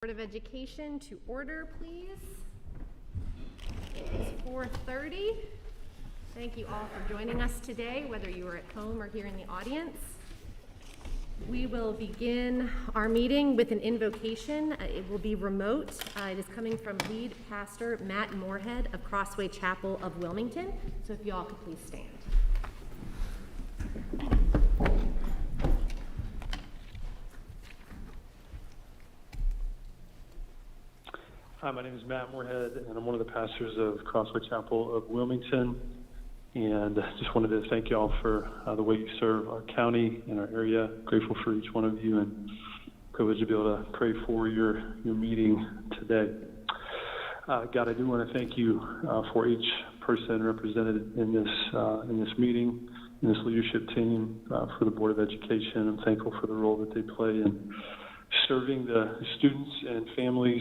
Board of Education to order, please. It is 4:30. Thank you all for joining us today, whether you are at home or here in the audience. We will begin our meeting with an invocation. It will be remote. It is coming from lead pastor Matt Moorhead of Crossway Chapel of Wilmington. So if you all could please stand. Hi, my name is Matt Moorhead, and I'm one of the pastors of Crossway Chapel of Wilmington. And just wanted to thank you all for the way you serve our county and our area. Grateful for each one of you, and privileged to be able to pray for your meeting today. God, I do want to thank you for each person represented in this meeting, in this leadership team, for the Board of Education. I'm thankful for the role that they play in serving the students and families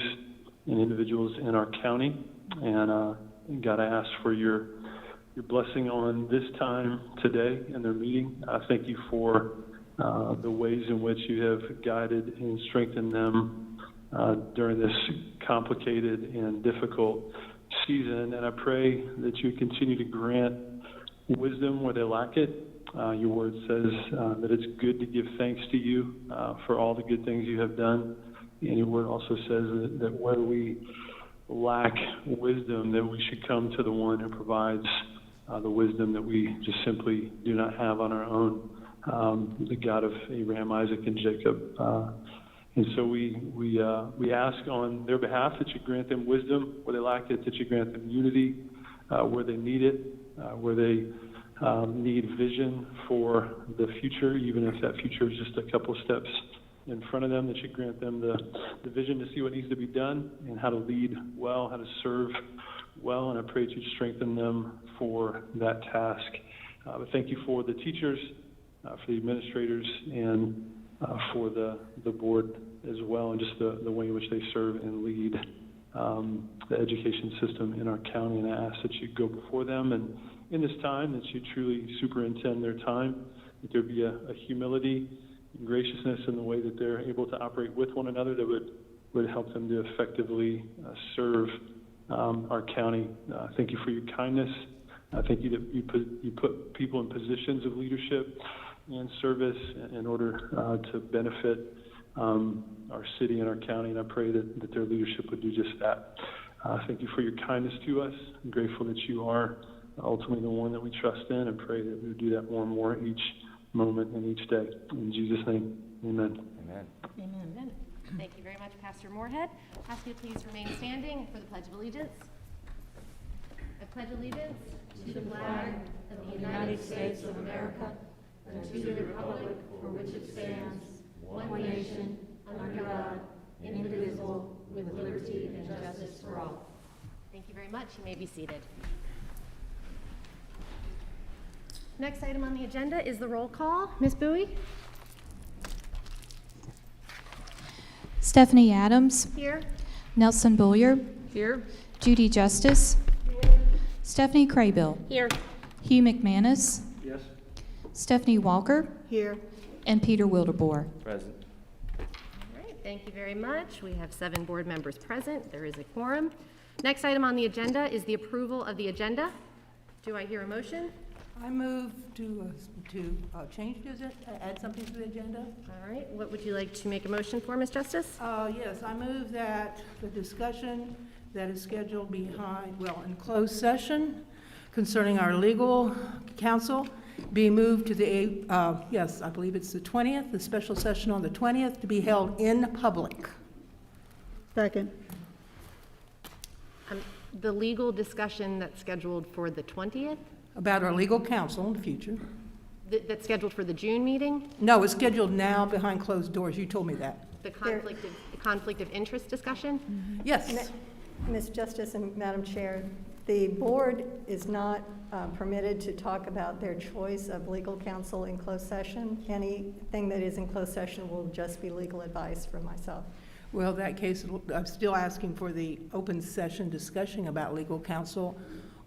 and individuals in our county. And God, I ask for your blessing on this time today in their meeting. I thank you for the ways in which you have guided and strengthened them during this complicated and difficult season. And I pray that you continue to grant wisdom where they lack it. Your word says that it's good to give thanks to you for all the good things you have done. And your word also says that where we lack wisdom, that we should come to the one who provides the wisdom that we just simply do not have on our own, the God of Abraham, Isaac, and Jacob. And so we ask on their behalf that you grant them wisdom where they lack it, that you grant them unity where they need it, where they need vision for the future, even if that future is just a couple of steps in front of them, that you grant them the vision to see what needs to be done and how to lead well, how to serve well, and I pray that you strengthen them for that task. But thank you for the teachers, for the administrators, and for the board as well, and just the way in which they serve and lead the education system in our county. And I ask that you go before them, and in this time, that you truly superintend their time, that there be a humility and graciousness in the way that they're able to operate with one another that would help them to effectively serve our county. Thank you for your kindness. Thank you that you put people in positions of leadership and service in order to benefit our city and our county, and I pray that their leadership would do just that. Thank you for your kindness to us. I'm grateful that you are ultimately the one that we trust in, and pray that we would do that more and more each moment and each day. In Jesus' name, amen. Amen. Amen. Amen. Thank you very much, Pastor Moorhead. Ask you to please remain standing for the Pledge of Allegiance. I pledge allegiance to the flag of the United States of America and to the republic for which it stands, one nation, under God, indivisible, with liberty and justice for all. Thank you very much. You may be seated. Next item on the agenda is the roll call. Ms. Bowie? Stephanie Adams. Here. Nelson Bullier. Here. Judy Justice. Here. Stephanie Craybill. Here. Hugh McManus. Yes. Stephanie Walker. Here. And Peter Wildebohr. Present. All right, thank you very much. We have 7 board members present. There is a quorum. Next item on the agenda is the approval of the agenda. Do I hear a motion? I move to change the add something to the agenda. All right, what would you like to make a motion for, Ms. Justice? Yes, I move that the discussion that is scheduled in closed session concerning our legal counsel be moved to the, I believe it's the 20th, the special session on the 20th, to be held in public. Second. The legal discussion that's scheduled for the 20th? About our legal counsel in the future. That's scheduled for the June meeting? No, it's scheduled now behind closed doors. You told me that. The conflict of interest discussion? Yes. Ms. Justice and Madam Chair, the board is not permitted to talk about their choice of legal counsel in closed session. Anything that is in closed session will just be legal advice from myself. Well, in that case, I'm still asking for the open session discussion about legal counsel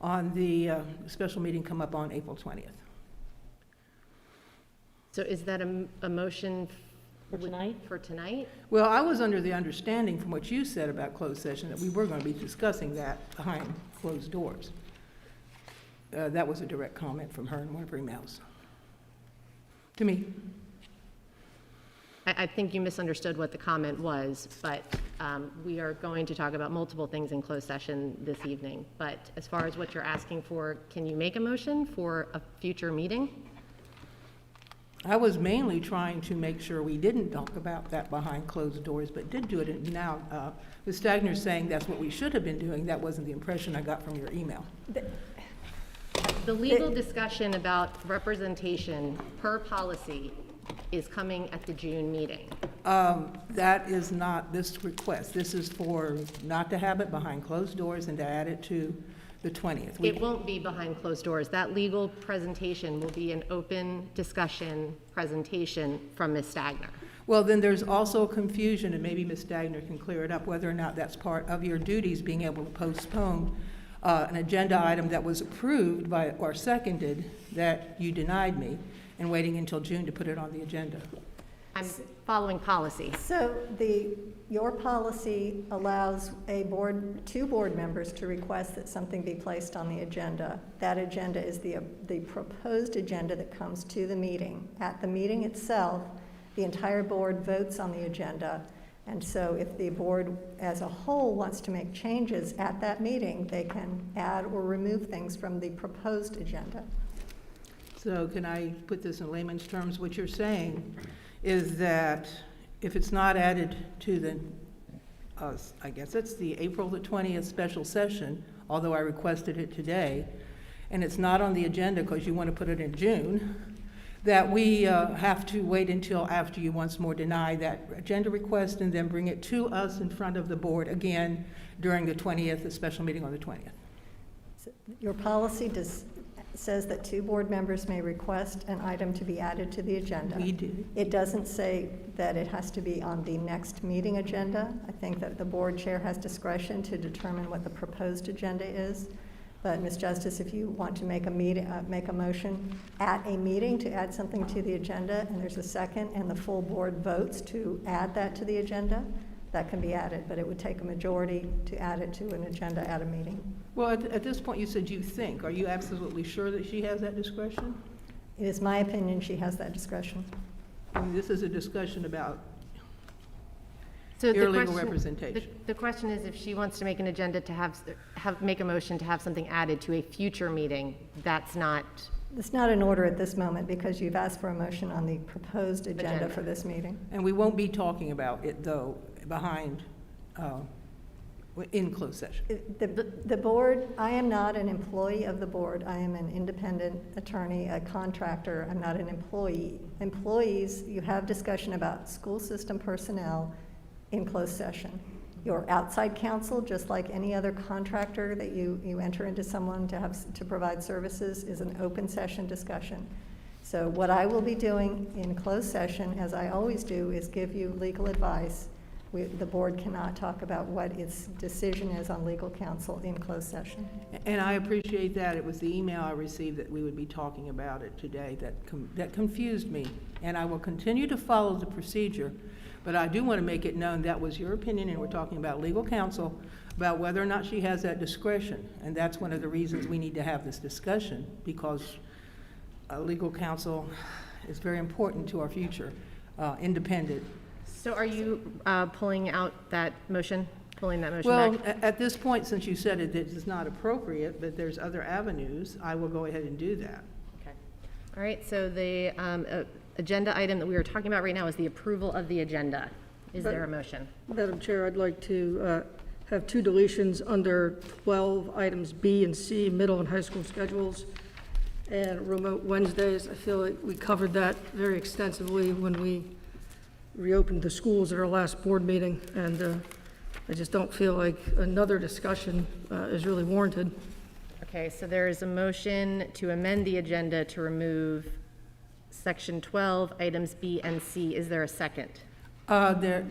on the special meeting come up on April 20th. So is that a motion For tonight? For tonight? Well, I was under the understanding from what you said about closed session that we were going to be discussing that behind closed doors. That was a direct comment from her in one of her emails to me. I think you misunderstood what the comment was, but we are going to talk about multiple things in closed session this evening. But as far as what you're asking for, can you make a motion for a future meeting? I was mainly trying to make sure we didn't talk about that behind closed doors, but did do it. And now, Ms. Stagner's saying that's what we should have been doing. That wasn't the impression I got from your email. The legal discussion about representation per policy is coming at the June meeting. That is not this request. This is for not to have it behind closed doors and to add it to the 20th. It won't be behind closed doors. That legal presentation will be an open discussion presentation from Ms. Stagner. Well, then there's also confusion, and maybe Ms. Stagner can clear it up, whether or not that's part of your duties, being able to postpone an agenda item that was approved by, or seconded, that you denied me, and waiting until June to put it on the agenda. I'm following policy. So your policy allows two board members to request that something be placed on the agenda. That agenda is the proposed agenda that comes to the meeting. At the meeting itself, the entire board votes on the agenda. And so if the board as a whole wants to make changes at that meeting, they can add or remove things from the proposed agenda. So can I put this in layman's terms? What you're saying is that if it's not added to the, I guess it's the April the 20th special session, although I requested it today, and it's not on the agenda because you want to put it in June, that we have to wait until after you once more deny that agenda request and then bring it to us in front of the board again during the 20th, the special meeting on the 20th. So your policy says that two board members may request an item to be added to the agenda. We do. It doesn't say that it has to be on the next meeting agenda. I think that the board chair has discretion to determine what the proposed agenda is. But Ms. Justice, if you want to make a motion at a meeting to add something to the agenda, and there's a second, and the full board votes to add that to the agenda, that can be added, but it would take a majority to add it to an agenda at a meeting. Well, at this point, you said you think. Are you absolutely sure that she has that discretion? It is my opinion she has that discretion. I mean, this is a discussion about So your the legal question- representation. The question is if she wants to make an agenda to make a motion to have something added to a future meeting, that's not, It's not in order at this moment because you've asked for a motion on the proposed agenda for this meeting. And we won't be talking about it, though, in closed session. The board, I am not an employee of the board. I am an independent attorney, a contractor. I'm not an employee. Employees, you have discussion about school system personnel in closed session. Your outside counsel, just like any other contractor that you enter into someone to provide services, is an open session discussion. So what I will be doing in closed session, as I always do, is give you legal advice. The board cannot talk about what its decision is on legal counsel in closed session. And I appreciate that. It was the email I received that we would be talking about it today that confused me. And I will continue to follow the procedure, but I do want to make it known that was your opinion, and we're talking about legal counsel, about whether or not she has that discretion. And that's one of the reasons we need to have this discussion, because legal counsel is very important to our future, independent. so are you pulling that motion back? Well, at this point, since you said it is not appropriate, but there's other avenues, I will go ahead and do that. Okay. All right, so the agenda item that we are talking about right now is the approval of the agenda. Is there a motion? Madam Chair, I'd like to have two deletions under 12 items B and C, middle and high school schedules, and remote Wednesdays. I feel like we covered that very extensively when we reopened the schools at our last board meeting, and I just don't feel like another discussion is really warranted. Okay, so there is a motion to amend the agenda to remove section 12, items B and C. Is there a second? Okay.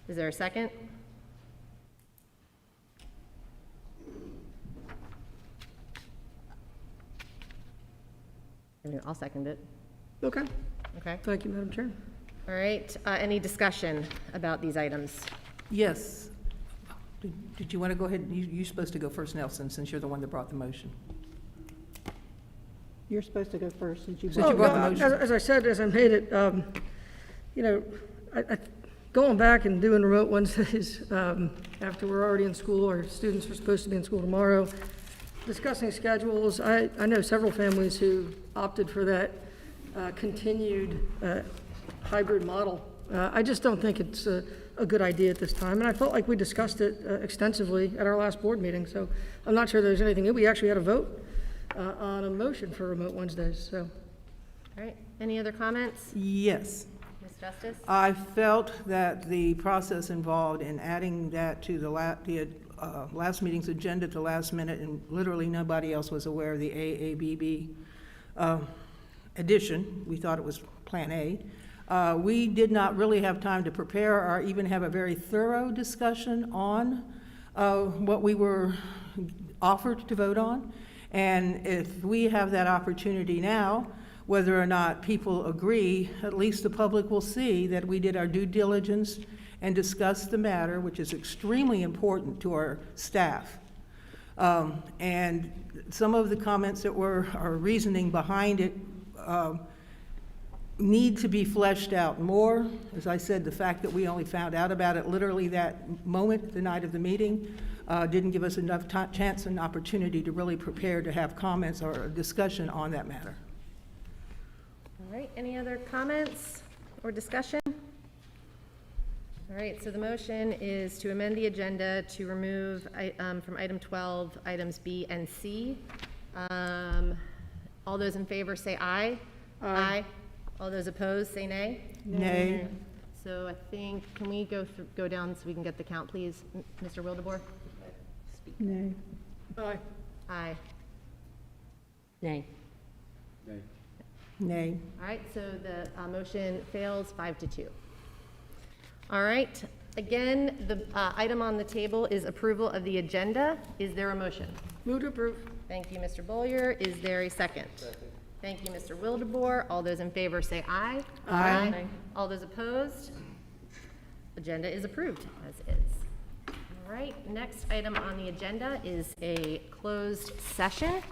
Is there a second? I'll second it. Okay, Okay. thank you, Madam Chair. All right, any discussion about these items? Yes. Did you want to go ahead? You're supposed to go first, Nelson, since you're the one that brought the motion. You're supposed to go first since you Since you brought the motion. As I said, as I made it, you know, going back and doing remote Wednesdays after we're already in school, or students are supposed to be in school tomorrow, discussing schedules, I know several families who opted for that continued hybrid model. I just don't think it's a good idea at this time, and I felt like we discussed it extensively at our last board meeting, so I'm not sure there's anything. We actually had a vote on a motion for remote Wednesdays, so. All right, any other comments? Yes. Ms. Justice? I felt that the process involved in adding that to the last meeting's agenda to last minute, and literally nobody else was aware of the AABB addition. We thought it was Plan A. We did not really have time to prepare or even have a very thorough discussion on what we were offered to vote on. And if we have that opportunity now, whether or not people agree, at least the public will see that we did our due diligence and discussed the matter, which is extremely important to our staff. And some of the comments that were, our reasoning behind it, need to be fleshed out more. As I said, the fact that we only found out about it literally that moment, the night of the meeting, didn't give us enough chance and opportunity to really prepare to have comments or a discussion on that matter. All right, any other comments or discussion? All right, so the motion is to amend the agenda to remove from item 12, items B and C. All those in favor say aye. Aye. All those opposed say nay. Nay. So I think, can we go down so we can get the count, please? Mr. Wildebohr? Nay. Aye. Aye. Nay. Nay. All right, so the motion fails 5-2. All right, again, the item on the table is approval of the agenda. Is there a motion? Move to approve. Thank you, Mr. Bollier. Is there a second? Thank you, Mr. Wildebohr. All those in favor say aye. Aye. All those opposed? Agenda is approved as is. All right, next item on the agenda is a closed session.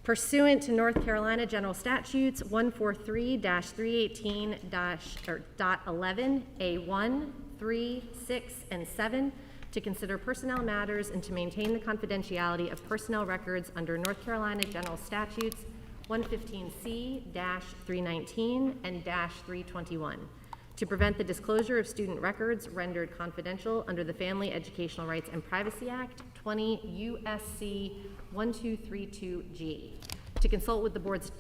Pursuant to North Carolina General Statutes 143-318-11, A1, 3, 6, and 7, to consider personnel matters and to maintain the confidentiality of personnel records under North Carolina General Statutes 115C-319 and -321, to prevent the disclosure of student records rendered confidential under the Family Educational Rights and Privacy Act, 20 U.S.C. 1232G, to consult with the board's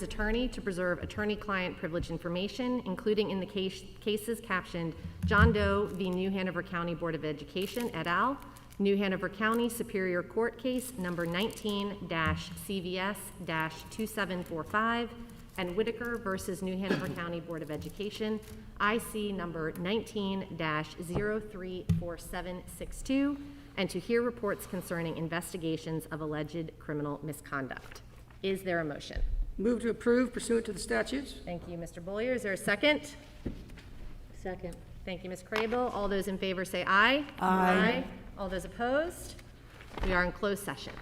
attorney to preserve attorney-client privilege information, including in the cases captioned John Doe v. New Hanover County Board of Education et al., New Hanover County Superior Court Case number 19-CVS-2745, and Whitaker versus New Hanover County Board of Education, IC number 19-034762, and to hear reports concerning investigations of alleged criminal misconduct. Is there a motion? Move to approve pursuant to the statutes. Thank you, Mr. Bollier. Is there a second? Second. Thank you, Ms. Crable. All those in favor say aye. Aye. All those opposed? We are in closed session.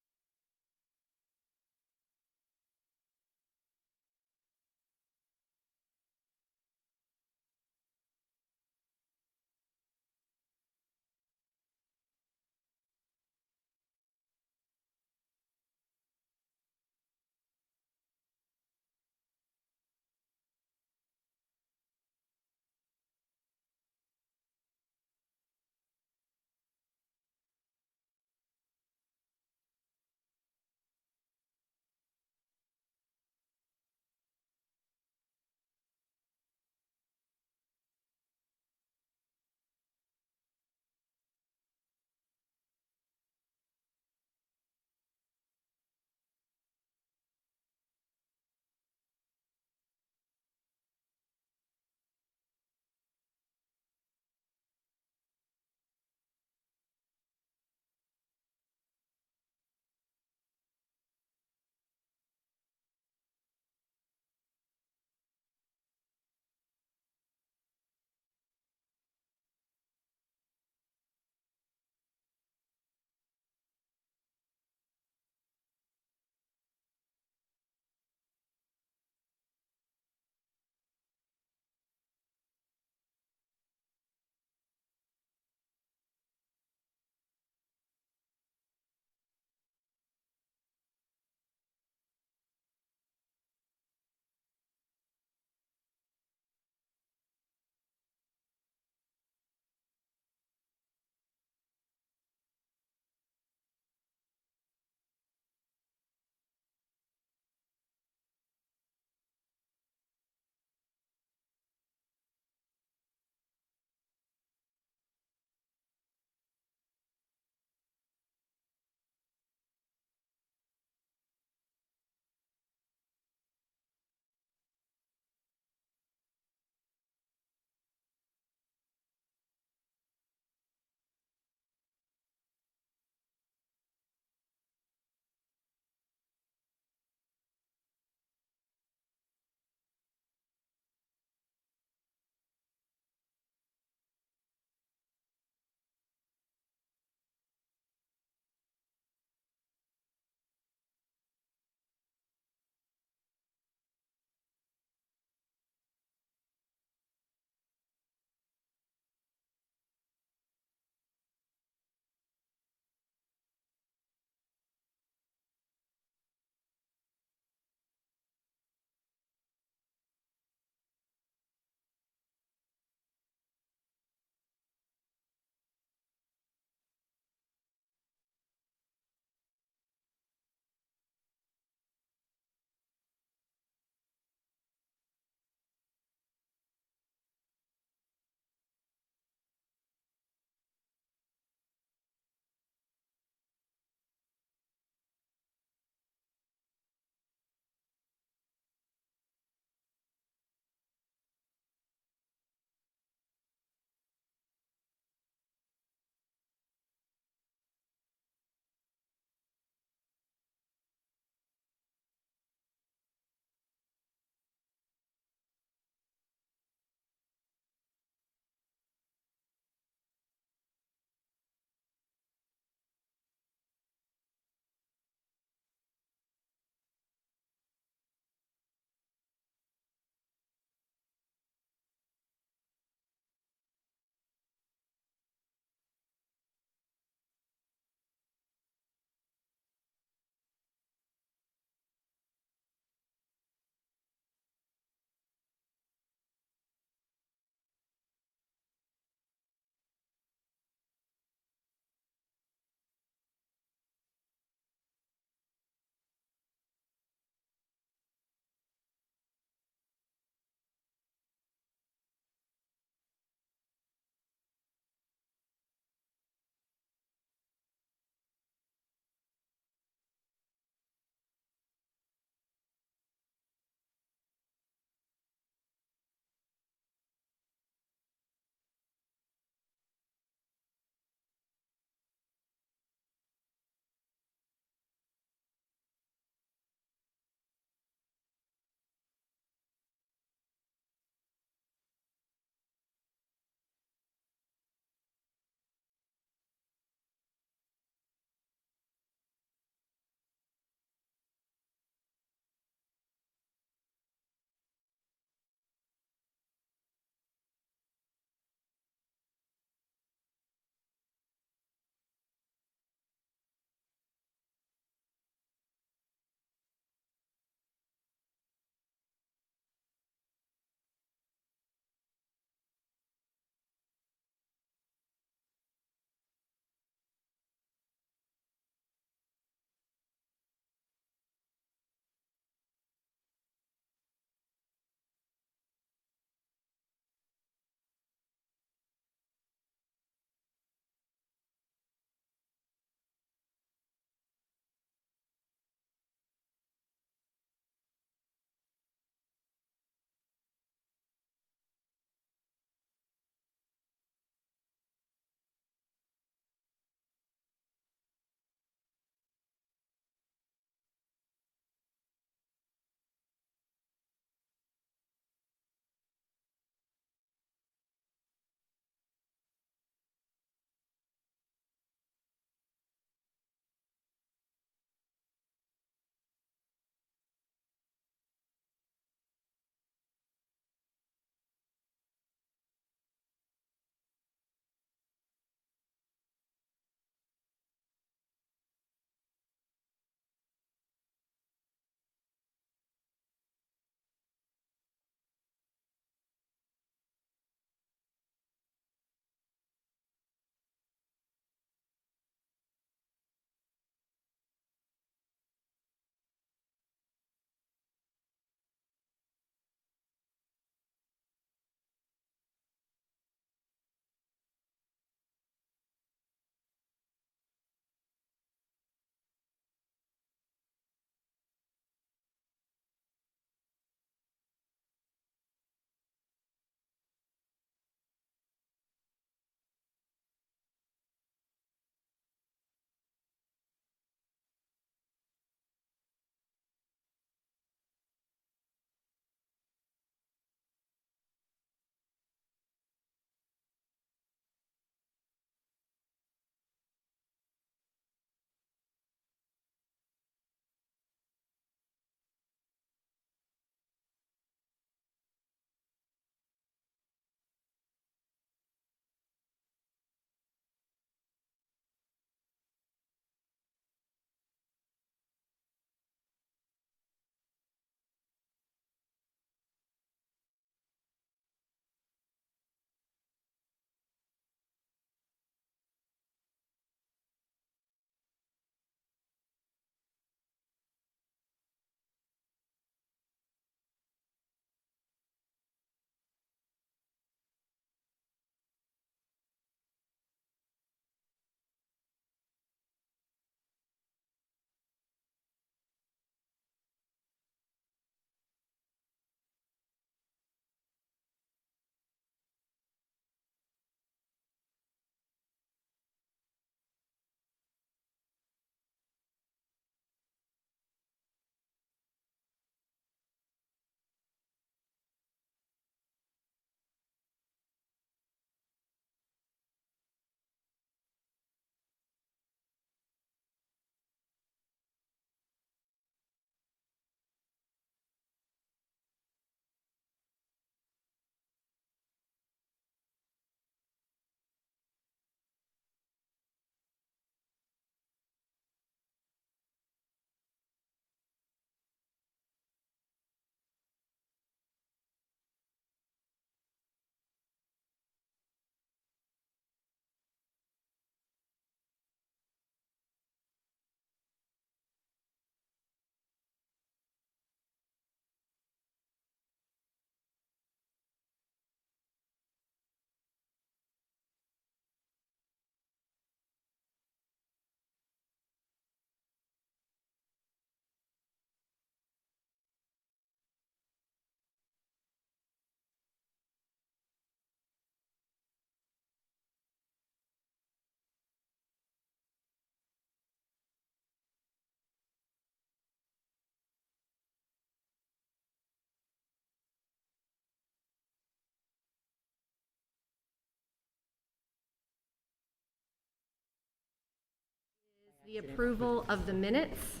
The approval of the minutes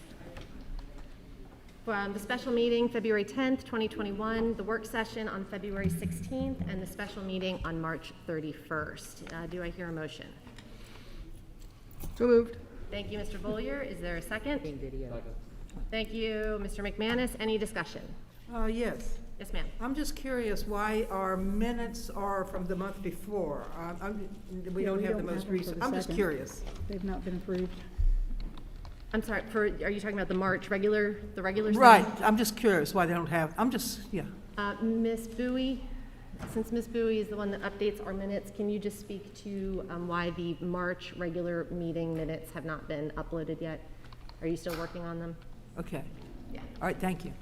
from the special meeting February 10th, 2021, the work session on February 16th, and the special meeting on March 31st. Do I hear a motion? So moved. Thank you, Mr. Bollier. Is there a second? Video. Thank you, Mr. McManus. Any discussion? Yes. Yes, ma'am. I'm just curious why our minutes are from the month before. We don't have the most them for recent. the I'm just second. curious. They've not been approved. I'm sorry, are you talking about the regular session? Right, I'm just curious why they don't have, yeah. Ms. Bowie, since Ms. Bowie is the one that updates our minutes, can you just speak to why the March regular meeting minutes have not been uploaded yet? Are you still working on them? Okay, Yeah. all right, thank you.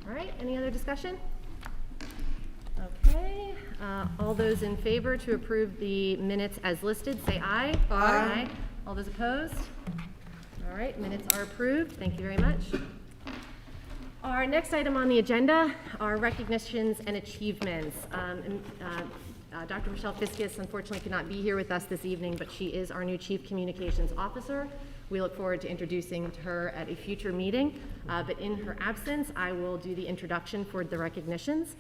All right, any other discussion? Okay, all those in favor to approve the minutes as listed, say aye. Aye. All those opposed? All right, minutes are approved. Thank you very much. Our next item on the agenda are recognitions and achievements. Dr. Michelle Fiskus unfortunately could not be here with us this evening, but she is our new Chief Communications Officer. We look forward to introducing her at a future meeting, but in her absence, I will do the introduction for the recognitions.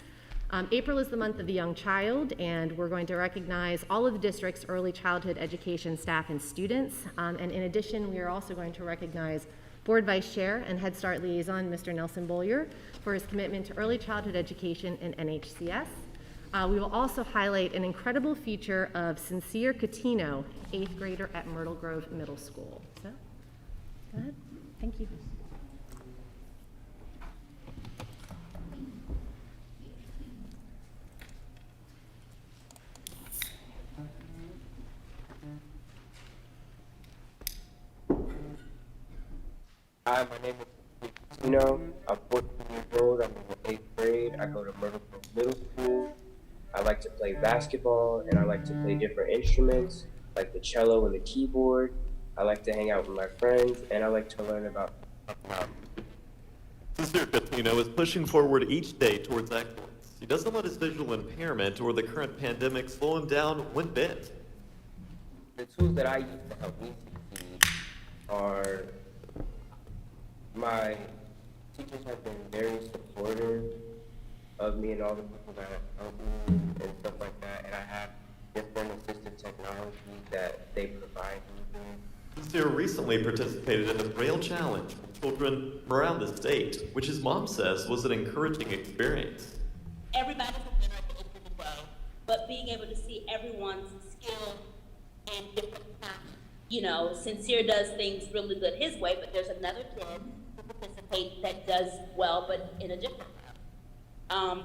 April is the month of the young child, and we're going to recognize all of the district's early childhood education staff and students. And in addition, we are also going to recognize Board Vice Chair and Head Start Liaison, Mr. Nelson Bollier, for his commitment to early childhood education in NHCS. We will also highlight an incredible feature of Sincere Catino, 8th grader at Myrtle Grove Middle School. So, go ahead. Thank you. Hi, my name is Catino. I'm 14 years old. I'm in the 8th grade. I go to Myrtle Grove Middle School. I like to play basketball, and I like to play different instruments, like the cello and the keyboard. I like to hang out with my friends, and I like to learn about Sincere Catino is pushing forward each day towards excellence. He doesn't let his visual impairment or the current pandemic slow him down one bit. the tools that I use to help me succeed are my teachers have been very supportive of me and all the people that have helped me and stuff like that, and I have different assistive technology that they provide me with. Sincere recently participated in the Braille Challenge for children from around the state, which his mom says was an encouraging experience. Everybody's a winner at the end of the day, but being able to see everyone's skill and different talent. You know, Sincere does things really good his way, but there's another kid who participates that does well, but in a different way.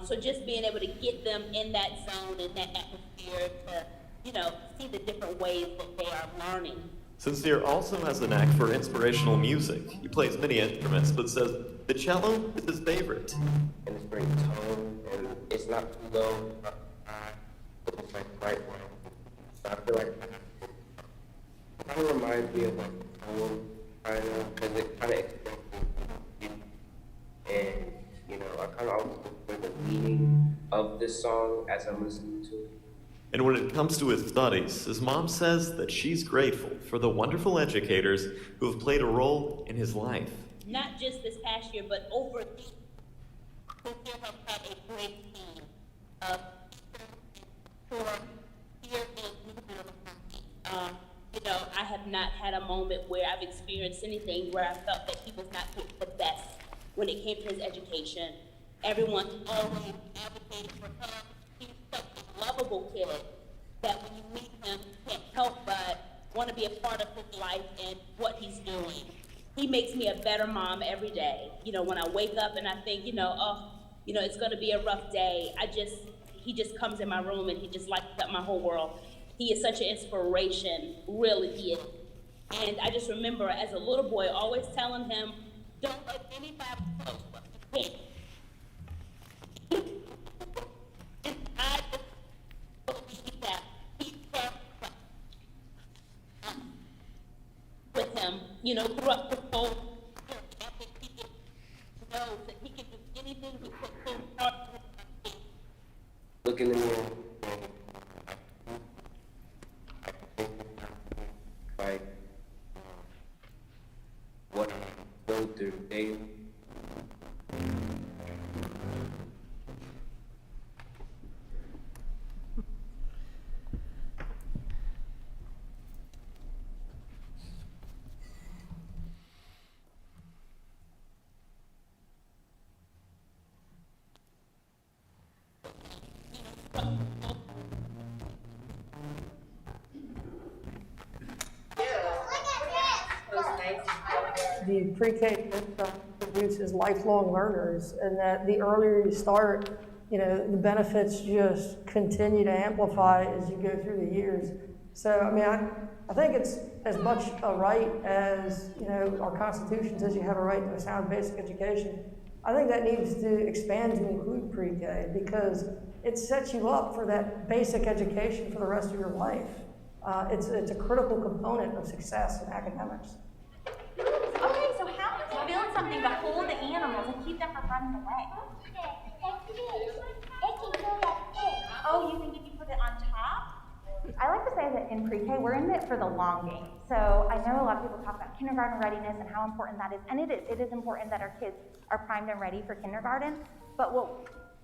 So just being able to get them in that zone, in that atmosphere to, you know, see the different ways that they are learning. Sincere also has a knack for inspirational music. He plays many instruments, but says the cello is his favorite. And it's very tone, and it's not too low, not too high, but it's like right one. So I feel like it kind of reminds me of like a poem, kind of, because it kind of expresses you. And, you know, I kind of always look for the meaning of this song as I'm listening to it. And when it comes to his studies, his mom says that she's grateful for the wonderful educators who have played a role in his life. Not just this past year, but over the Sincere has had a great team of teachers here in Newton County. You know, I have not had a moment where I've experienced anything where I felt that he was not doing the best when it came to his education. Everyone's always advocated for him. He's such a lovable kid that when you meet him, you can't help but want to be a part of his life and what he's doing. He makes me a better mom every day. You know, when I wake up and I think, you know, oh, you know, it's going to be a rough day, he just comes in my room and he just lights up my whole world. He is such an inspiration, really he is. And I just remember as a little boy always telling him, don't let anybody tell you what you can't. And I just believe that he felt with him, you know, throughout the whole year. I think he just knows that he can do anything he puts his heart to. Look in the mirror. Like, go through daily. The pre-K produces lifelong learners, and that the earlier you start, the benefits just continue to amplify as you go through the years. So, I mean, I think it's as much a right as, our Constitution says you have a right to a sound basic education. I think that needs to expand to include pre-K because it sets you up for that basic education for the rest of your life. It's a critical component of success in academics. Okay, so how do you build something to hold the animals and keep them from running away? Oh, you think if you put it on top? I like to say that in pre-K, we're in it for the long game. So I know a lot of people talk about kindergarten readiness and how important that is, and it is. It is important that our kids are primed and ready for kindergarten, but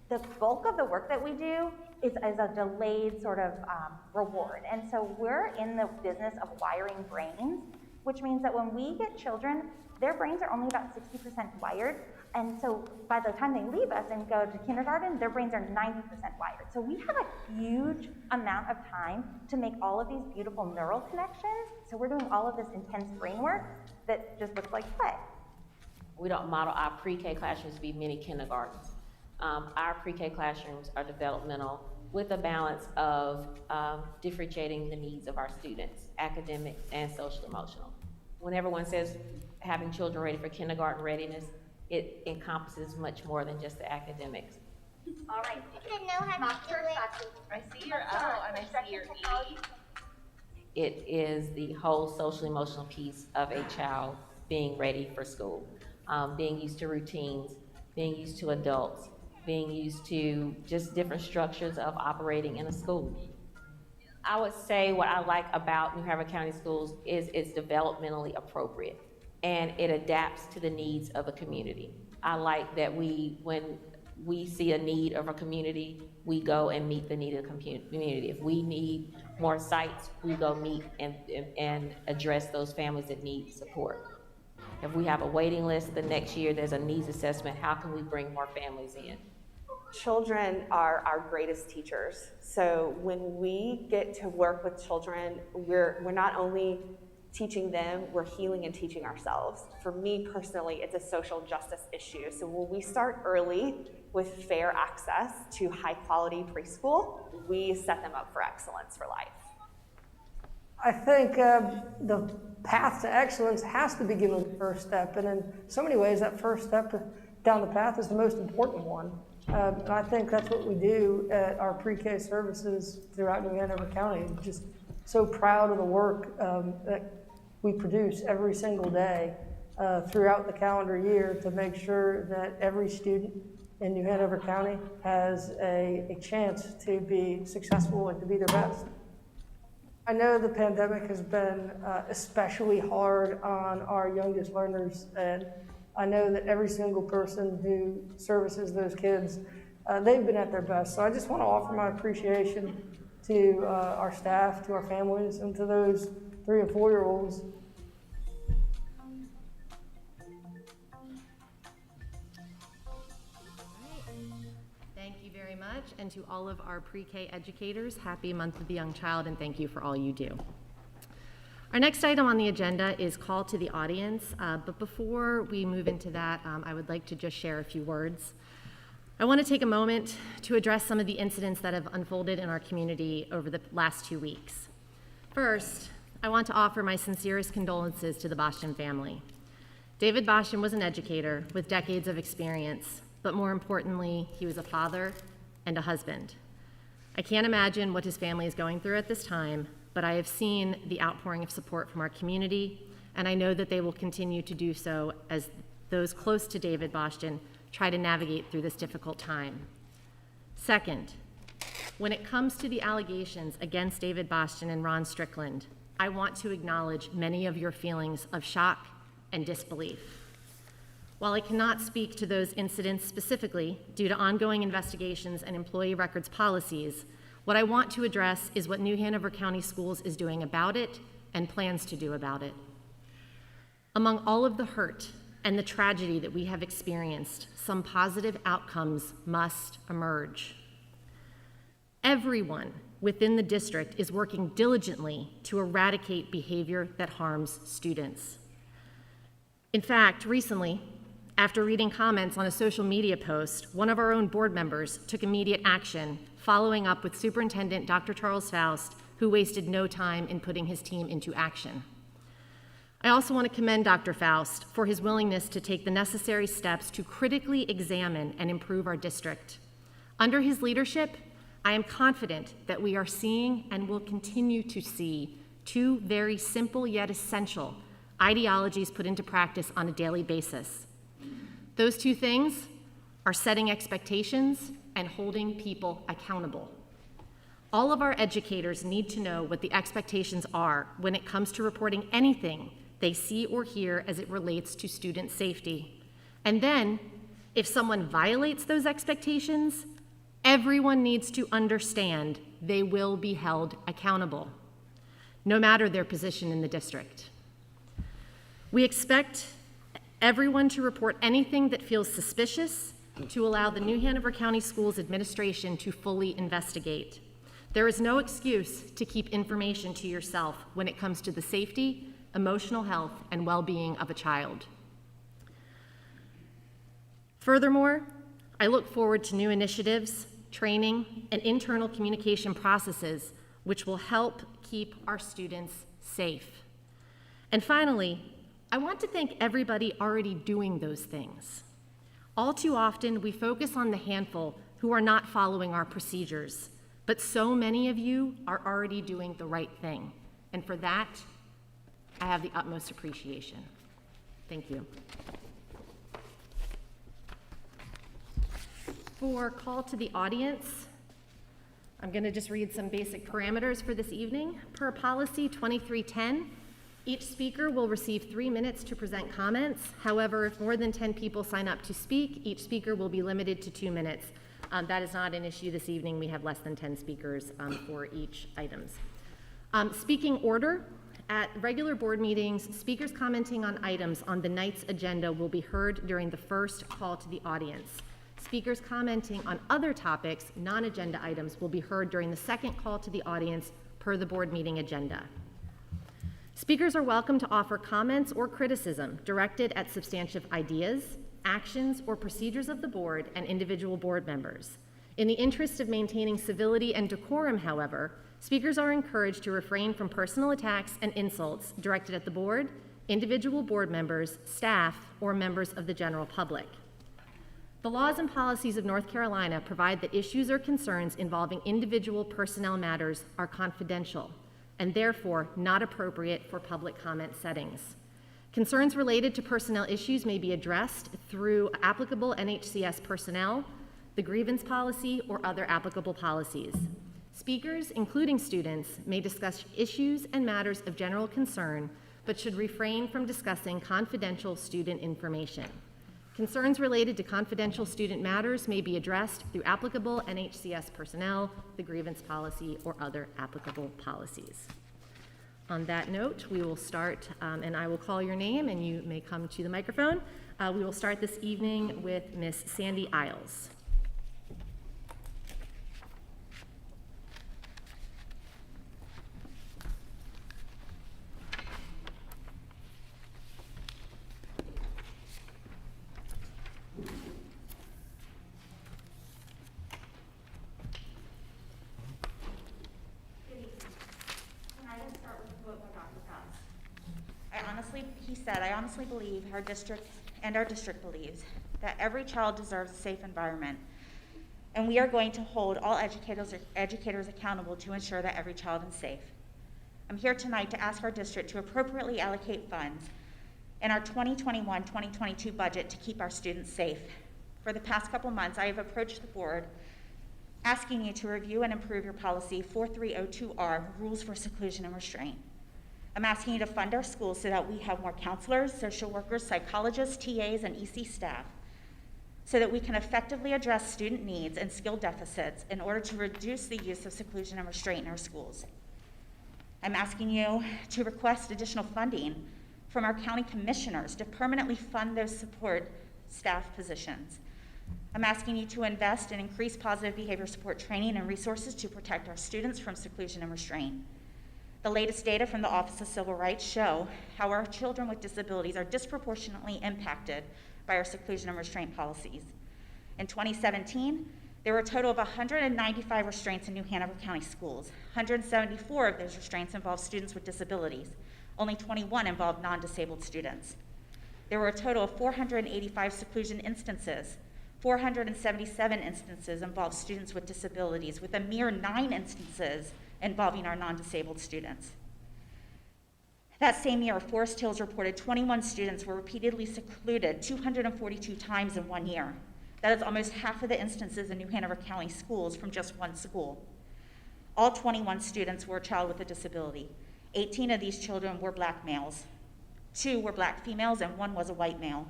the bulk of the work that we do is a delayed sort of reward. And so we're in the business of wiring brains, which means that when we get children, their brains are only about 60% wired. And so by the time they leave us and go to kindergarten, their brains are 90% wired. So we have a huge amount of time to make all of these beautiful neural connections. So we're doing all of this intense brain work that just looks like play. We don't model our pre-K classrooms to be mini kindergartens. Our pre-K classrooms are developmental with a balance of differentiating the needs of our students, academic and social emotional. When everyone says having children ready for kindergarten readiness, it encompasses much more than just the academics. All right. I see your O and I see your E. It is the whole social emotional piece of a child being ready for school, being used to routines, being used to adults, being used to just different structures of operating in a school. I would say what I like about New Hanover County Schools is it's developmentally appropriate and it adapts to the needs of a community. I like that when we see a need of a community, we go and meet the need of the community. If we need more sites, we go meet and address those families that need support. If we have a waiting list, the next year there's a needs assessment, how can we bring more families in? Children are our greatest teachers. So when we get to work with children, we're not only teaching them, we're healing and teaching ourselves. For me personally, it's a social justice issue. So when we start early with fair access to high quality preschool, we set them up for excellence for life. I think the path to excellence has to begin with the first step, and in so many ways that first step down the path is the most important one. And I think that's what we do at our pre-K services throughout New Hanover County. Just so proud of the work that we produce every single day throughout the calendar year to make sure that every student in New Hanover County has a chance to be successful and to be their best. I know the pandemic has been especially hard on our youngest learners, and I know that every single person who services those kids, they've been at their best. So I just want to offer my appreciation to our staff, to our families, and to those 3- and 4-year-olds. Thank you very much, and to all of our pre-K educators, happy Month of the Young Child, and thank you for all you do. Our next item on the agenda is call to the audience, but before we move into that, I would like to just share a few words. I want to take a moment to address some of the incidents that have unfolded in our community over the last 2 weeks. First, I want to offer my sincerest condolences to the Boston family. David Boston was an educator with decades of experience, but more importantly, he was a father and a husband. I can't imagine what his family is going through at this time, but I have seen the outpouring of support from our community, and I know that they will continue to do so as those close to David Boston try to navigate through this difficult time. Second, when it comes to the allegations against David Boston and Ron Strickland, I want to acknowledge many of your feelings of shock and disbelief. While I cannot speak to those incidents specifically due to ongoing investigations and employee records policies, what I want to address is what New Hanover County Schools is doing about it and plans to do about it. Among all of the hurt and the tragedy that we have experienced, some positive outcomes must emerge. Everyone within the district is working diligently to eradicate behavior that harms students. In fact, recently, after reading comments on a social media post, one of our own board members took immediate action, following up with Superintendent Dr. Charles Faust, who wasted no time in putting his team into action. I also want to commend Dr. Faust for his willingness to take the necessary steps to critically examine and improve our district. Under his leadership, I am confident that we are seeing and will continue to see two very simple yet essential ideologies put into practice on a daily basis. Those two things are setting expectations and holding people accountable. All of our educators need to know what the expectations are when it comes to reporting anything they see or hear as it relates to student safety. And then, if someone violates those expectations, everyone needs to understand they will be held accountable, no matter their position in the district. We expect everyone to report anything that feels suspicious to allow the New Hanover County Schools Administration to fully investigate. There is no excuse to keep information to yourself when it comes to the safety, emotional health, and well-being of a child. Furthermore, I look forward to new initiatives, training, and internal communication processes which will help keep our students safe. And finally, I want to thank everybody already doing those things. All too often, we focus on the handful who are not following our procedures, but so many of you are already doing the right thing. And for that, I have the utmost appreciation. Thank you. For call to the audience, I'm going to just read some basic parameters for this evening. Per policy 2310, each speaker will receive 3 minutes to present comments. However, if more than 10 people sign up to speak, each speaker will be limited to 2 minutes. That is not an issue this evening. We have less than 10 speakers for each items. Speaking order, at regular board meetings, speakers commenting on items on the night's agenda will be heard during the first call to the audience. Speakers commenting on other topics, non-agenda items, will be heard during the second call to the audience per the board meeting agenda. Speakers are welcome to offer comments or criticism directed at substantive ideas, actions, or procedures of the board and individual board members. In the interest of maintaining civility and decorum, however, speakers are encouraged to refrain from personal attacks and insults directed at the board, individual board members, staff, or members of the general public. The laws and policies of North Carolina provide that issues or concerns involving individual personnel matters are confidential and therefore not appropriate for public comment settings. Concerns related to personnel issues may be addressed through applicable NHCS personnel, the grievance policy, or other applicable policies. Speakers, including students, may discuss issues and matters of general concern, but should refrain from discussing confidential student information. Concerns related to confidential student matters may be addressed through applicable NHCS personnel, the grievance policy, or other applicable policies. On that note, we will start, and I will call your name, and you may come to the microphone. We will start this evening with Miss Sandy Isles. I honestly believe our district believes that every child deserves a safe environment, and we are going to hold all educators accountable to ensure that every child is safe. I'm here tonight to ask our district to appropriately allocate funds in our 2021-2022 budget to keep our students safe. For the past couple months, I have approached the board asking you to review and improve your policy 4302R, Rules for Seclusion and Restraint. I'm asking you to fund our schools so that we have more counselors, social workers, psychologists, TAs, and EC staff, so that we can effectively address student needs and skill deficits in order to reduce the use of seclusion and restraint in our schools. I'm asking you to request additional funding from our county commissioners to permanently fund those support staff positions. I'm asking you to invest in increased positive behavior support training and resources to protect our students from seclusion and restraint. The latest data from the Office of Civil Rights show how our children with disabilities are disproportionately impacted by our seclusion and restraint policies. In 2017, there were a total of 195 restraints in New Hanover County schools. 174 of those restraints involved students with disabilities. Only 21 involved non-disabled students. There were a total of 485 seclusion instances. 477 instances involved students with disabilities, with a mere 9 instances involving our non-disabled students. That same year, Forest Hills reported 21 students were repeatedly secluded 242 times in 1 year. That is almost half of the instances in New Hanover County schools from just one school. All 21 students were a child with a disability. 18 of these children were black males. 2 were black females and 1 was a white male.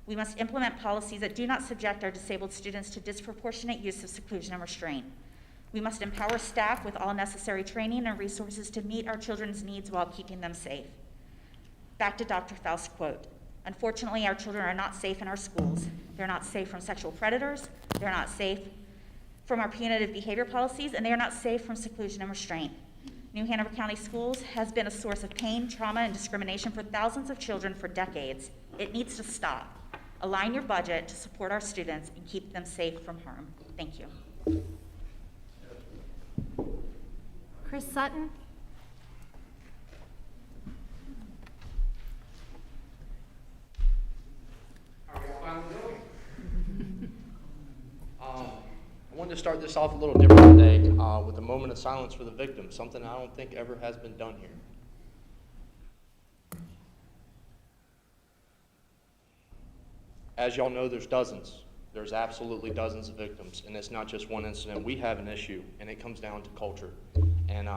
We must implement policies that do not subject our disabled students to disproportionate use of seclusion and restraint. We must empower staff with all necessary training and resources to meet our children's needs while keeping them safe. Back to Dr. Faust's quote. Unfortunately, our children are not safe in our schools. They're not safe from sexual predators. They're not safe from our punitive behavior policies, and they are not safe from seclusion and restraint. New Hanover County Schools has been a source of pain, trauma, and discrimination for thousands of children for decades. It needs to stop. Align your budget to support our students and keep them safe from harm. Thank you. Chris Sutton? I wanted to start this off a little different today with a moment of silence for the victims, something I don't think ever has been done here. As y'all know, there's dozens. There's absolutely dozens of victims, and it's not just one incident. We have an issue, and it comes down to culture. And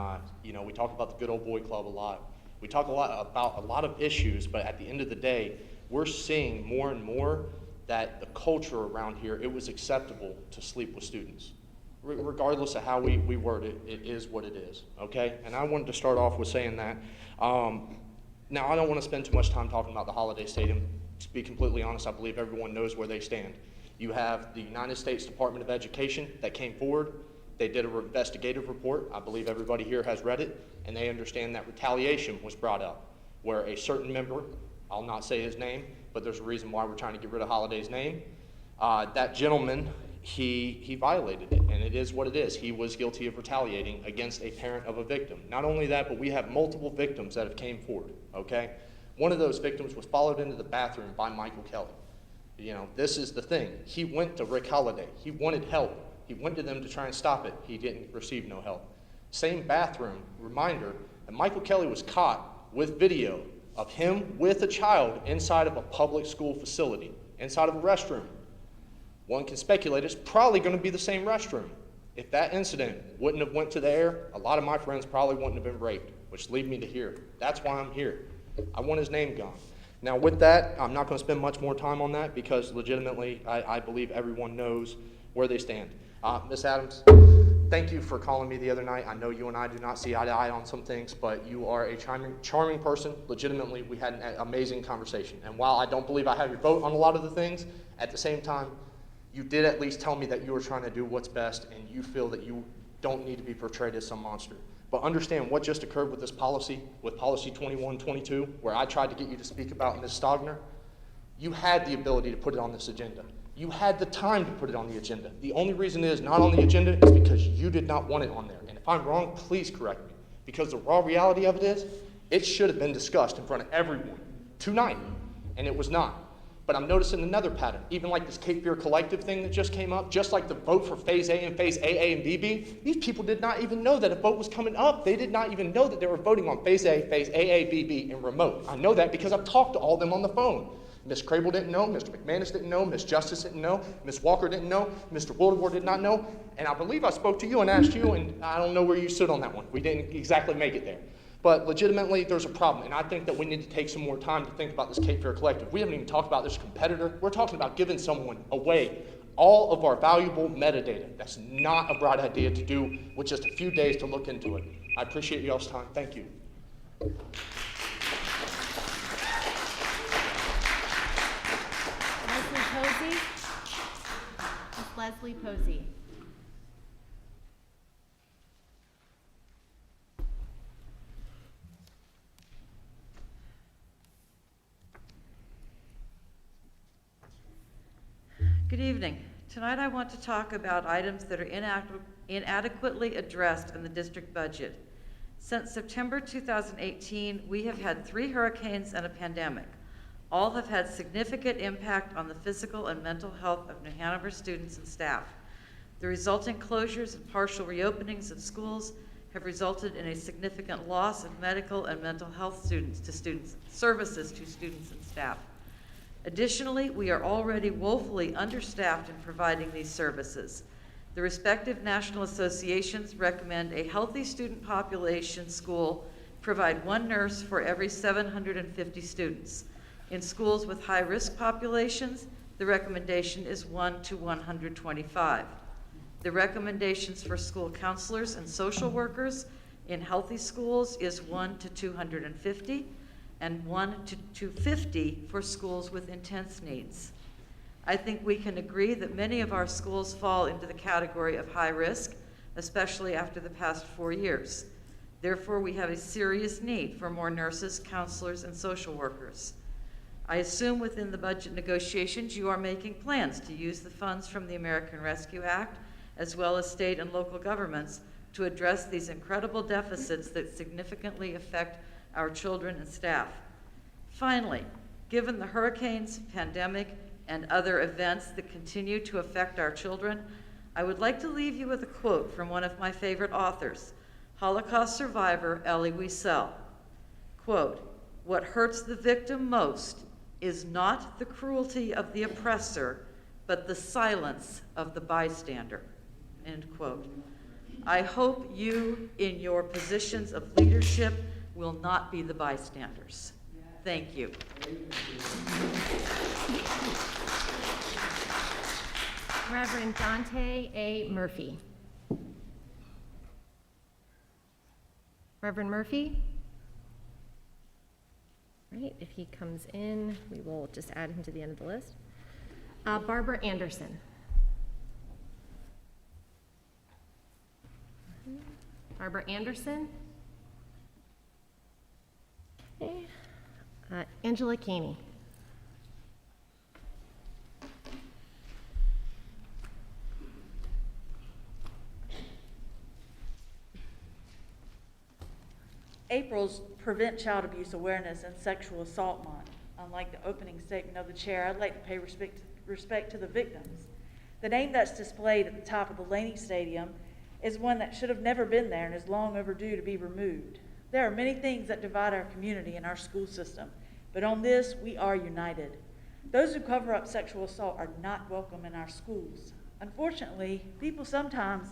we talk about the good old boy club a lot. We talk a lot about a lot of issues, but at the end of the day, we're seeing more and more that the culture around here, it was acceptable to sleep with students. Regardless of how we word it, it is what it is, okay? And I wanted to start off with saying that. Now, I don't want to spend too much time talking about the Holiday Stadium. To be completely honest, I believe everyone knows where they stand. You have the United States Department of Education that came forward. They did an investigative report. I believe everybody here has read it, and they understand that retaliation was brought up, where a certain member, I'll not say his name, but there's a reason why we're trying to get rid of Holiday's name. That gentleman, he violated it, and it is what it is. He was guilty of retaliating against a parent of a victim. Not only that, but we have multiple victims that have came forward, okay? One of those victims was followed into the bathroom by Michael Kelly. You know, this is the thing. He went to Rick Holiday. He wanted help. He went to them to try and stop it. He didn't receive no help. Same bathroom, reminder that Michael Kelly was caught with video of him with a child inside of a public school facility, inside of a restroom. One can speculate it's probably going to be the same restroom. If that incident wouldn't have went to the air, a lot of my friends probably wouldn't have been raped, which lead me to here. That's why I'm here. I want his name gone. Now with that, I'm not going to spend much more time on that because legitimately I believe everyone knows where they stand. Ms. Adams, thank you for calling me the other night. I know you and I do not see eye to eye on some things, but you are a charming person. Legitimately, we had an amazing conversation. And while I don't believe I have your vote on a lot of the things, at the same time, you did at least tell me that you were trying to do what's best and you feel that you don't need to be portrayed as some monster. But understand what just occurred with this policy, with policy 2122, where I tried to get you to speak about Ms. Stogner. You had the ability to put it on this agenda. You had the time to put it on the agenda. The only reason it is not on the agenda is because you did not want it on there. And if I'm wrong, please correct me. Because the raw reality of it is, it should have been discussed in front of everyone tonight, and it was not. But I'm noticing another pattern, even like this Cape Fear Collective thing that just came up, just like the vote for Phase A and Phase AA and BB, these people did not even know that a vote was coming up. They did not even know that they were voting on Phase A, Phase AA, BB, and remote. I know that because I've talked to all of them on the phone. Ms. Crable didn't know, Mr. McManus didn't know, Ms. Justice didn't know, Ms. Walker didn't know, Mr. Wildebohr did not know, and I believe I spoke to you and asked you, and I don't know where you stood on that one. We didn't exactly make it there. But legitimately, there's a problem, and I think that we need to take some more time to think about this Cape Fear Collective. We haven't even talked about this competitor. We're talking about giving someone away all of our valuable metadata. That's not a bright idea to do with just a few days to look into it. I appreciate y'all's time. Thank you. Leslie Posey. Ms. Leslie Posey. Good evening. Tonight I want to talk about items that are inadequately addressed in the district budget. Since September 2018, we have had 3 hurricanes and a pandemic. All have had significant impact on the physical and mental health of New Hanover students and staff. The resulting closures and partial reopenings of schools have resulted in a significant loss of medical and mental health services to students and staff. Additionally, we are already woefully understaffed in providing these services. The respective national associations recommend a healthy student population school provide 1 nurse for every 750 students. In schools with high-risk populations, the recommendation is 1 to 125. The recommendations for school counselors and social workers in healthy schools is 1 to 250. And 1 to 250 for schools with intense needs. I think we can agree that many of our schools fall into the category of high risk, especially after the past 4 years. Therefore, we have a serious need for more nurses, counselors, and social workers. I assume within the budget negotiations you are making plans to use the funds from the American Rescue Act, as well as state and local governments, to address these incredible deficits that significantly affect our children and staff. Finally, given the hurricanes, pandemic, and other events that continue to affect our children, I would like to leave you with a quote from one of my favorite authors, Holocaust survivor Elie Wiesel. Quote, "What hurts the victim most is not the cruelty of the oppressor, but the silence of the bystander." End quote. I hope you, in your positions of leadership, will not be the bystanders. Thank you. Reverend Dante A. Murphy. Reverend Murphy? All right, if he comes in, we will just add him to the end of the list. Barbara Anderson. Barbara Anderson. Okay. Angela Caney. April's Prevent Child Abuse Awareness and Sexual Assault Month. Unlike the opening statement of the chair, I'd like to pay respect to the victims. The name that's displayed at the top of the Laney Stadium is one that should have never been there and is long overdue to be removed. There are many things that divide our community and our school system, but on this, we are united. Those who cover up sexual assault are not welcome in our schools. Unfortunately, people sometimes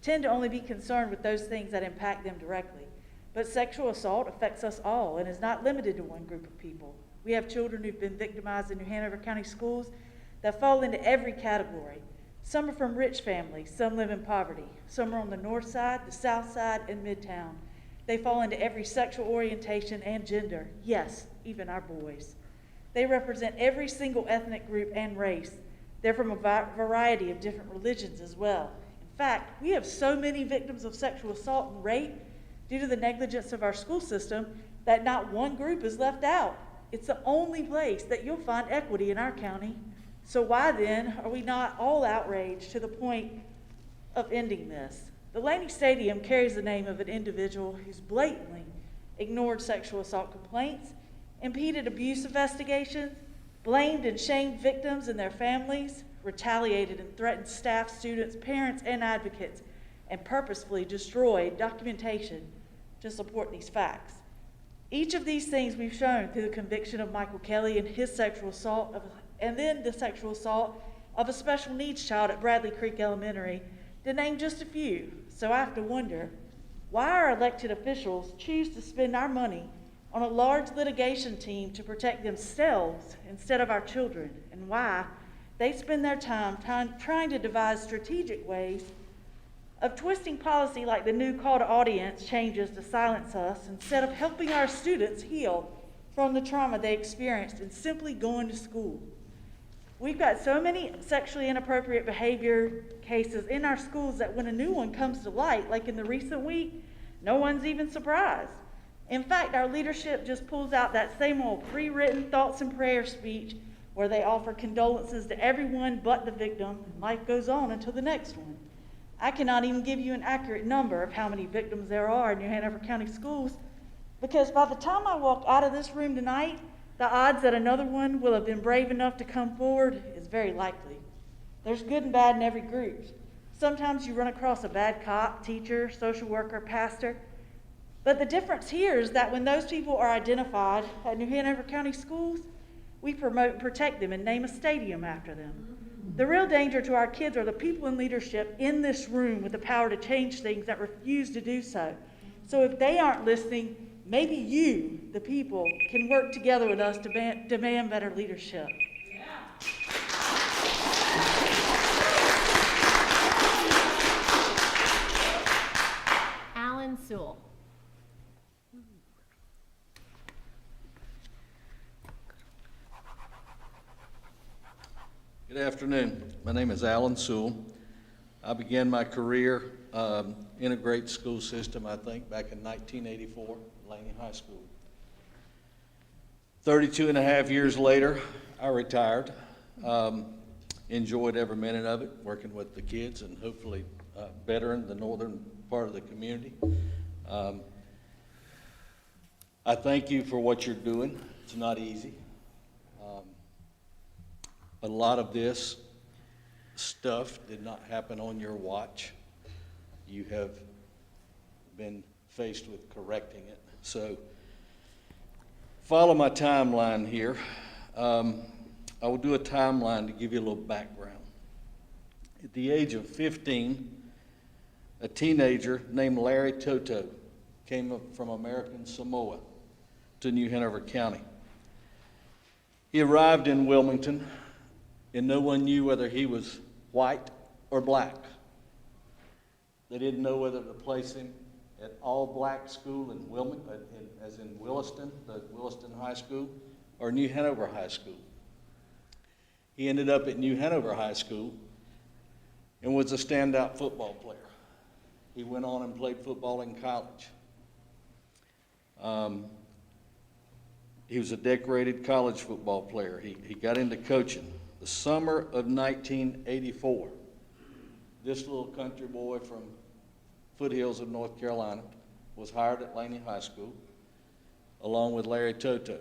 tend to only be concerned with those things that impact them directly, but sexual assault affects us all and is not limited to one group of people. We have children who've been victimized in New Hanover County schools that fall into every category. Some are from rich families, some live in poverty, some are on the north side, the south side, and Midtown. They fall into every sexual orientation and gender, yes, even our boys. They represent every single ethnic group and race. They're from a variety of different religions as well. In fact, we have so many victims of sexual assault and rape due to the negligence of our school system that not one group is left out. It's the only place that you'll find equity in our county. So why then are we not all outraged to the point of ending this? The Laney Stadium carries the name of an individual who's blatantly ignored sexual assault complaints, impeded abuse investigations, blamed and shamed victims and their families, retaliated and threatened staff, students, parents, and advocates, and purposefully destroyed documentation to support these facts. Each of these things we've shown through the conviction of Michael Kelly and his sexual assault, and then the sexual assault of a special needs child at Bradley Creek Elementary, to name just a few. So I have to wonder, why our elected officials choose to spend our money on a large litigation team to protect themselves instead of our children, and why they spend their time trying to devise strategic ways of twisting policy like the new call to audience changes to silence us instead of helping our students heal from the trauma they experienced in simply going to school. We've got so many sexually inappropriate behavior cases in our schools that when a new one comes to light, like in the recent week, no one's even surprised. In fact, our leadership just pulls out that same old pre-written thoughts and prayer speech where they offer condolences to everyone but the victim, and life goes on until the next one. I cannot even give you an accurate number of how many victims there are in New Hanover County schools, because by the time I walk out of this room tonight, the odds that another one will have been brave enough to come forward is very likely. There's good and bad in every group. Sometimes you run across a bad cop, teacher, social worker, pastor, but the difference here is that when those people are identified at New Hanover County schools, we promote and protect them and name a stadium after them. The real danger to our kids are the people in leadership in this room with the power to change things that refuse to do so. So if they aren't listening, maybe you, the people, can work together with us to demand better leadership. Alan Sewell. Good afternoon. My name is Alan Sewell. I began my career in a great school system, I think, back in 1984, Laney High School. 32 and a half years later, I retired. Enjoyed every minute of it, working with the kids and hopefully bettering the northern part of the community. I thank you for what you're doing. It's not easy. A lot of this stuff did not happen on your watch. You have been faced with correcting it. So follow my timeline here. I will do a timeline to give you a little background. At the age of 15, a teenager named Larry Toto came up from American Samoa to New Hanover County. He arrived in Wilmington, and no one knew whether he was white or black. They didn't know whether to place him at all-black school in Wilmington, as in Williston, the Williston High School, or New Hanover High School. He ended up at New Hanover High School and was a standout football player. He went on and played football in college. He was a decorated college football player. He got into coaching. The summer of 1984, this little country boy from foothills of North Carolina was hired at Laney High School, along with Larry Toto.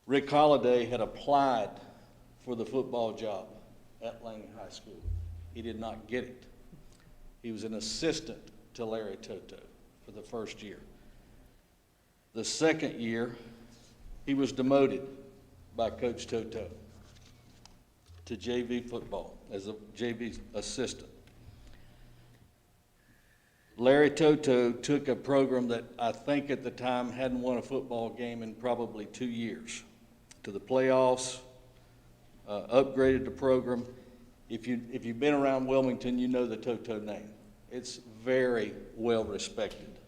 Rick Holliday had applied for the football job at Laney High School. He did not get it. He was an assistant to Larry Toto for the first year. The second year, he was demoted by Coach Toto to JV football as a JV assistant. Larry Toto took a program that I think at the time hadn't won a football game in probably 2 years to the playoffs, upgraded the program. If you've been around Wilmington, you know the Toto name. It's very well respected.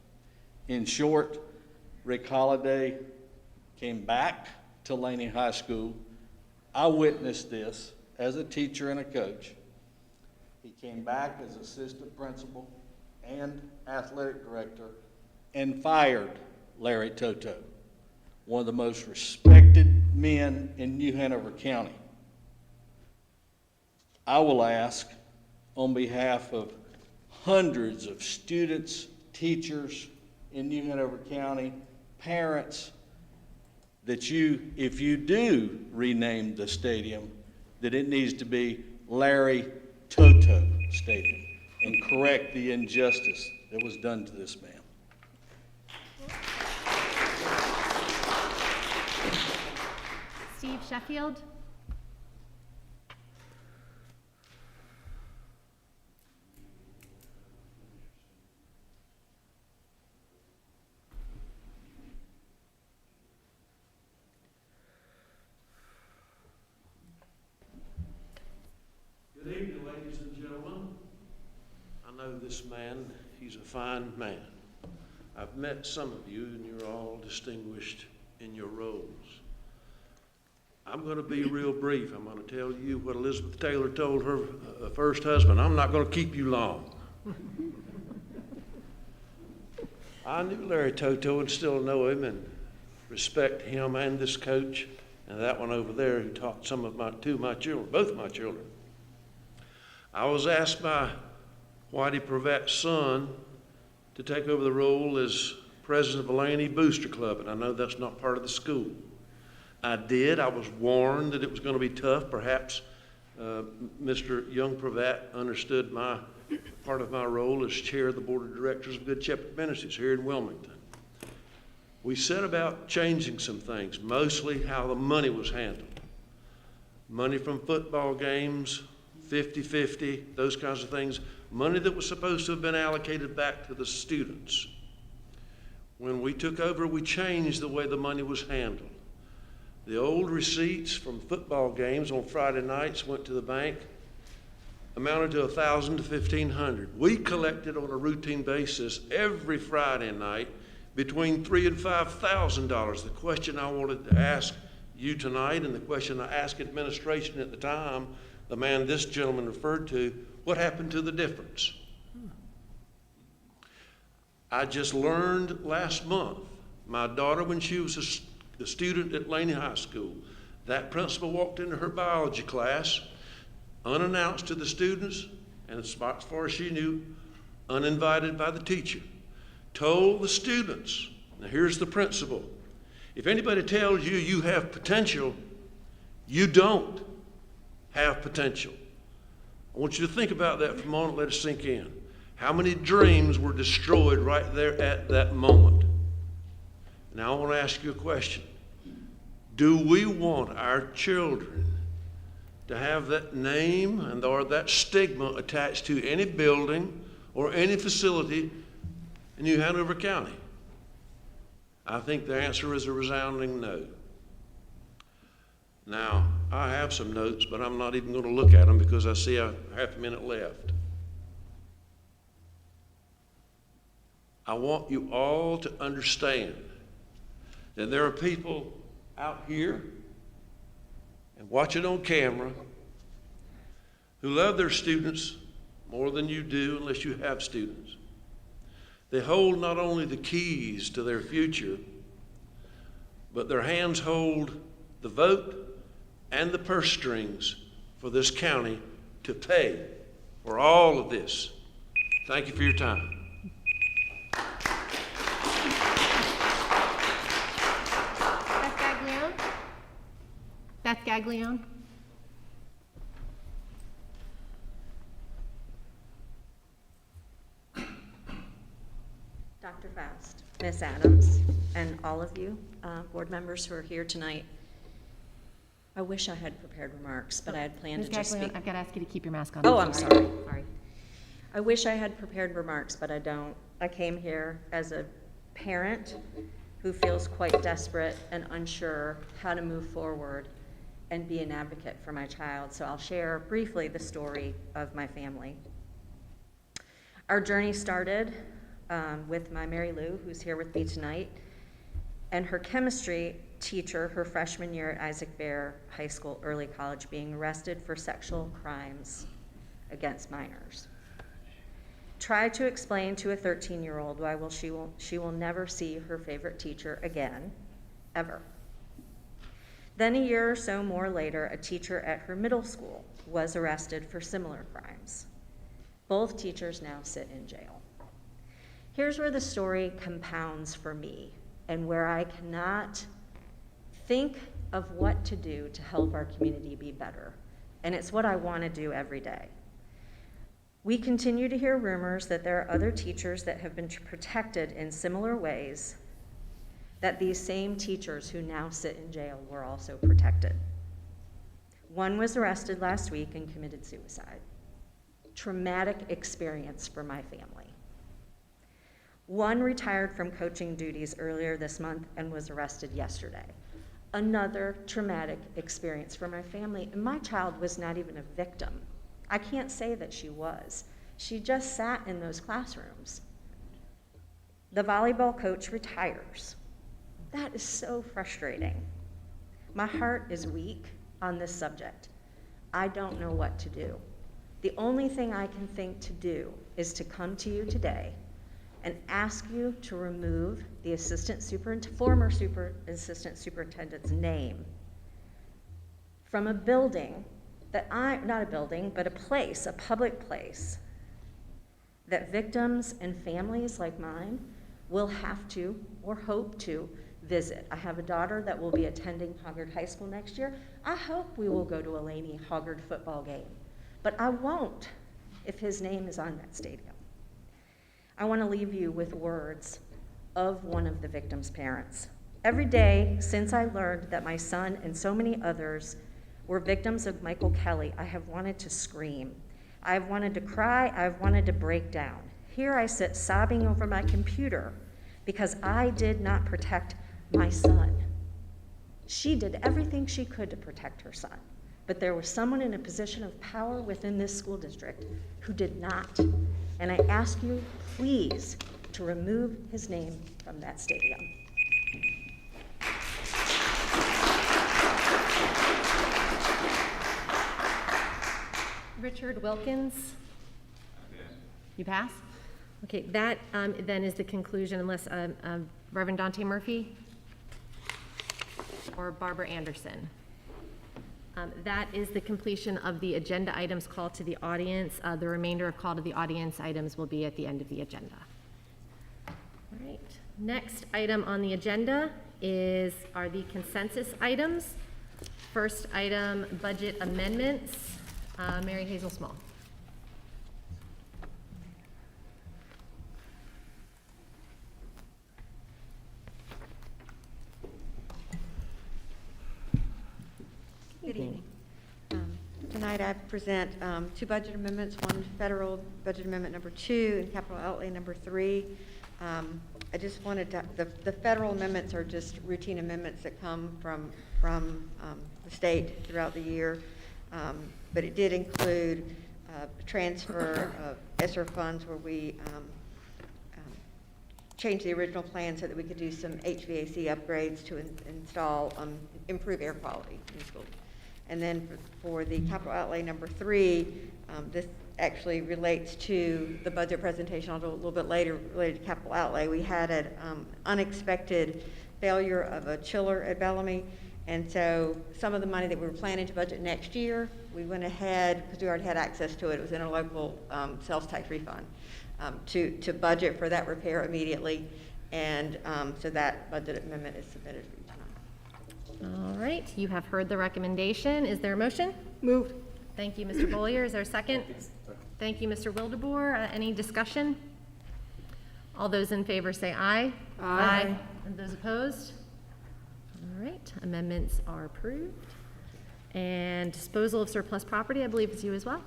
In short, Rick Holliday came back to Laney High School. I witnessed this as a teacher and a coach. He came back as assistant principal and athletic director and fired Larry Toto, one of the most respected men in New Hanover County. I will ask on behalf of hundreds of students, teachers in New Hanover County, parents, that if you do rename the stadium, that it needs to be Larry Toto Stadium and correct the injustice that was done to this man. Steve Sheffield. this man. He's a fine man. I've met some of you, and you're all distinguished in your roles. I'm going to be real brief. I'm going to tell you what Elizabeth Taylor told her first husband. I'm not going to keep you long. I knew Larry Toto and still know him and respect him and this coach and that one over there who taught both my children. I was asked by Whitey Pravett's son to take over the role as president of the Laney Booster Club, and I know that's not part of the school. I did. I was warned that it was going to be tough. Perhaps Mr. Young Pravett understood part of my role as chair of the board of directors of Good Shepherd Ministries here in Wilmington. We set about changing some things, mostly how the money was handled. Money from football games, 50-50, those kinds of things. Money that was supposed to have been allocated back to the students. When we took over, we changed the way the money was handled. The old receipts from football games on Friday nights went to the bank, amounted to $1,000 to $1,500. We collected on a routine basis every Friday night between $3,000 and $5,000. The question I wanted to ask you tonight, and the question I asked administration at the time, the man this gentleman referred to, what happened to the difference? I just learned last month, my daughter, when she was a student at Laney High School, that principal walked into her biology class, unannounced to the students, and as far as she knew, uninvited by the teacher, told the students, now here's the principle, if anybody tells you you have potential, you don't have potential. I want you to think about that for a moment, let it sink in. How many dreams were destroyed right there at that moment? Now I want to ask you a question. Do we want our children to have that name or that stigma attached to any building or any facility in New Hanover County? I think the answer is a resounding no. Now, I have some notes, but I'm not even going to look at them because I see a half a minute left. I want you all to understand that there are people out here and watch it on camera who love their students more than you do unless you have students. They hold not only the keys to their future, but their hands hold the vote and the purse strings for this county to pay for all of this. Thank you for your time. Beth Gaglione. Dr. Faust, Ms. Adams, and all of you, board members who are here tonight. I wish I had prepared remarks, but I had planned to just speak. I've got to ask you to keep your mask on. Oh, I'm sorry. Sorry. I wish I had prepared remarks, but I don't. I came here as a parent who feels quite desperate and unsure how to move forward and be an advocate for my child. So I'll share briefly the story of my family. Our journey started with my Mary Lou, who's here with me tonight, and her chemistry teacher her freshman year at Isaac Bear High School Early College being arrested for sexual crimes against minors. Try to explain to a 13-year-old why she will never see her favorite teacher again, ever. Then a year or so more later, a teacher at her middle school was arrested for similar crimes. Both teachers now sit in jail. Here's where the story compounds for me and where I cannot think of what to do to help our community be better. And it's what I want to do every day. We continue to hear rumors that there are other teachers that have been protected in similar ways, that these same teachers who now sit in jail were also protected. One was arrested last week and committed suicide. Traumatic experience for my family. One retired from coaching duties earlier this month and was arrested yesterday. Another traumatic experience for my family, and my child was not even a victim. I can't say that she was. She just sat in those classrooms. The volleyball coach retires. That is so frustrating. My heart is weak on this subject. I don't know what to do. The only thing I can think to do is to come to you today and ask you to remove the former assistant superintendent's name from a building not a building, but a place, a public place, that victims and families like mine will have to or hope to visit. I have a daughter that will be attending Hoggard High School next year. I hope we will go to a Laney Hoggard football game, but I won't if his name is on that stadium. I want to leave you with words of one of the victim's parents. Every day since I learned that my son and so many others were victims of Michael Kelly, I have wanted to scream. I've wanted to cry. I've wanted to break down. Here I sit sobbing over my computer because I did not protect my son. She did everything she could to protect her son, but there was someone in a position of power within this school district who did not. And I ask you, please, to remove his name from that stadium. Richard Wilkins? You pass? Okay, that then is the conclusion, unless Reverend Dante Murphy or Barbara Anderson. That is the completion of the agenda items called to the audience. The remainder of call to the audience items will be at the end of the agenda. All right, next item on the agenda are the consensus items. First item, budget amendments. Mary Hazel Small. Good evening. Tonight I present two budget amendments, one federal budget amendment number 2 and capital outlay number 3. I just wanted to, the federal amendments are just routine amendments that come from the state throughout the year. But it did include transfer of ESSER funds where we changed the original plan so that we could do some HVAC upgrades to install, improve air quality in schools. And then for the capital outlay number 3, this actually relates to the budget presentation I'll do a little bit later related to capital outlay. We had an unexpected failure of a chiller at Bellamy. And so some of the money that we were planning to budget next year, we went ahead, because we already had access to it, it was in a local sales tax refund, to budget for that repair immediately. And so that budget amendment is submitted for you tonight. All right, you have heard the recommendation. Is there a motion? Moved. Thank you, Mr. Bollier. Is there a second? Thank you, Mr. Wildeboer. Any discussion? All those in favor say aye. Aye. And those opposed? All right, amendments are approved. And disposal of surplus property, I believe it's you as well.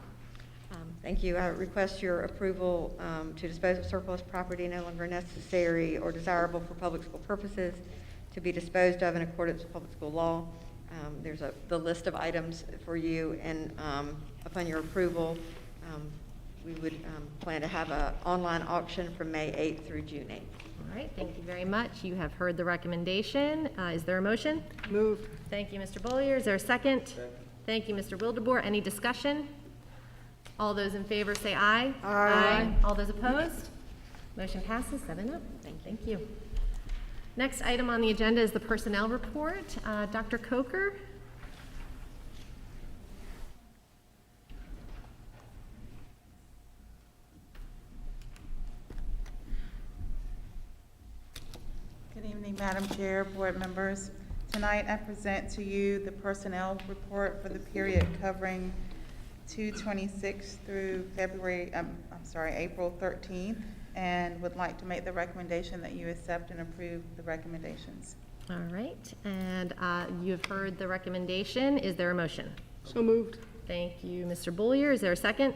Thank you. I request your approval to dispose of surplus property no longer necessary or desirable for public school purposes to be disposed of in accordance with public school law. There's the list of items for you, and upon your approval, we would plan to have an online auction from May 8th through June 8th. All right, thank you very much. You have heard the recommendation. Is there a motion? Moved. Thank you, Mr. Bollier. Is there a second? Second. Thank you, Mr. Wildeboer. Any discussion? All those in favor say aye. Aye. All those opposed? Motion passes 7-0. Thank you. Next item on the agenda is the personnel report. Dr. Coker. Good evening, Madam Chair, board members. Tonight I present to you the personnel report for the period covering 2/26 through April 13th, and would like to make the recommendation that you accept and approve the recommendations. All right, and you have heard the recommendation. Is there a motion? So moved. Thank you, Mr. Bollier. Is there a second?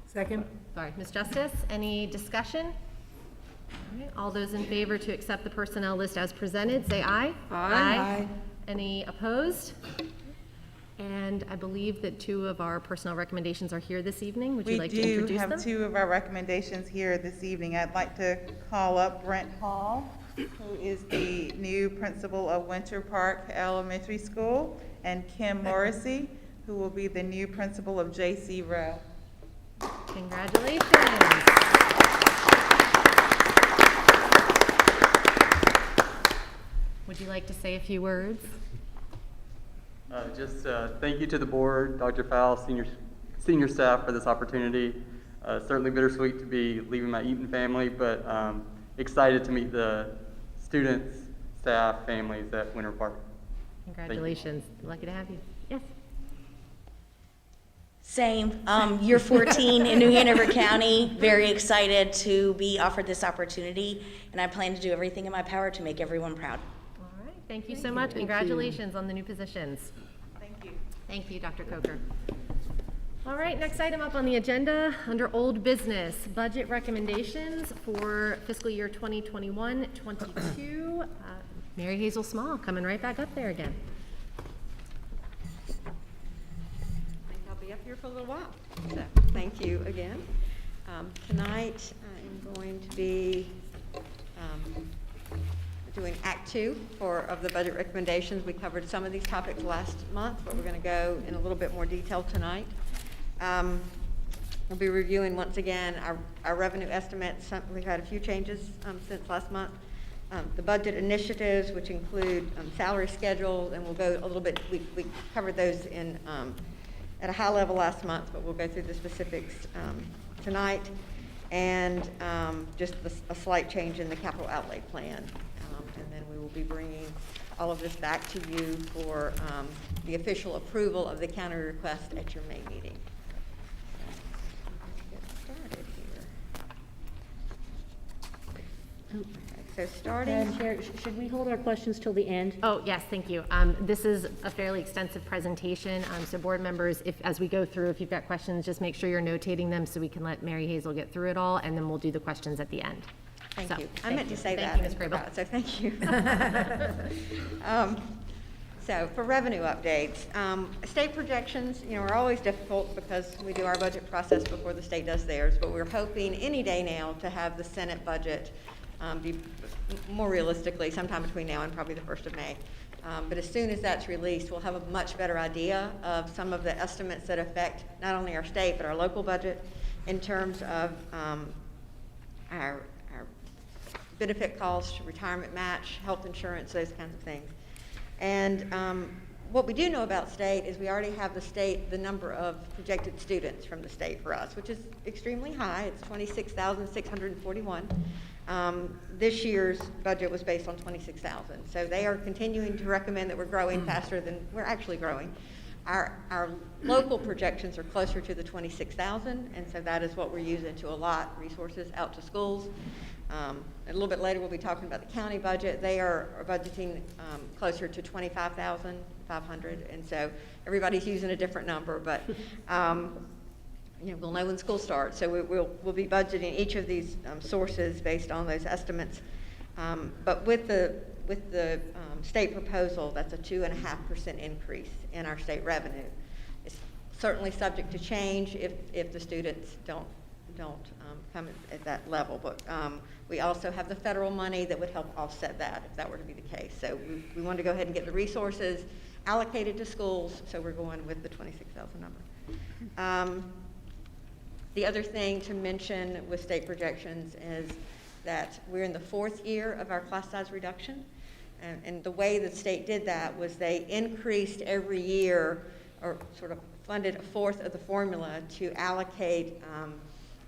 Second. Sorry, Ms. Justice, any discussion? All right, all those in favor to accept the personnel list as presented, say aye. Aye. Any opposed? And I believe that two of our personnel recommendations are here this evening. Would you like to We do introduce them? have two of our recommendations here this evening. I'd like to call up Brent Hall, who is the new principal of Winter Park Elementary School, and Kim Morrissey, who will be the new principal of J.C. Rowe. Congratulations. Would you like to say a few words? Just thank you to the board, Dr. Fowle, senior staff for this opportunity. Certainly bittersweet to be leaving my Eaton family, but excited to meet the students, staff, families at Winter Park. Congratulations. Lucky to have you. Yes. Same. Year 14 in New Hanover County. Very excited to be offered this opportunity, and I plan to do everything in my power to make everyone proud. All right. Thank you so much. Congratulations on the new positions. Thank you. Thank you, Dr. Coker. All right, next item up on the agenda, under old business, budget recommendations for fiscal year 2021-22. Mary Hazel Small coming right back up there again. I think I'll be up here for a little while. So thank you again. Tonight I'm going to be doing Act 2 of the budget recommendations. We covered some of these topics last month, but we're going to go in a little bit more detail tonight. We'll be reviewing once again our revenue estimates. We've had a few changes since last month. The budget initiatives, which include salary schedules, and we'll go a little bit, we covered those in at a high level last month, but we'll go through the specifics tonight, and just a slight change in the capital outlay plan. And then we will be bringing all of this back to you for the official approval of the county request at your May meeting. So starting. Madam Chair, should we hold our questions till the end? Oh, yes, thank you. This is a fairly extensive presentation, so board members, as we go through, if you've got questions, just make sure you're notating them so we can let Mary Hazel get through it all, and then we'll do the questions at the end. Thank you. I Thank meant you. to say Thank that. you, Ms. Grable. So thank you. So for revenue updates, state projections, are always difficult because we do our budget process before the state does theirs, but we're hoping any day now to have the Senate budget be more realistically sometime between now and probably the 1st of May. But as soon as that's released, we'll have a much better idea of some of the estimates that affect not only our state but our local budget in terms of our benefit costs, retirement match, health insurance, those kinds of things. And what we do know about state is we already have the number of projected students from the state for us, which is extremely high. It's 26,641. This year's budget was based on 26,000. So they are continuing to recommend that we're growing faster than we're actually growing. Our local projections are closer to the 26,000, and so that is what we're using to allot resources out to schools. A little bit later, we'll be talking about the county budget. They are budgeting closer to 25,500, and so everybody's using a different number, but we'll know when school starts. So we'll be budgeting each of these sources based on those estimates. But with the state proposal, that's a 2.5% increase in our state revenue. It's certainly subject to change if the students don't come at that level. But we also have the federal money that would help offset that if that were to be the case. So we wanted to go ahead and get the resources allocated to schools, so we're going with the 26,000 number. The other thing to mention with state projections is that we're in the 4th year of our class size reduction. And the way the state did that was they increased every year, or sort of funded a 1/4 of the formula to allocate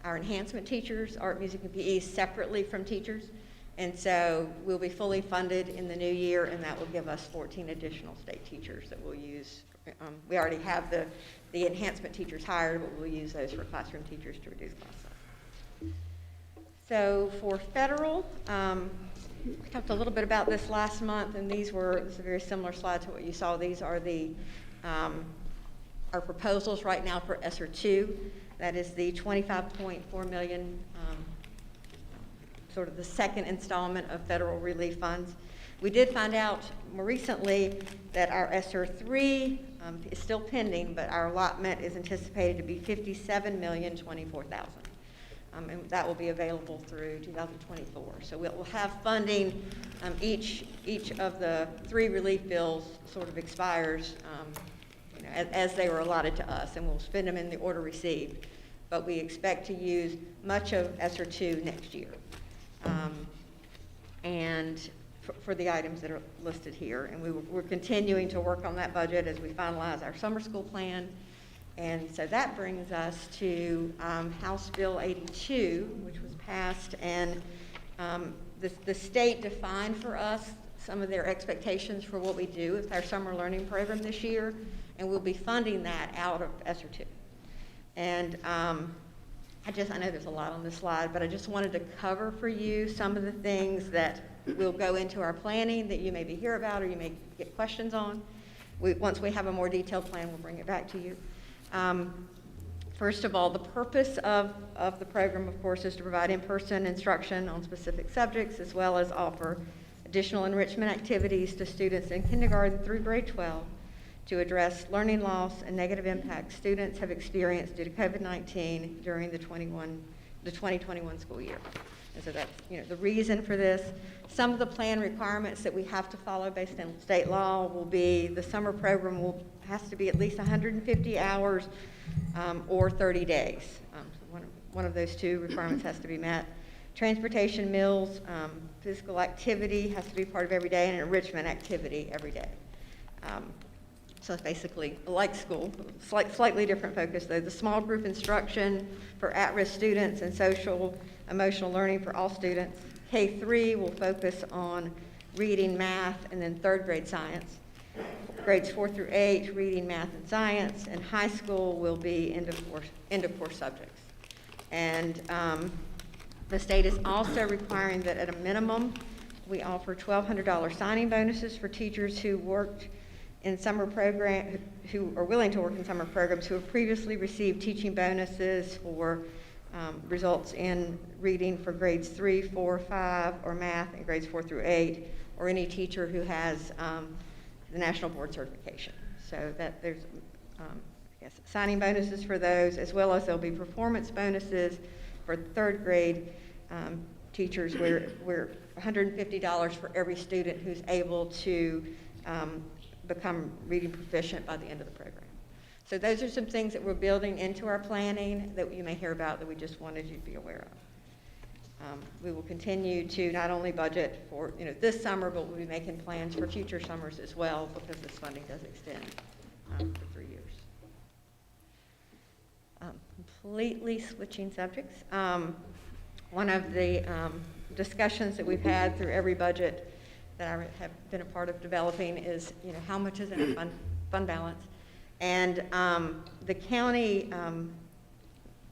our enhancement teachers, art, music, and PE, separately from teachers. And so we'll be fully funded in the new year, and that will give us 14 additional state teachers that we'll use. We already have the enhancement teachers hired, but we'll use those for classroom teachers to reduce class size. So for federal, we talked a little bit about this last month, and this is a very similar slide to what you saw. These are our proposals right now for ESSER 2. That is the $25.4 million, sort of the second installment of federal relief funds. We did find out more recently that our ESSER 3 is still pending, but our allotment is anticipated to be $57,024,000. And that will be available through 2024. So we'll have funding. Each of the 3 relief bills sort of expires as they were allotted to us, and we'll spend them in the order received. But we expect to use much of ESSER 2 next year. And for the items that are listed here. And we're continuing to work on that budget as we finalize our summer school plan. And so that brings us to House Bill 82, which was passed, and the state defined for us some of their expectations for what we do with our summer learning program this year, and we'll be funding that out of ESSER 2. And I know there's a lot on this slide, but I just wanted to cover for you some of the things that will go into our planning that you maybe hear about or you may get questions on. Once we have a more detailed plan, we'll bring it back to you. First of all, the purpose of the program, of course, is to provide in-person instruction on specific subjects, as well as offer additional enrichment activities to students in kindergarten through grade 12 to address learning loss and negative impacts students have experienced due to COVID-19 during the 2021 school year. And so that's the reason for this. Some of the plan requirements that we have to follow based on state law will be the summer program has to be at least 150 hours or 30 days. So one of those 2 requirements has to be met. Transportation, meals, physical activity has to be part of every day, and an enrichment activity every day. So it's basically like school, slightly different focus though. The small group instruction for at-risk students and social emotional learning for all students. K-3 will focus on reading, math, and then 3rd grade science. Grades 4 through 8, reading, math, and science, and high school will be end of course subjects. And the state is also requiring that at a minimum, we offer $1,200 signing bonuses for teachers who worked in summer program, who are willing to work in summer programs, who have previously received teaching bonuses for results in reading for grades 3, 4, 5, or math in grades 4 through 8, or any teacher who has the national board certification. So that there's signing bonuses for those, as well as there'll be performance bonuses for 3rd grade teachers, where we're $150 for every student who's able to become reading proficient by the end of the program. So those are some things that we're building into our planning that you may hear about that we just wanted you to be aware of. We will continue to not only budget for this summer, but we'll be making plans for future summers as well, because this funding does extend for 3 years. Completely switching subjects. One of the discussions that we've had through every budget that I have been a part of developing is, how much is in a fund balance? And the county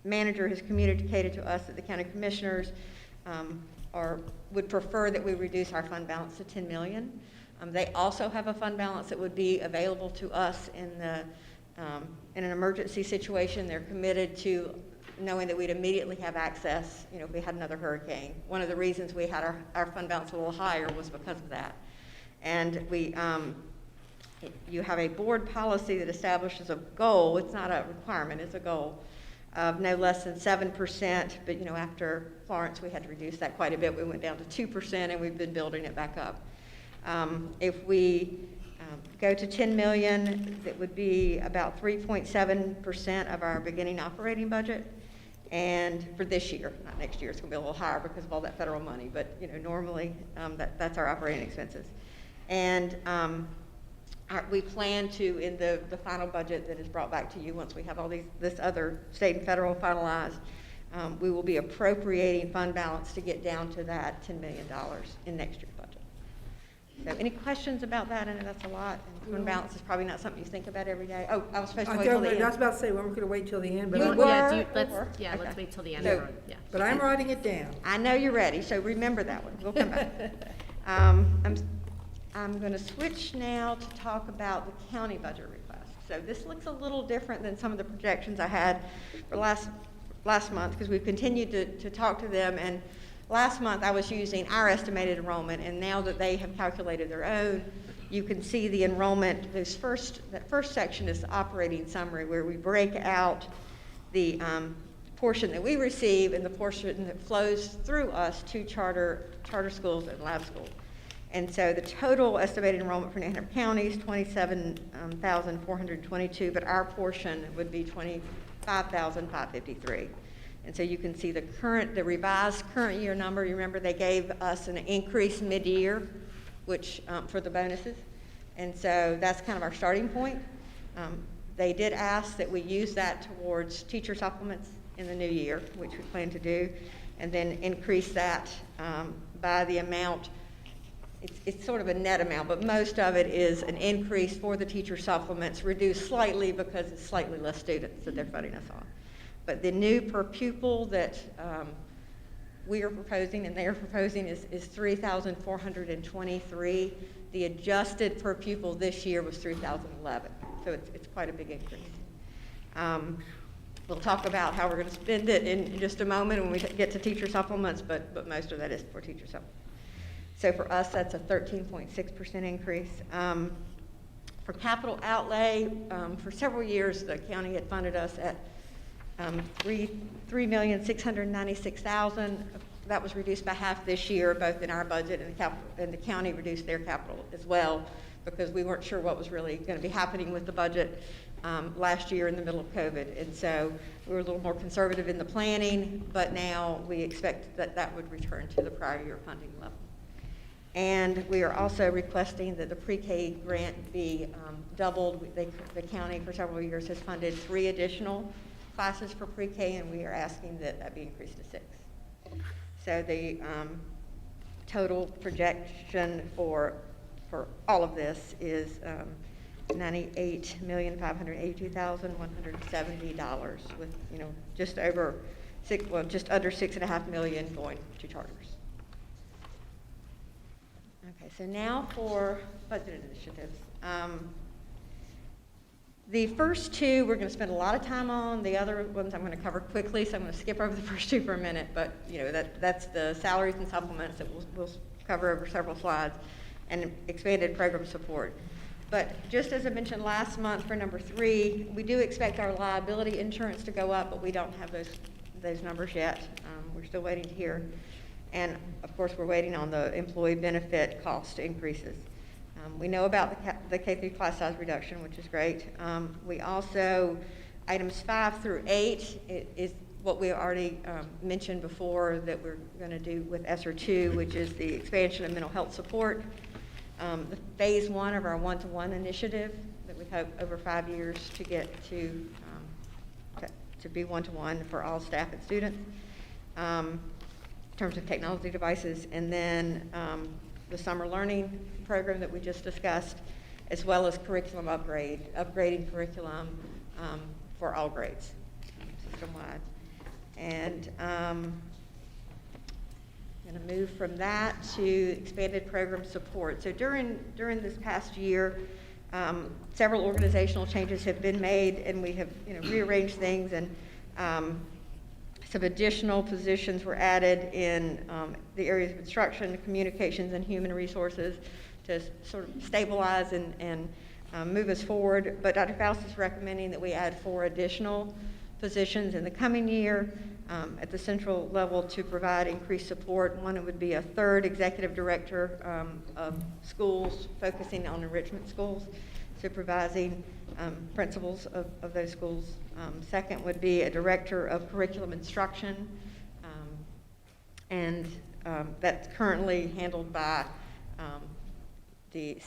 manager has communicated to us that the county commissioners would prefer that we reduce our fund balance to $10 million. They also have a fund balance that would be available to us in an emergency situation. They're committed to knowing that we'd immediately have access, if we had another hurricane. One of the reasons we had our fund balance a little higher was because of that. And you have a board policy that establishes a goal. It's not a requirement, it's a goal of no less than 7%, but after Florence, we had to reduce that quite a bit. We went down to 2%, and we've been building it back up. If we go to 10 million, that would be about 3.7% of our beginning operating budget. And for this year, not next year, it's gonna be a little higher because of all that federal money, but normally that's our operating expenses. And we plan to, in the final budget that is brought back to you once we have all this other state and federal finalized, we will be appropriating fund balance to get down to that $10 million in next year's budget. So any questions about that? I know that's a lot. And fund balance is probably not something you think about every day. Oh, I was supposed to wait till the end. I was about to say, well, we're going to wait till the end, but let's wait till the end. So, but I'm writing it down. I know you're ready, so remember that one. We'll come back. I'm going to switch now to talk about the county budget request. So this looks a little different than some of the projections I had for last month, because we've continued to talk to them, and last month I was using our estimated enrollment, and now that they have calculated their own, you can see the enrollment. That first section is the operating summary, where we break out the portion that we receive and the portion that flows through us to charter schools and lab schools. And so the total estimated enrollment for New Hanover County is 27,422, but our portion would be 25,553. And so you can see the revised current year number. You remember they gave us an increase mid-year, which for the bonuses. And so that's kind of our starting point. They did ask that we use that towards teacher supplements in the new year, which we plan to do, and then increase that by the amount. It's sort of a net amount, but most of it is an increase for the teacher supplements, reduced slightly because it's slightly less students that they're funding us on. But the new per pupil that we are proposing and they are proposing is 3,423. The adjusted per pupil this year was 3,011. So it's quite a big increase. We'll talk about how we're going to spend it in just a moment when we get to teacher supplements, but most of that is for teacher supplements. So for us, that's a 13.6% increase. For capital outlay, for several years, the county had funded us at $3,696,000. That was reduced by half this year, both in our budget and the county reduced their capital as well, because we weren't sure what was really going to be happening with the budget last year in the middle of COVID. And so we were a little more conservative in the planning, but now we expect that that would return to the prior year funding level. And we are also requesting that the pre-K grant be doubled. The county for several years has funded 3 additional classes for pre-K, and we are asking that that be increased to 6. So the total projection for all of this is $98,582,170, with just under $6.5 million going to charters. Okay, so now for budget initiatives. The first 2 we're going to spend a lot of time on. The other ones I'm going to cover quickly, so I'm going to skip over the first 2 for a minute. But that's the salaries and supplements that we'll cover over several slides, and expanded program support. But just as I mentioned last month for number 3, we do expect our liability insurance to go up, but we don't have those numbers yet. We're still waiting to hear. And of course, we're waiting on the employee benefit cost increases. We know about the K-3 class size reduction, which is great. We also, items 5 through 8 is what we already mentioned before that we're going to do with ESSER 2, which is the expansion of mental health support. The phase 1 of our one-to-one initiative that we hope over 5 years to get to be one-to-one for all staff and students. In terms of technology devices, and then the summer learning program that we just discussed, as well as curriculum upgrading curriculum for all grades, system-wide. And I'm going to move from that to expanded program support. So during this past year, several organizational changes have been made, and we have rearranged things, and some additional positions were added in the areas of instruction, communications, and human resources to sort of stabilize and move us forward. But Dr. Faust is recommending that we add 4 additional positions in the coming year at the central level to provide increased support. One would be a 3rd executive director of schools, focusing on enrichment schools, supervising principals of those schools. 2nd would be a director of curriculum instruction, and that's currently handled by the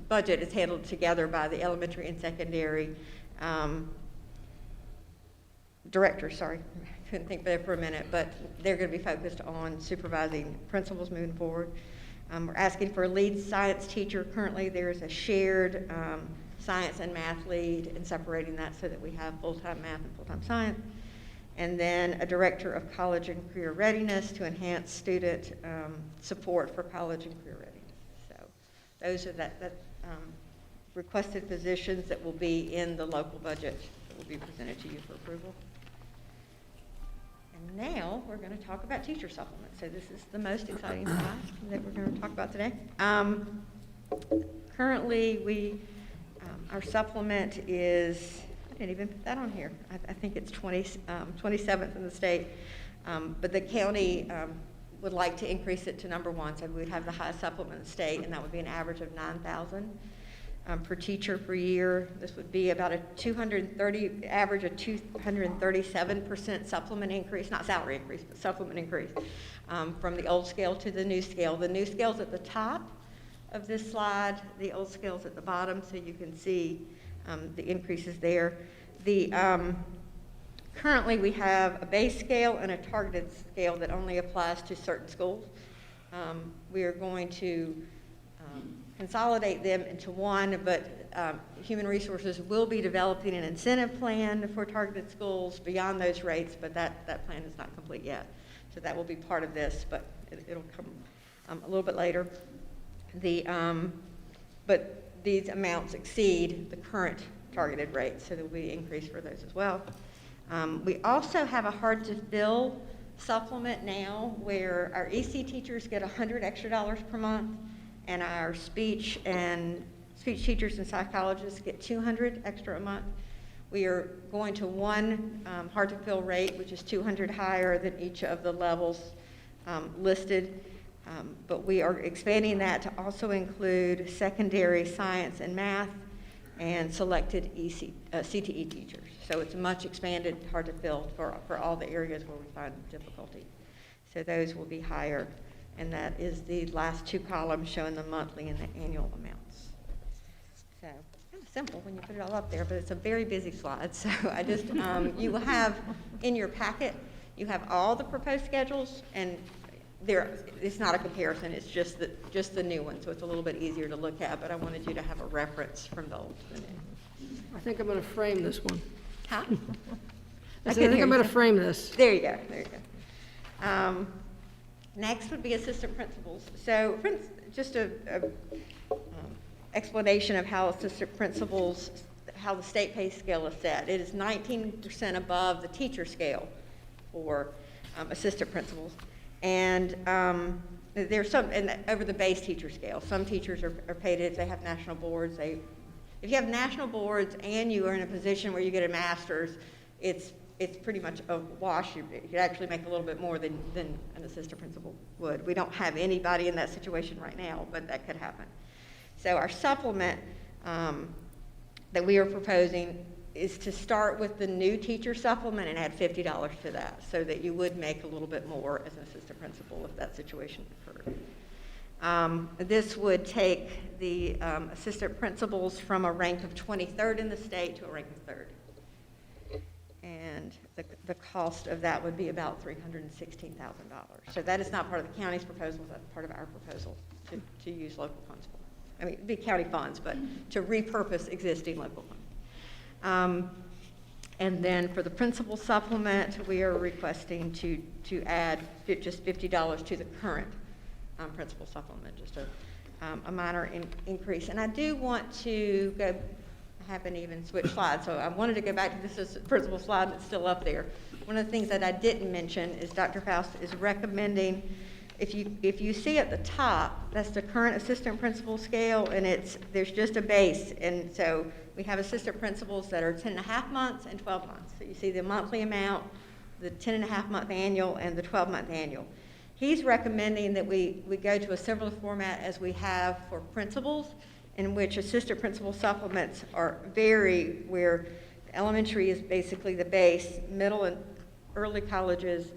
budget is handled together by the elementary and secondary directors, sorry. Couldn't think there for a minute, but they're going to be focused on supervising principals moving forward. We're asking for a lead science teacher. Currently, there's a shared science and math lead, and separating that so that we have full-time math and full-time science. And then a director of college and career readiness to enhance student support for college and career readiness. So those are that requested positions that will be in the local budget that will be presented to you for approval. And now we're going to talk about teacher supplements. So this is the most exciting slide that we're going to talk about today. Currently, our supplement is, I didn't even put that on here. I think it's 27th in the state. But the county would like to increase it to number 1. So we'd have the highest supplement in the state, and that would be an average of $9,000 per teacher per year. This would be about a average of 237% supplement increase, not salary increase, but supplement increase from the old scale to the new scale. The new scale's at the top of this slide, the old scale's at the bottom, so you can see the increases there. Currently, we have a base scale and a targeted scale that only applies to certain schools. We are going to consolidate them into one, but Human Resources will be developing an incentive plan for targeted schools beyond those rates, but that plan is not complete yet. So that will be part of this, but it'll come a little bit later. But these amounts exceed the current targeted rates, so there will be an increase for those as well. We also have a hard-to-fill supplement now where our EC teachers get $100 extra per month, and our speech teachers and psychologists get $200 extra a month. We are going to one hard-to-fill rate, which is $200 higher than each of the levels listed. But we are expanding that to also include secondary science and math and selected CTE teachers. So it's much expanded, hard to fill for all the areas where we find difficulty. So those will be higher. And that is the last 2 columns showing the monthly and the annual amounts. So kind of simple when you put it all up there, but it's a very busy slide. So I just, you will have in your packet, you have all the proposed schedules, and it's not a comparison, it's just the new one, so it's a little bit easier to look at, but I wanted you to have a reference from the old to the new. I think I'm going to frame this one. Huh? I think I'm going to frame this. There you go. Next would be assistant principals. So just a explanation of how assistant principals, how the state pay scale is set. It is 19% above the teacher scale for assistant principals. And there's some, over the base teacher scale, some teachers are paid if they have national boards. If you have national boards and you are in a position where you get a master's, it's pretty much a wash. You could actually make a little bit more than an assistant principal would. We don't have anybody in that situation right now, but that could happen. So our supplement that we are proposing is to start with the new teacher supplement and add $50 to that, so that you would make a little bit more as an assistant principal if that situation occurred. This would take the assistant principals from a rank of 23rd in the state to a rank of 3rd. And the cost of that would be about $316,000. So that is not part of the county's proposal, that's part of our proposal to use local funds for. I mean, it'd be county funds, but to repurpose existing local funds. And then for the principal supplement, we are requesting to add just $50 to the current principal supplement, just a minor increase. And I do want to go, I haven't even switched slides, so I wanted to go back to this principal slide that's still up there. One of the things that I didn't mention is Dr. Faust is recommending, if you see at the top, that's the current assistant principal scale, and there's just a base, and so we have assistant principals that are 10.5 months and 12 months. So you see the monthly amount, the 10.5 month annual, and the 12-month annual. He's recommending that we go to a similar format as we have for principals, in which assistant principal supplements are where elementary is basically the base, middle and early colleges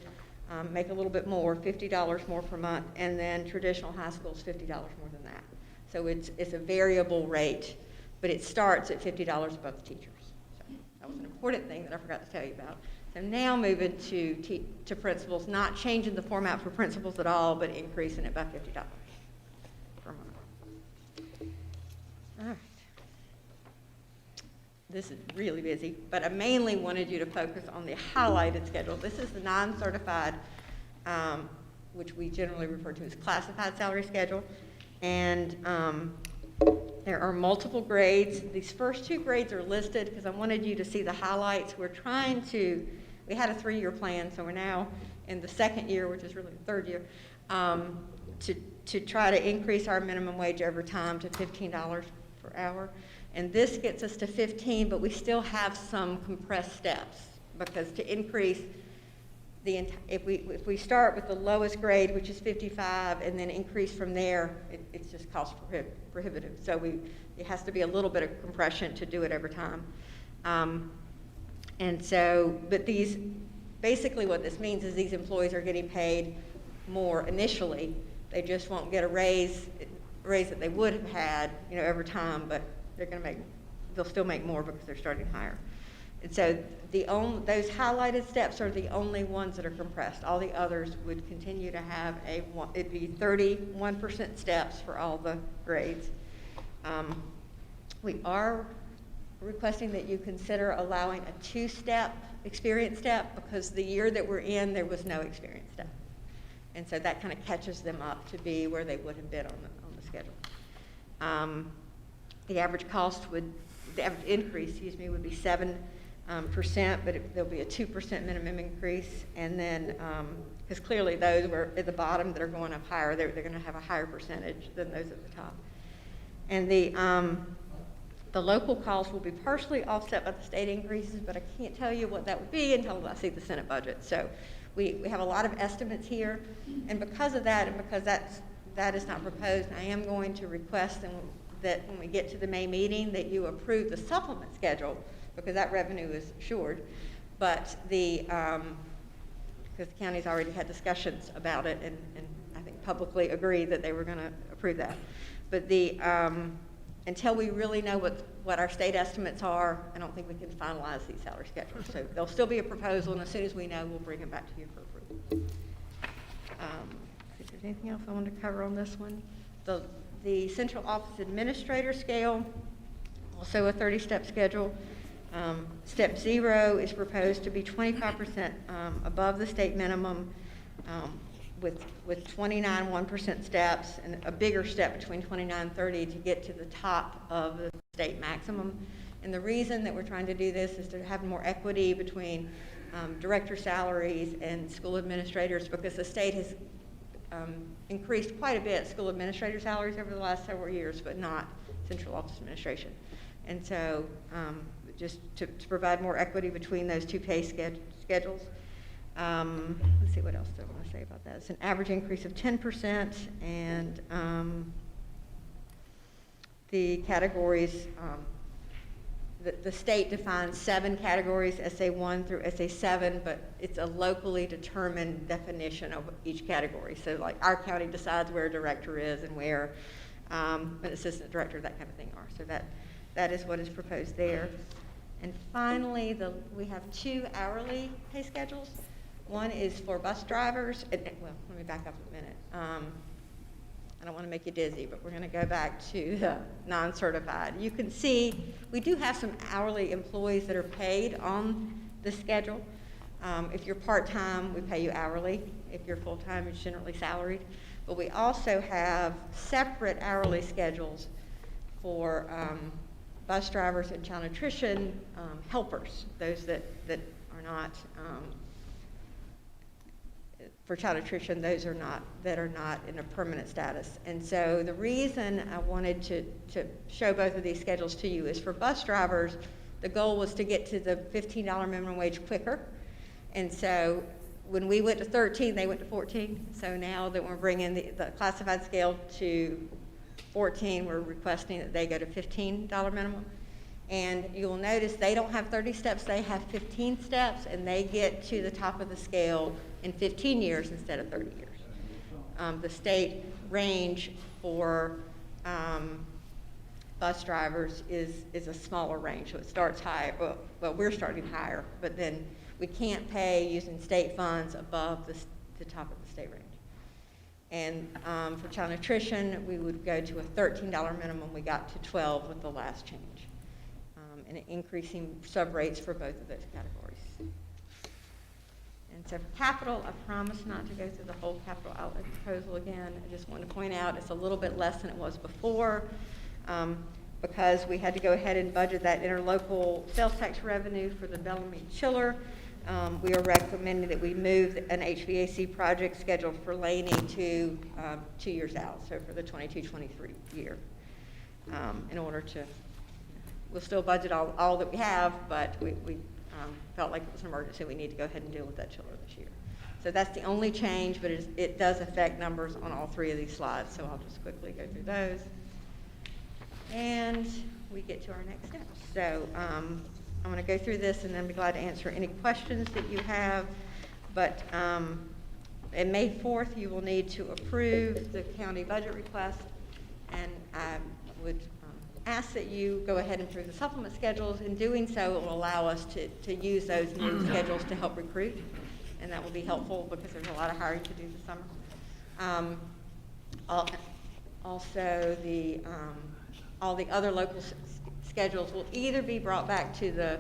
make a little bit more, $50 more per month, and then traditional high schools, $50 more than that. So it's a variable rate, but it starts at $50 above the teachers. So that was an important thing that I forgot to tell you about. So now moving to principals, not changing the format for principals at all, but increasing it by $50 per month. All right. This is really busy, but I mainly wanted you to focus on the highlighted schedule. This is the non-certified, which we generally refer to as classified salary schedule. And there are multiple grades. These first 2 grades are listed because I wanted you to see the highlights. We're trying to we had a 3-year plan, so we're now in the second year, which is really the third year, to try to increase our minimum wage over time to $15 per hour. And this gets us to 15, but we still have some compressed steps, because to increase if we start with the lowest grade, which is 55, and then increase from there, it's just cost prohibitive. So it has to be a little bit of compression to do it over time. And so, but basically what this means is these employees are getting paid more initially. They just won't get a raise that they would have had, over time, but they'll still make more because they're starting higher. And so those highlighted steps are the only ones that are compressed. All the others would continue to have it'd be 31% steps for all the grades. We are requesting that you consider allowing a 2-step experience step, because the year that we're in, there was no experience step. And so that kind of catches them up to be where they would have been on the schedule. The average increase, would be 7%, but there'll be a 2% minimum increase. And then, because clearly those were at the bottom that are going up higher, they're going to have a higher percentage than those at the top. And the local costs will be partially offset by the state increases, but I can't tell you what that would be until I see the Senate budget. So we have a lot of estimates here, and because of that, and because that is not proposed, I am going to request that when we get to the May meeting, that you approve the supplement schedule, because that revenue is assured. But because the county's already had discussions about it, and I think publicly agreed that they were going to approve that. But until we really know what our state estimates are, I don't think we can finalize these salary schedules. So there'll still be a proposal, and as soon as we know, we'll bring it back to you for approval. Is there anything else I wanted to cover on this one? The central office administrator scale, also a 30-step schedule. Step 0 is proposed to be 25% above the state minimum, with 29 1% steps, and a bigger step between 29 and 30 to get to the top of the state maximum. And the reason that we're trying to do this is to have more equity between director salaries and school administrators, because the state has increased quite a bit school administrator salaries over the last several years, but not central office administration. And so just to provide more equity between those two pay schedules. Let's see what else do I want to say about that. It's an average increase of 10%, and the categories, the state defines 7 categories, SA1 through SA7, but it's a locally determined definition of each category. So like our county decides where a director is and where an assistant director, that kind of thing are. So that is what is proposed there. And finally, we have 2 hourly pay schedules. One is for bus drivers. Well, let me back up a minute. I don't want to make you dizzy, but we're going to go back to the non-certified. You can see we do have some hourly employees that are paid on the schedule. If you're part-time, we pay you hourly. If you're full-time, it's generally salaried. But we also have separate hourly schedules for bus drivers and child nutrition helpers, those that are not for child nutrition, those that are not in a permanent status. And so the reason I wanted to show both of these schedules to you is for bus drivers, the goal was to get to the $15 minimum wage quicker. And so when we went to 13, they went to 14. So now that we're bringing the classified scale to 14, we're requesting that they go to $15 minimum. And you'll notice they don't have 30 steps, they have 15 steps, and they get to the top of the scale in 15 years instead of 30 years. The state range for bus drivers is a smaller range, so it starts high. Well, we're starting higher, but then we can't pay using state funds above the top of the state range. And for child nutrition, we would go to a $13 minimum. We got to 12 with the last change. And increasing sub-rates for both of those categories. And so for capital, I promise not to go through the whole capital outlet proposal again. I just want to point out it's a little bit less than it was before because we had to go ahead and budget that interlocal sales tax revenue for the Bellamy chiller. we are recommending that we move an HVAC project scheduled for Laney to 2 years out, so for the 22-23 year. In order to, we'll still budget all that we have, but we felt like it was an emergency. We need to go ahead and deal with that chiller this year. So that's the only change, but it does affect numbers on all three of these slides, so I'll just quickly go through those. And we get to our next step. So I'm going to go through this and then be glad to answer any questions that you have. But on May 4th, you will need to approve the county budget request, and I would ask that you go ahead and approve the supplement schedules. In doing so, it will allow us to use those new schedules to help recruit, and that will be helpful because there's a lot of hiring to do this summer. Also, all the other local schedules will either be brought back to the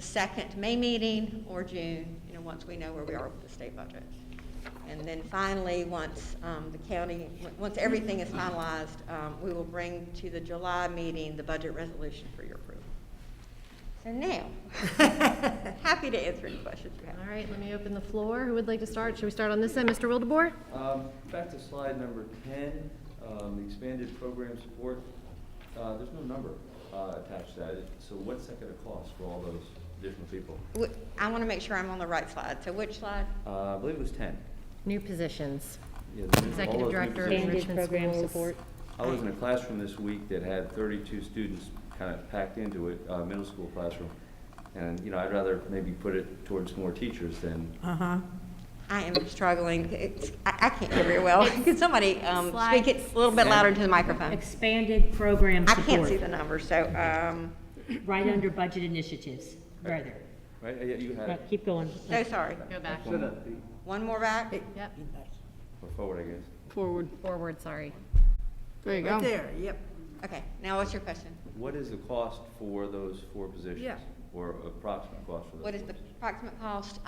second May meeting or June, once we know where we are with the state budget. And then finally, once once everything is finalized, we will bring to the July meeting the budget resolution for your approval. So now, happy to answer any questions you have. All right, let me open the floor. Who would like to start? Should we start on this end, Mr. Wildebohr? Back to slide number 10, the expanded program support. There's no number attached to that. So what's that going to cost for all those additional people? I want to make sure I'm on the right slide. So which slide? I believe it was 10. New positions. Yeah, Executive Director of Enrichment program Schools. support. I was in a classroom this week that had 32 students kind of packed into it, middle school classroom. And, I'd rather maybe put it towards more teachers than. I am struggling. I can't hear very well. Could somebody speak it a little bit louder into the microphone? Expanded program support. I can't see the numbers, so. Right under budget initiatives, right there. Right, yeah, you had it. Keep going. So sorry. Go back. One more back? Yep. Or forward, I guess. Forward. Forward, sorry. There you go. Right there, yep. Okay, now what's your question? What is the cost for those 4 positions? Yeah. Or approximate cost for those? What is the approximate cost?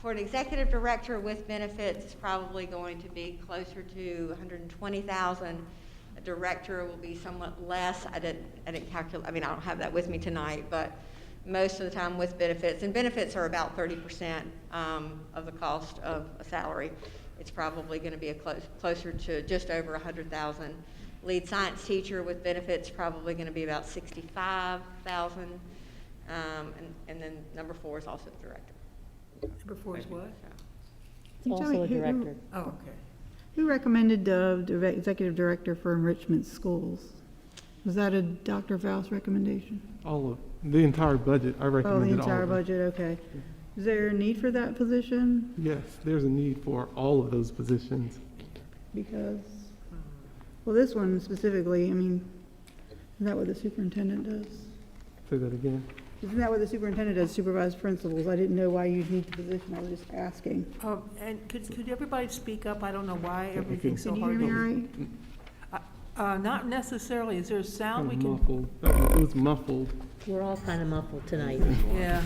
For an executive director with benefits, it's probably going to be closer to $120,000. A director will be somewhat less. I didn't calculate. I don't have that with me tonight, but most of the time with benefits, and benefits are about 30% of the cost of a salary. It's probably going to be closer to just over $100,000. Lead science teacher with benefits probably going to be about $65,000, and then number 4 is also the director. Number 4 is what? Also a director. Oh, okay. Who recommended the executive director for enrichment schools? Was that a Dr. Faust recommendation? All of the entire budget. I recommended the entire all of it. budget, okay. Is there a need for that position? Yes, there's a need for all of those positions. Because, well, this one specifically, isn't that what the superintendent does? Say that again. Isn't that what the superintendent does, supervise principals? I didn't know why you'd need the position, I was just asking. And could everybody speak up? I don't know why everything's so Can you hard. hear me all right? Not necessarily. Is there a sound we can? Muffled. It was muffled. We're all kind of muffled tonight. Yeah.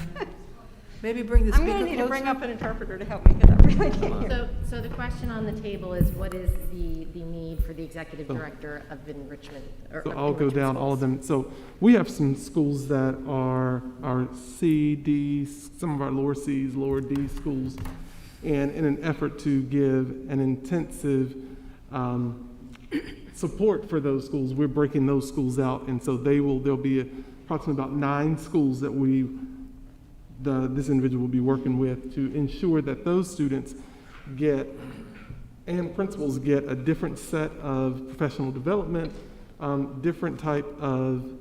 Maybe bring the I'm speaker going to need to bring closer. up an interpreter to help me because I really can't hear. So the question on the table is, what is the need for the executive director of enrichment? So I'll go down all of them. So we have some schools that are C, D, some of our lower C's, lower D schools. And in an effort to give an intensive support for those schools, we're breaking those schools out. And so there'll be approximately about 9 schools that this individual will be working with to ensure that those students and principals get a different set of professional development, different type of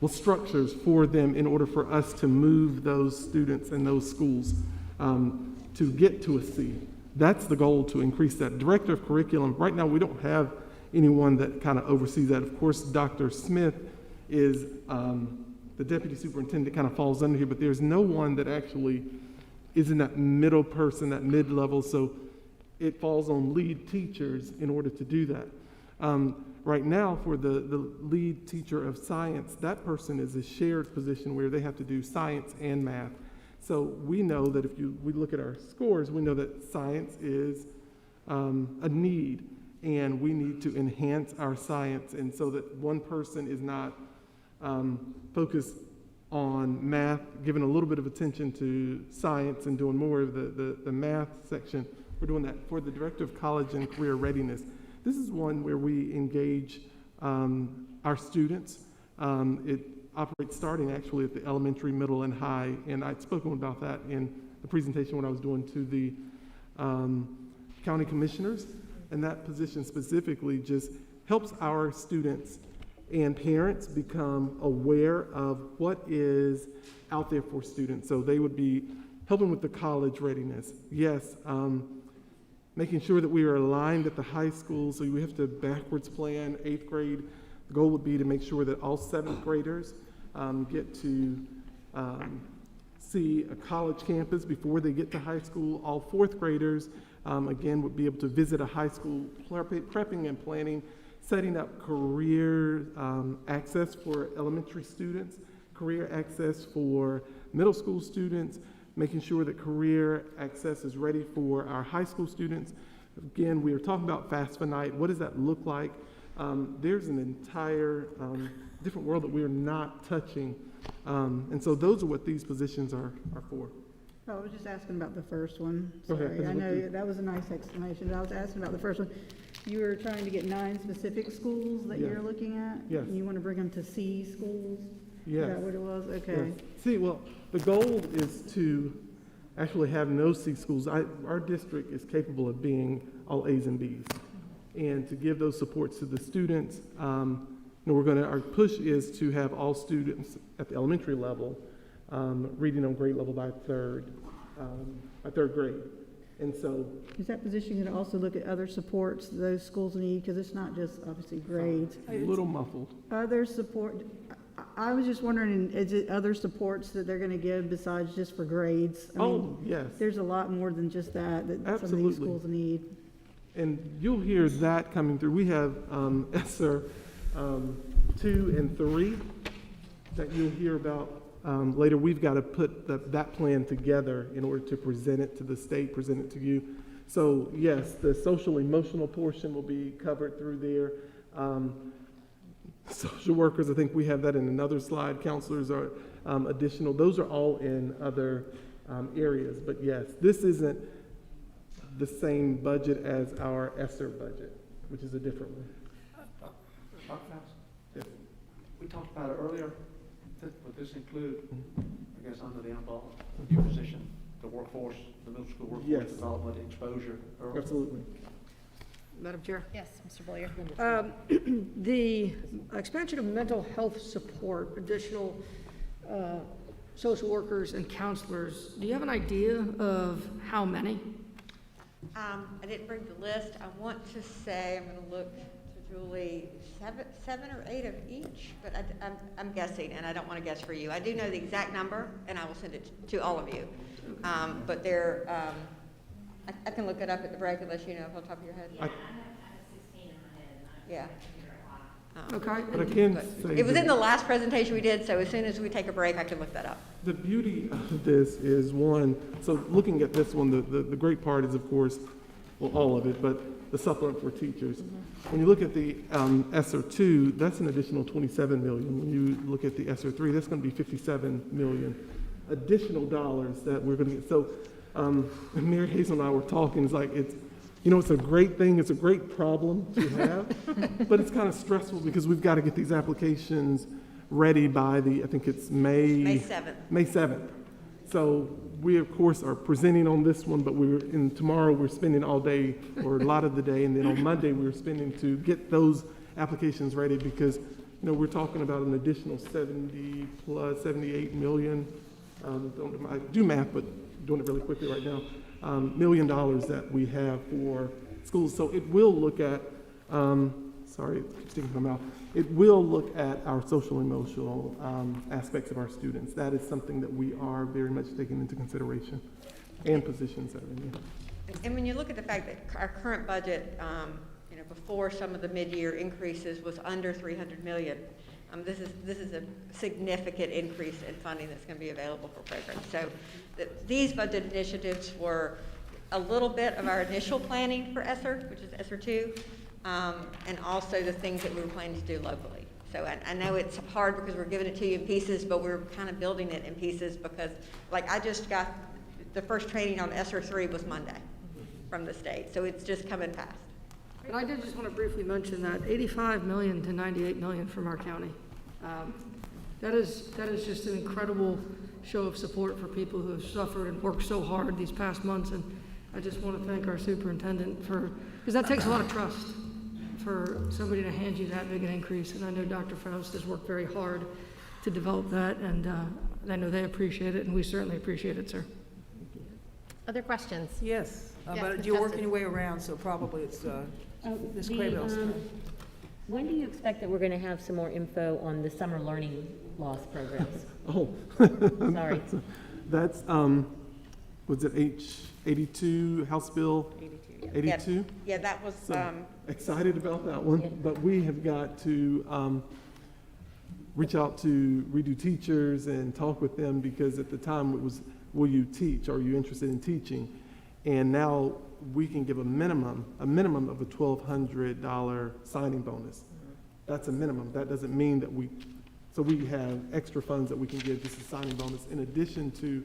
structures for them in order for us to move those students and those schools to get to a C. That's the goal, to increase that. Director of curriculum, right now we don't have anyone that kind of oversees that. Of course, Dr. Smith is the deputy superintendent, kind of falls under here, but there's no one that actually is in that middle person, that mid-level, so it falls on lead teachers in order to do that. Right now, for the lead teacher of science, that person is a shared position where they have to do science and math. So we know that we look at our scores, we know that science is a need, and we need to enhance our science, and so that one person is not focused on math, giving a little bit of attention to science and doing more of the math section. We're doing that for the Director of College and Career Readiness. This is one where we engage our students. It operates starting actually at the elementary, middle, and high, and I'd spoken about that in the presentation when I was doing to the county commissioners, and that position specifically just helps our students and parents become aware of what is out there for students. So they would be helping with the college readiness. Yes, making sure that we are aligned at the high school, so we have to backwards plan 8th grade. The goal would be to make sure that all 7th graders get to see a college campus before they get to high school. All 4th graders, again, would be able to visit a high school, prepping and planning, setting up career access for elementary students, career access for middle school students, making sure that career access is ready for our high school students. Again, we are talking about FAFSA night. What does that look like? There's an entire different world that we are not touching. And so those are what these positions are for. I was just asking about the first one. Okay, Sorry, I know that was a nice explanation. I was asking about the first one. You were trying to get 9 specific schools that Yes. you're looking at? Yes. And you want to bring them to C schools? Yes. Is that what it was? Okay. Yes. See, well, the goal is to actually have no C schools. Our district is capable of being all A's and B's, and to give those supports to the students. Our push is to have all students at the elementary level reading on grade level by third grade. And so, Is that position going to also look at other supports those schools need? Because it's not just obviously grades. a little muffled. Other support, I was just wondering, is it other supports that they're going to give besides just for grades? I mean, Yes. There's a lot more than just that some of Absolutely. these schools need. And you'll hear that coming through. We have ESSER 2 and 3 that you'll hear about later. We've got to put that plan together in order to present it to the state, present it to you. So yes, the social emotional portion will be covered through there. Social workers, I think we have that in another slide. Counselors are additional. Those are all in other areas. But yes, this isn't the same budget as our ESSER budget, which is a different one. Yes. We talked about it earlier. Would this include, I guess, under the umbrella of your position, the workforce, the middle school workforce Yes. development, exposure? early? Absolutely. Madam Chair? Yes, Mr. Boyer. The expansion of mental health support, additional social workers and counselors, do you have an idea of how many? I didn't bring the list. I want to say, I'm going to look to Julie, 7 or 8 of each, but I'm guessing, and I don't want to guess for you. I do know the exact number, and I will send it to all of you. But they're, I can look it up at the break unless you know off the top of your head. Yeah. Okay. But I can say It was that in the last presentation we did, so as soon as we take a break, I can look that up. the beauty of this is one, so looking at this one, the great part is, of course, well, all of it, but the supplement for teachers. When you look at the ESSER 2, that's an additional $27 million. When you look at the ESSER 3, that's going to be $57 million additional dollars that we're going to get. So Mary Hazel and I were talking, it's like, it's a great thing, it's a great problem to have, but it's kind of stressful because we've got to get these applications ready by I think it's May 7th. May 7th. So we, of course, are presenting on this one, but tomorrow we're spending all day, or a lot of the day, and then on Monday we're spending to get those applications ready because, we're talking about an additional 70 plus 78 million, I do math, but doing it really quickly right now, $1 million that we have for schools. So it will look at, sorry, it keeps sticking in my mouth. It will look at our social emotional aspects of our students. That is something that we are very much taking into consideration, and positions that are in there. And when you look at the fact that our current budget, before some of the mid-year increases was under $300 million, this is a significant increase in funding that's going to be available for programs. So these budget initiatives were a little bit of our initial planning for ESSER, which is ESSER 2, and also the things that we were planning to do locally. So I know it's hard because we're giving it to you in pieces, but we're kind of building it in pieces because, like, I just got the first training on ESSER 3 was Monday from the state, so it's just coming fast. And I did just want to briefly mention that 85 million to 98 million from our county. That is just an incredible show of support for people who have suffered and worked so hard these past months. And I just want to thank our superintendent because that takes a lot of trust for somebody to hand you that big an increase. And I know Dr. Faust has worked very hard to develop that, and I know they appreciate it, and we certainly appreciate it, sir. Other questions? Yes, Yes, but Ms. you're Justice. working your way around, so probably it's Ms. Craybell's turn. When do you expect that we're going to have some more info on the summer learning loss programs? Oh. Sorry. That's, was it H82, House Bill 82? Yeah, that was, So, excited about that one, but we have got to reach out to Redo teachers and talk with them, because at the time it was, will you teach? Are you interested in teaching? And now we can give a minimum of a $1,200 signing bonus. That's a minimum. That doesn't mean that so we have extra funds that we can give just a signing bonus in addition to,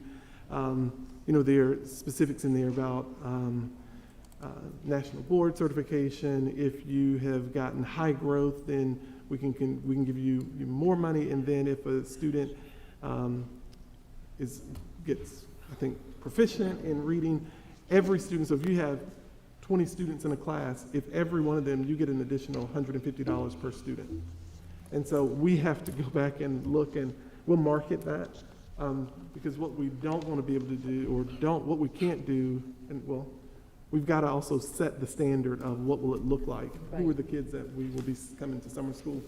there are specifics in there about national board certification. If you have gotten high growth, then we can give you more money. And then if a student gets, I think, proficient in reading, every student, so if you have 20 students in a class, if every one of them, you get an additional $150 per student. And so we have to go back and look, and we'll market that, because what we don't want to be able to do, what we can't do, and well, we've got to also set the standard of what will it look like. Right. Who are the kids that we will be coming to summer school?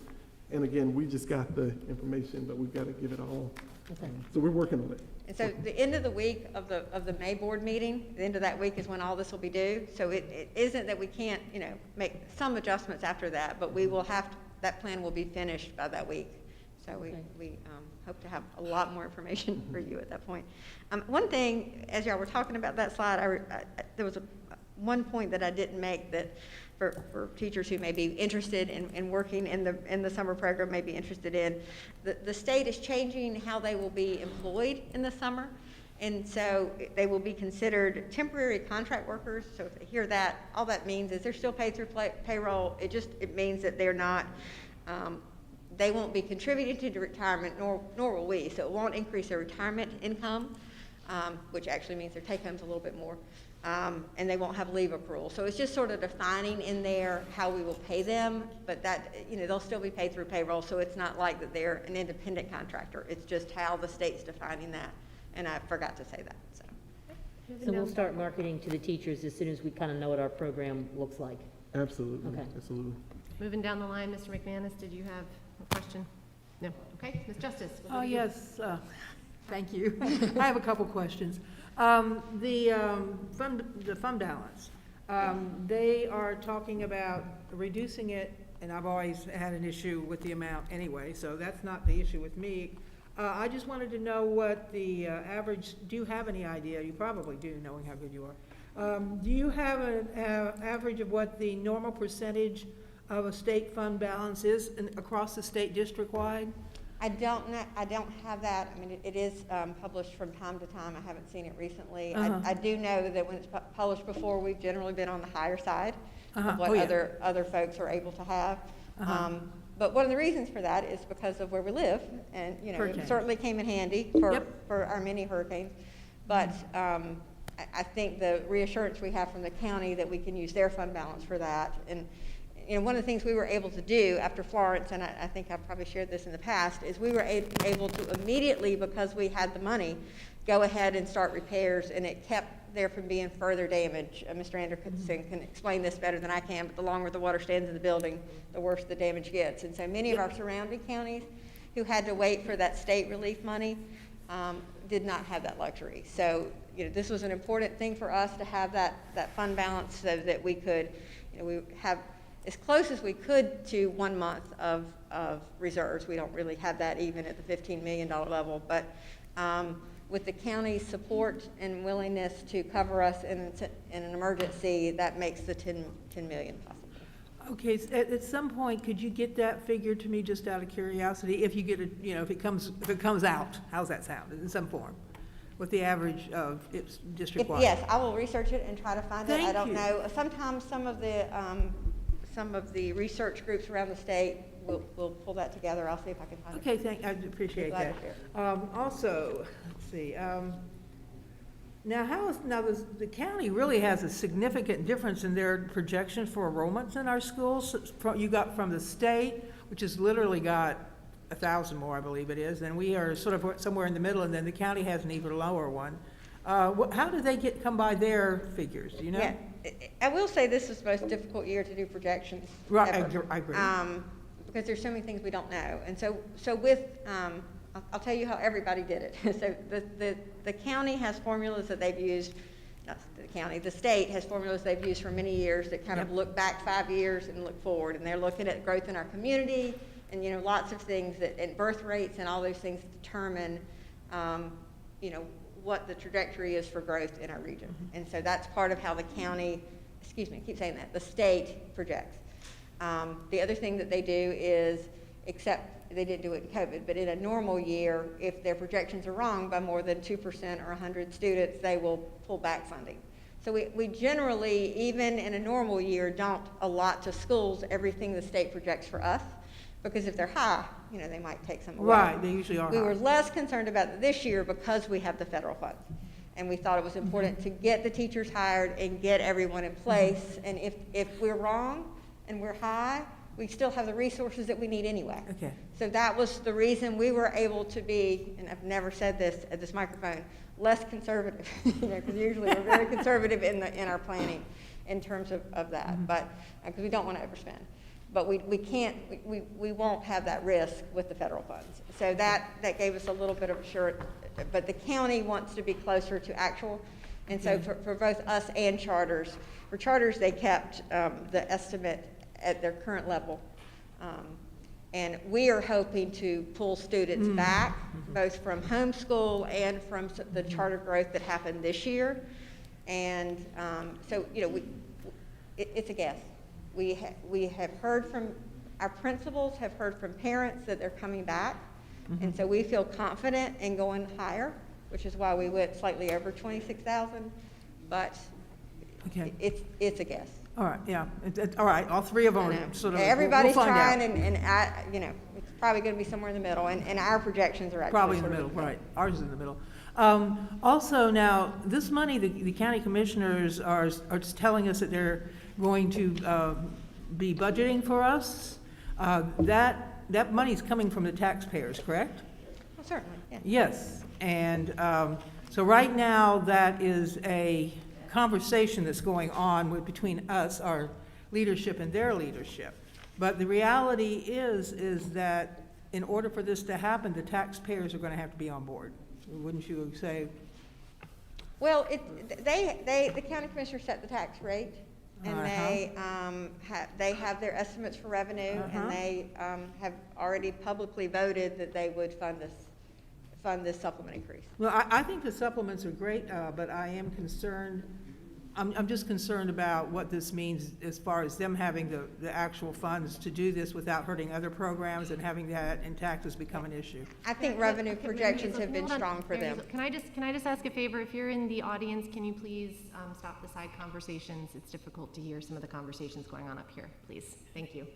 And again, we just got the information, but we've got to give it all. Okay. So we're working on it. and so the end of the week of the May board meeting, the end of that week is when all this will be due. So it isn't that we can't, make some adjustments after that, but we will have to, that plan will be finished by that week. So we hope to have a lot more information for you at that point. One thing, as y'all were talking about that slide, there was one point that I didn't make that for teachers who may be interested in working in the summer program, may be interested in. The state is changing how they will be employed in the summer. And so they will be considered temporary contract workers. So if they hear that, all that means is they're still paid through payroll. It means that they're not, they won't be contributing to retirement, nor will we. So it won't increase their retirement income, which actually means their take home's a little bit more. And they won't have leave accrual. So it's just sort of defining in there how we will pay them, but that, they'll still be paid through payroll. So it's not like that they're an independent contractor. It's just how the state's defining that. And I forgot to say that, so. So we'll start marketing to the teachers as soon as we kind of know what our program looks like. Absolutely, Okay. absolutely. Moving down the line, Mr. McManus, did you have a question? No? Okay, Ms. Justice. what Oh, about you? yes, thank you. I have a couple questions. The fund balance, they are talking about reducing it, and I've always had an issue with the amount anyway, so that's not the issue with me. I just wanted to know what the average, do you have any idea? You probably do, knowing how good you are. Do you have an average of what the normal percentage of a state fund balance is across the state district-wide? I don't have that. I mean, it is published from time to time. I haven't seen it recently. I do know that when it's published before, we've generally been on the higher side of what other folks are able to have. But one of the reasons for that is because of where we live, and it certainly came in handy for our many hurricanes. But I think the reassurance we have from the county that we can use their fund balance for that, and one of the things we were able to do after Florence, and I think I've probably shared this in the past, is we were able to immediately, because we had the money, go ahead and start repairs, and it kept there from being further damage. Mr. Anderson can explain this better than I can, but the longer the water stands in the building, the worse the damage gets. And so many of our surrounding counties who had to wait for that state relief money did not have that luxury. So this was an important thing for us to have that fund balance so that we could, we have as close as we could to 1 month of reserves. We don't really have that even at the $15 million level, but with the county's support and willingness to cover us in an emergency, that makes the $10 million possible. Okay, at some point, could you get that figure to me just out of curiosity? If you get it, if it comes out, how's that sound, in some form? What the average of its district-wide? Yes, I will research it and try to find it. I Thank don't you. know. Sometimes some of the research groups around the state will pull that together. I'll see if I can find it. Okay, I appreciate Glad that. to share. Also, let's see, now the county really has a significant difference in their projections for enrollments in our schools. You got from the state, which has literally got 1,000 more, I believe it is, and we are sort of somewhere in the middle, and then the county has an even lower one. How do they come by their figures, do you know? Yeah, I will say this is the most difficult year to do projections. Right, ever. I agree. Because there's so many things we don't know. And so with, I'll tell you how everybody did it. So the county has formulas that they've used, not the county, the state has formulas they've used for many years that kind of look back 5 years and look forward. And they're looking at growth in our community and, lots of things and birth rates and all those things determine, what the trajectory is for growth in our region. Mm-hmm. And so that's part of how the county, I keep saying that, the state projects. The other thing that they do is, except they didn't do it in COVID, but in a normal year, if their projections are wrong by more than 2% or 100 students, they will pull back funding. So we generally, even in a normal year, don't allot to schools everything the state projects for us, because if they're high, they might take some away. Right, they usually are We high. were less concerned about it this year because we have the federal funds. And we thought it was important to get the teachers hired and get everyone in place. And if we're wrong and we're high, we still have the resources that we need anyway. Okay. So that was the reason we were able to be, and I've never said this at this microphone, less conservative, because usually we're very conservative in our planning in terms of that, but because we don't want to overspend. But we won't have that risk with the federal funds. So that gave us a little bit of assurance, but the county wants to be closer to actual. And so for both us and charters, for charters, they kept the estimate at their current level. And we are hoping to pull students back, both from homeschool and from the charter growth that happened this year. And so, it's a guess. We have heard from, our principals have heard from parents that they're coming back. And so we feel confident in going higher, which is why we went slightly over 26,000. But it's a guess. All right, yeah, all right, all three of them are sort of. Everybody's we'll find trying, out. and it's probably going to be somewhere in the middle, and our projections are actually Probably in the sort middle, of right, ours is in the middle. Also now, this money, the county commissioners are just telling us that they're going to be budgeting for us. That money's coming from the taxpayers, correct? Well, certainly, yeah. Yes, and so right now, that is a conversation that's going on between us, our leadership, and their leadership. But the reality is that in order for this to happen, the taxpayers are going to have to be on board. Wouldn't you say? Well, the county commissioners set the tax rate, and they have their estimates for revenue, and they have already publicly voted that they would fund this supplement increase. Well, I think the supplements are great, but I am concerned, I'm just concerned about what this means as far as them having the actual funds to do this without hurting other programs and having that in taxes become an issue. I think revenue projections have been strong for them. Can I just ask a favor? If you're in the audience, can you please stop the side conversations? It's difficult to hear some of the conversations going on up here, please. Thank you.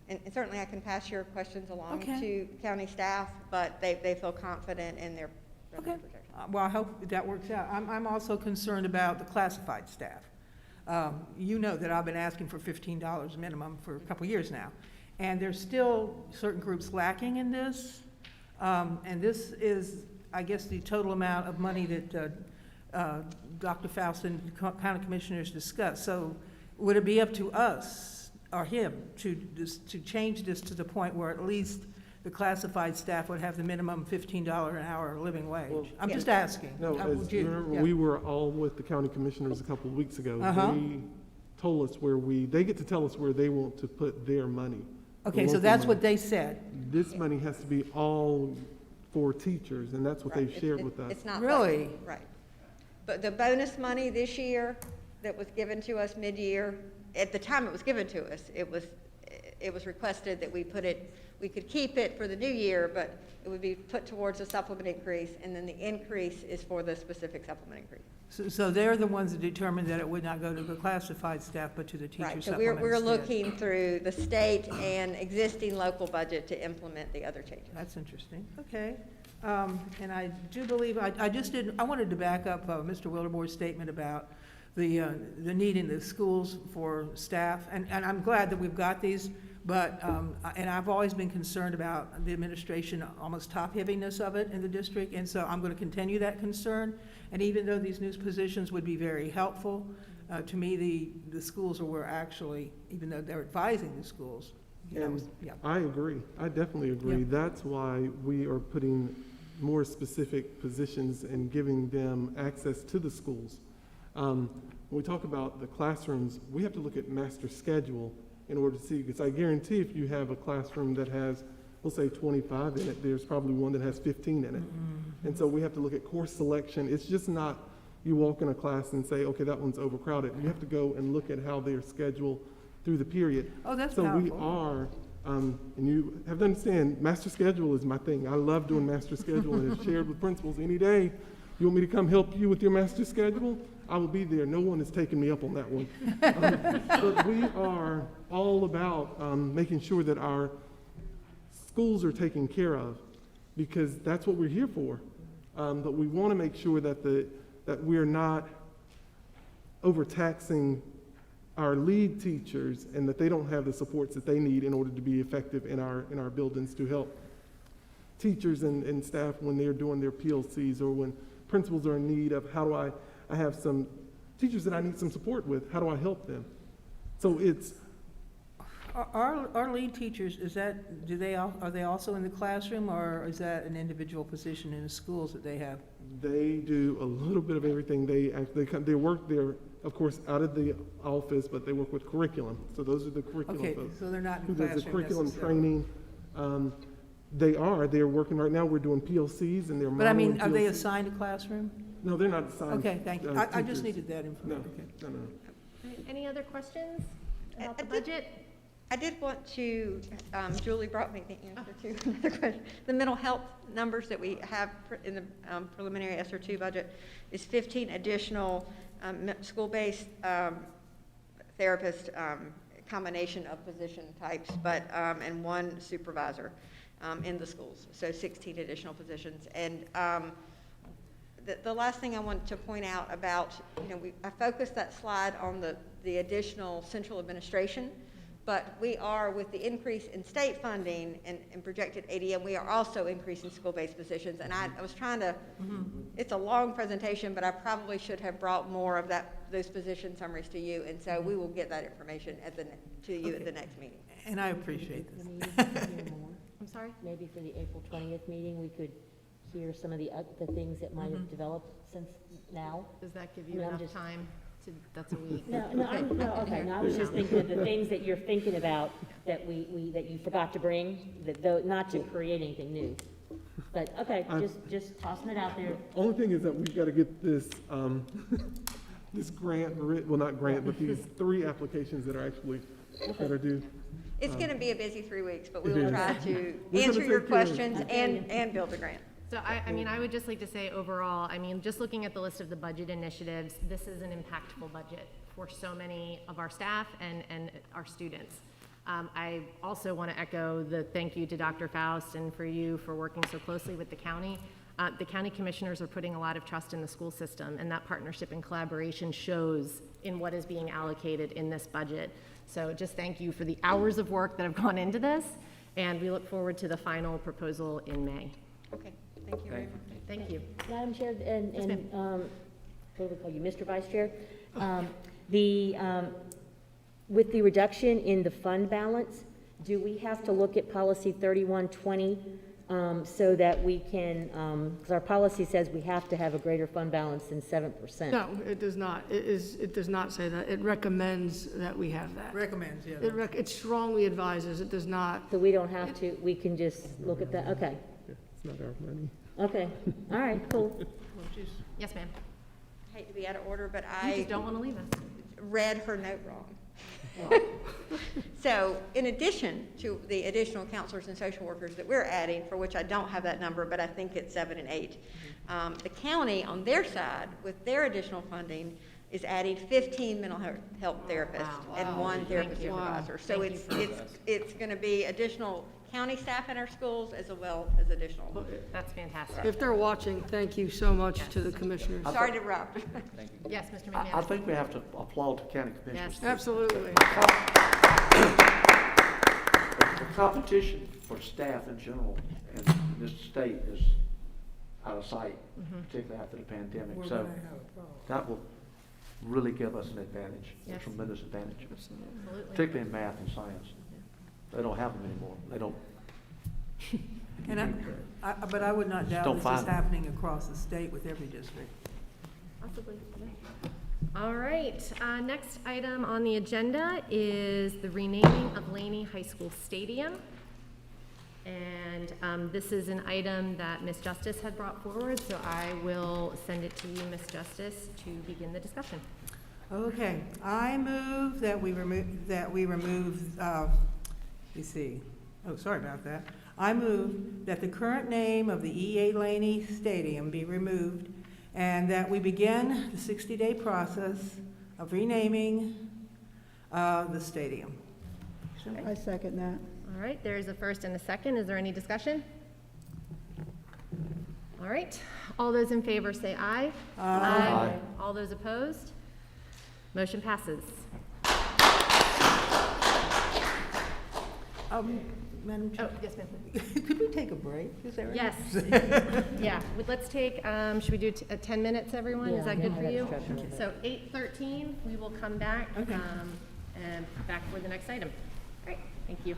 And certainly I can pass your questions along to county staff, but they feel confident in their revenue projections. Well, I hope that works out. I'm also concerned about the classified staff. You know that I've been asking for $15 minimum for a couple years now. And there's still certain groups lacking in this. And this is, I guess, the total amount of money that Dr. Faust and the county commissioners discussed. So would it be up to us or him to change this to the point where at least the classified staff would have the minimum $15 an hour living wage? Well, I'm just asking. No, as you remember, we were all with the county commissioners a couple of weeks ago. They told us they get to tell us where they want to put their money. Okay, so that's what they said. This money has to be all for teachers, and that's what they've shared with us. It's not really budgeted, right. But the bonus money this year that was given to us mid-year at the time it was given to us, it was requested that we could keep it for the new year, but it would be put towards a supplement increase, and then the increase is for the specific supplement increase. So they're the ones that determined that it would not go to the classified staff, but to the teacher Right, so supplement we're instead. looking through the state and existing local budget to implement the other changes. That's interesting, okay. And I do believe, I wanted to back up Mr. Wilderboy's statement about the need in the schools for staff, and I'm glad that we've got these, but, and I've always been concerned about the administration, almost top-heaviness of it in the district, and so I'm going to continue that concern. And even though these new positions would be very helpful, to me, the schools are where actually, even though they're advising the schools, you know, And yeah. I agree. I definitely agree. Yeah. That's why we are putting more specific positions and giving them access to the schools. When we talk about the classrooms, we have to look at master schedule in order to see, because I guarantee if you have a classroom that has, we'll say 25 in it, there's probably one that has 15 in it. And so we have to look at course selection. It's just not you walk in a class and say, okay, that one's overcrowded. You have to go and look at how they're scheduled through the period. Oh, that's So we powerful. are, and you have to understand, master schedule is my thing. I love doing master schedule and it's shared with principals any day. You want me to come help you with your master schedule? I will be there. No one has taken me up on that one. But we are all about making sure that our schools are taken care of, because that's what we're here for. But we want to make sure that that we're not overtaxing our lead teachers and that they don't have the supports that they need in order to be effective in our buildings to help teachers and staff when they're doing their PLCs, or when principals are in need of how do I have some teachers that I need some support with, how do I help them? So it's, Our lead teachers, are they also in the classroom, or is that an individual position in the schools that they have? they do a little bit of everything. They work there, of course, out of the office, but they work with curriculum. So those are the curriculum Okay, folks. so they're not in Who does the classroom curriculum necessarily. training. They're working right now. We're doing PLCs and they're But I mean, modeling are they PLCs. assigned a classroom? No, they're not assigned. Okay, thank you. I just teachers. needed that information. No. Any other questions about the budget? I did want to, Julie brought me the answer to another question. The mental health numbers that we have in the preliminary SR2 budget is 15 additional school-based therapist, combination of position types, but and one supervisor in the schools, so 16 additional positions. And the last thing I want to point out about, I focused that slide on the additional central administration. But we are, with the increase in state funding and projected ADM, we are also increasing school-based positions. And I was trying to, it's a long presentation, but I probably should have brought more of those position summaries to you. And so we will get that information to you at the next meeting. And I appreciate this. I'm sorry? Maybe for the April 20th meeting, we could hear some of the things that might have developed since now. Does that give you enough time? That's a week. No, I was just thinking of the things that you're thinking about that that you forgot to bring, not to create anything new. But, okay, just tossing it out there. Only thing is that we've got to get this, this grant, well, not grant, but these 3 applications that are actually, that are due. It's going to be a busy 3 weeks, but we It will is. try to We're answer gonna your take care of it. questions and build a grant. So I would just like to say overall, just looking at the list of the budget initiatives, this is an impactful budget for so many of our staff and our students. I also want to echo the thank you to Dr. Faust and for you for working so closely with the county. The county commissioners are putting a lot of trust in the school system, and that partnership and collaboration shows in what is being allocated in this budget. So just thank you for the hours of work that have gone into this, and we look forward to the final proposal in May. Okay. Thank you very much. Thank you. Madam Chair, and Yes, ma'am. what do we call you, Mr. Vice Chair? With the reduction in the fund balance, do we have to look at policy 3120 so that we can, because our policy says we have to have a greater fund balance than 7%. No, it does not. It does not say that. It recommends that we have that. Recommends, yeah. It strongly advises. It does not. So we don't have to, we can just look at that, okay. It's not our money. Okay, all right, cool. Yes, ma'am. I hate to be out of order, but You I just don't want to leave us. read her note wrong. So in addition to the additional counselors and social workers that we're adding, for which I don't have that number, but I think it's 7 and 8, the county on their side, with their additional funding, is adding 15 mental health therapists and 1 therapist supervisor. So it's going to be additional county staff in our schools as well as additional. That's fantastic. If they're watching, thank you so much to the commissioners. Sorry to interrupt. Thank you. Yes, Mr. I McManus. think we have to applaud the county commissioners. Yes. Absolutely. The competition for staff in general in this state is out of sight, particularly after the pandemic. So that will really give us an advantage, a Yes. tremendous advantage, Absolutely. particularly in math and science. They don't have them anymore. They don't. And but I would not Just doubt don't this find is them. happening across the state with every district. Possibly. All right, next item on the agenda is the renaming of Laney High School Stadium. And this is an item that Ms. Justice had brought forward, so I will send it to you, Ms. Justice, to begin the discussion. Okay, I move that we remove, let's see, oh, sorry about that. I move that the current name of the E.A. Laney Stadium be removed and that we begin the 60-day process of renaming the stadium. I second that. All right, there is a first and a second. Is there any discussion? All right, all those in favor say aye. Aye. All those opposed? Motion passes. Madam Chair? Oh, yes, ma'am. Could we take a break? Is that right? Yes. Yeah, let's take, should we do 10 minutes, everyone? Is Yeah, that good for yeah, you? that's stretching. So 8:13, we will come back, Okay. and back for the next item. Great, thank you.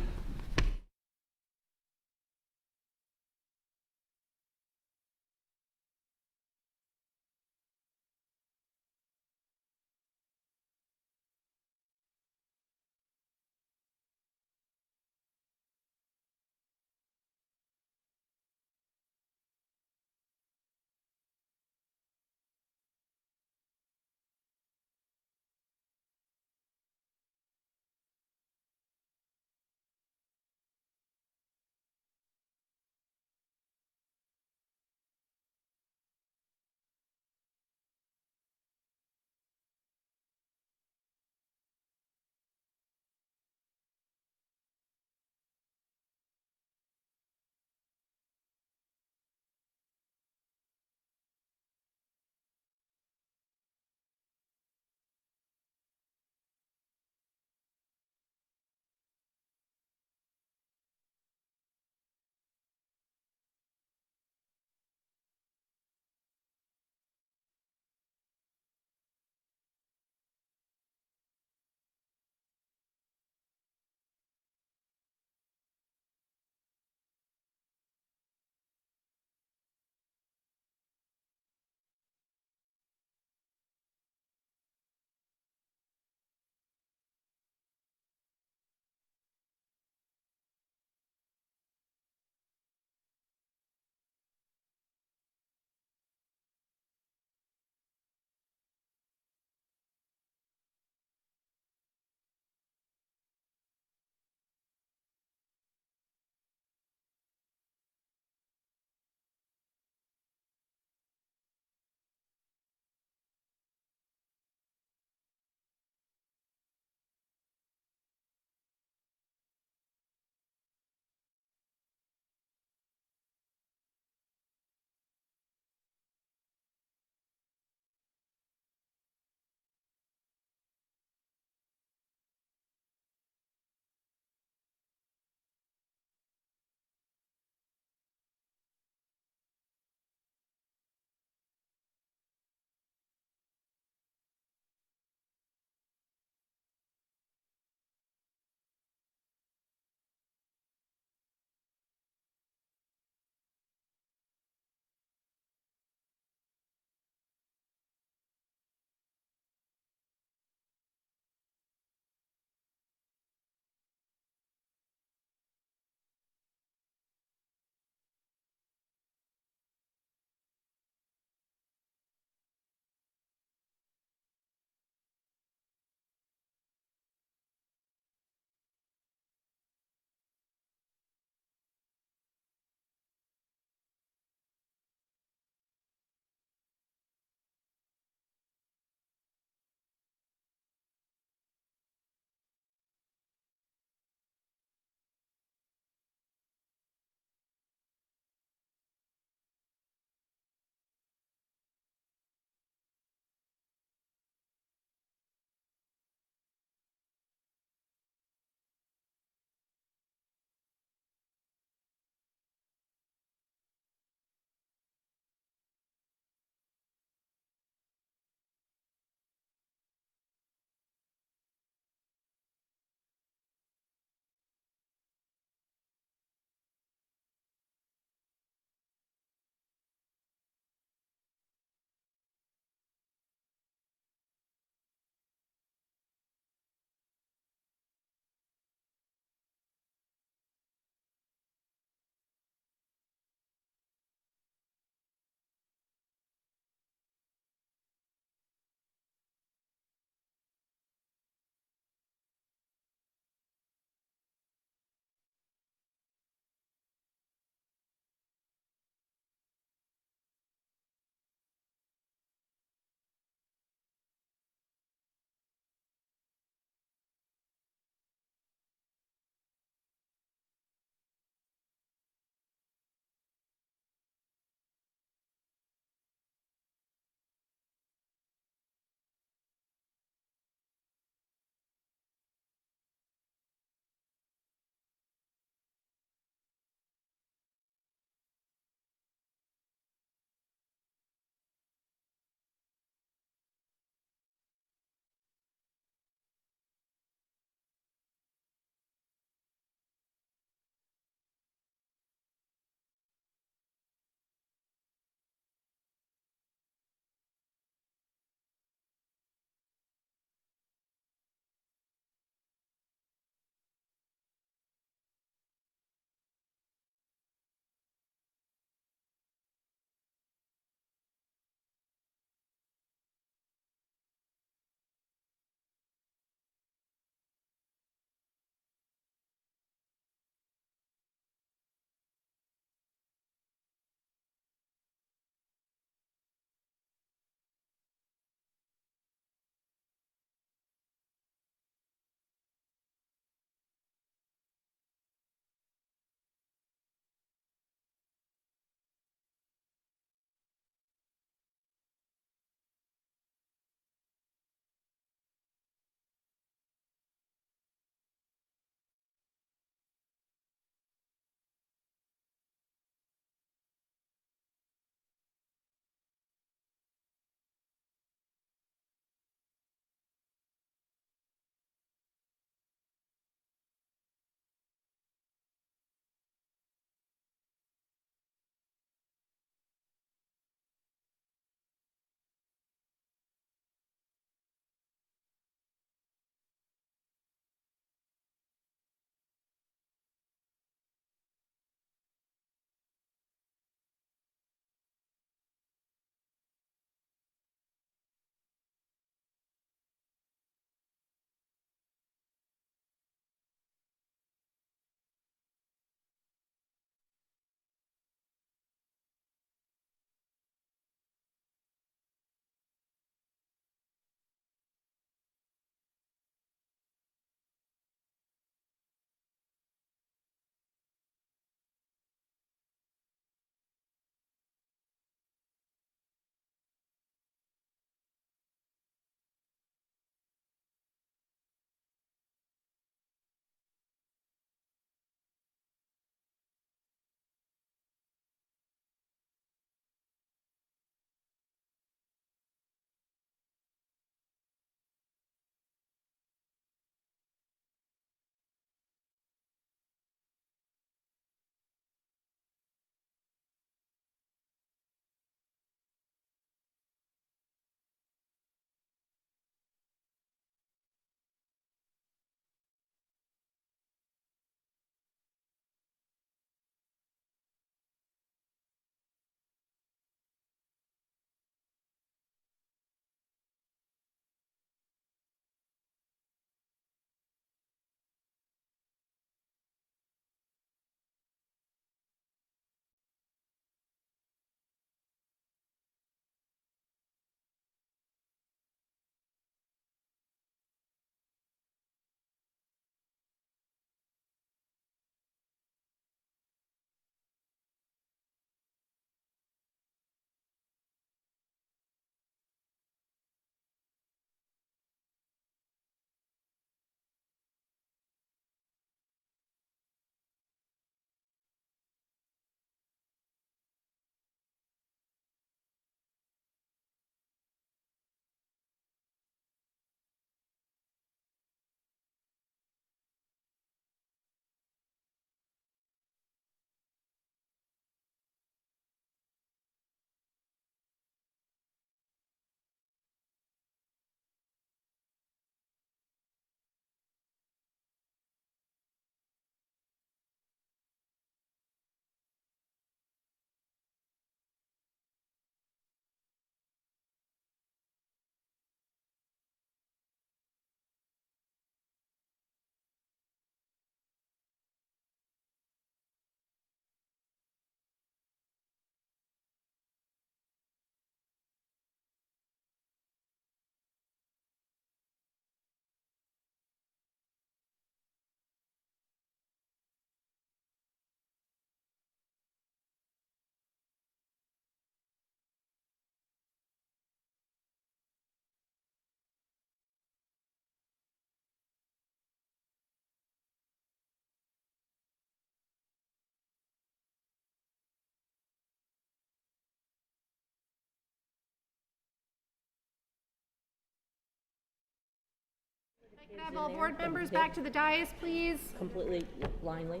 Can I have all board members back to the dais, please? Completely blindly.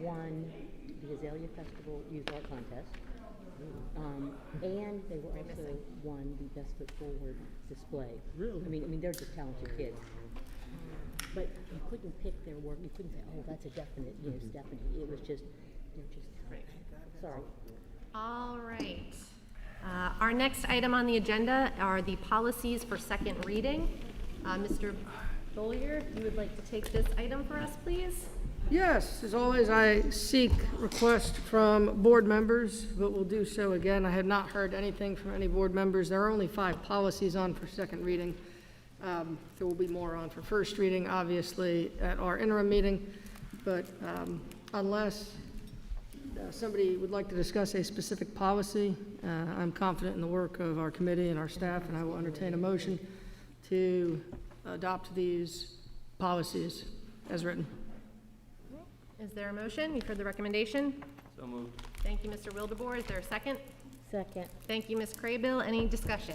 Won the Azalea Festival Youth Art Contest. And they were also won the Best Foot Forward display. Really? I mean, they're just talented kids. But you couldn't pick their work. You couldn't say, oh, that's a definite, Stephanie. It was just, they're just talented. Sorry. All right. Our next item on the agenda are the policies for second reading. Mr. Bollier, you would like to take this item for us, please? Yes, as always, I seek requests from board members, but will do so again. I had not heard anything from any board members. There are only 5 policies on for second reading. There will be more on for first reading, obviously, at our interim meeting. But unless somebody would like to discuss a specific policy, I'm confident in the work of our committee and our staff, and I will entertain a motion to adopt these policies as written. Is there a motion? You've heard the recommendation. So moved. Thank you, Mr. Wildeboer. Is there a second? Second. Thank you, Ms. Craybill. Any discussion?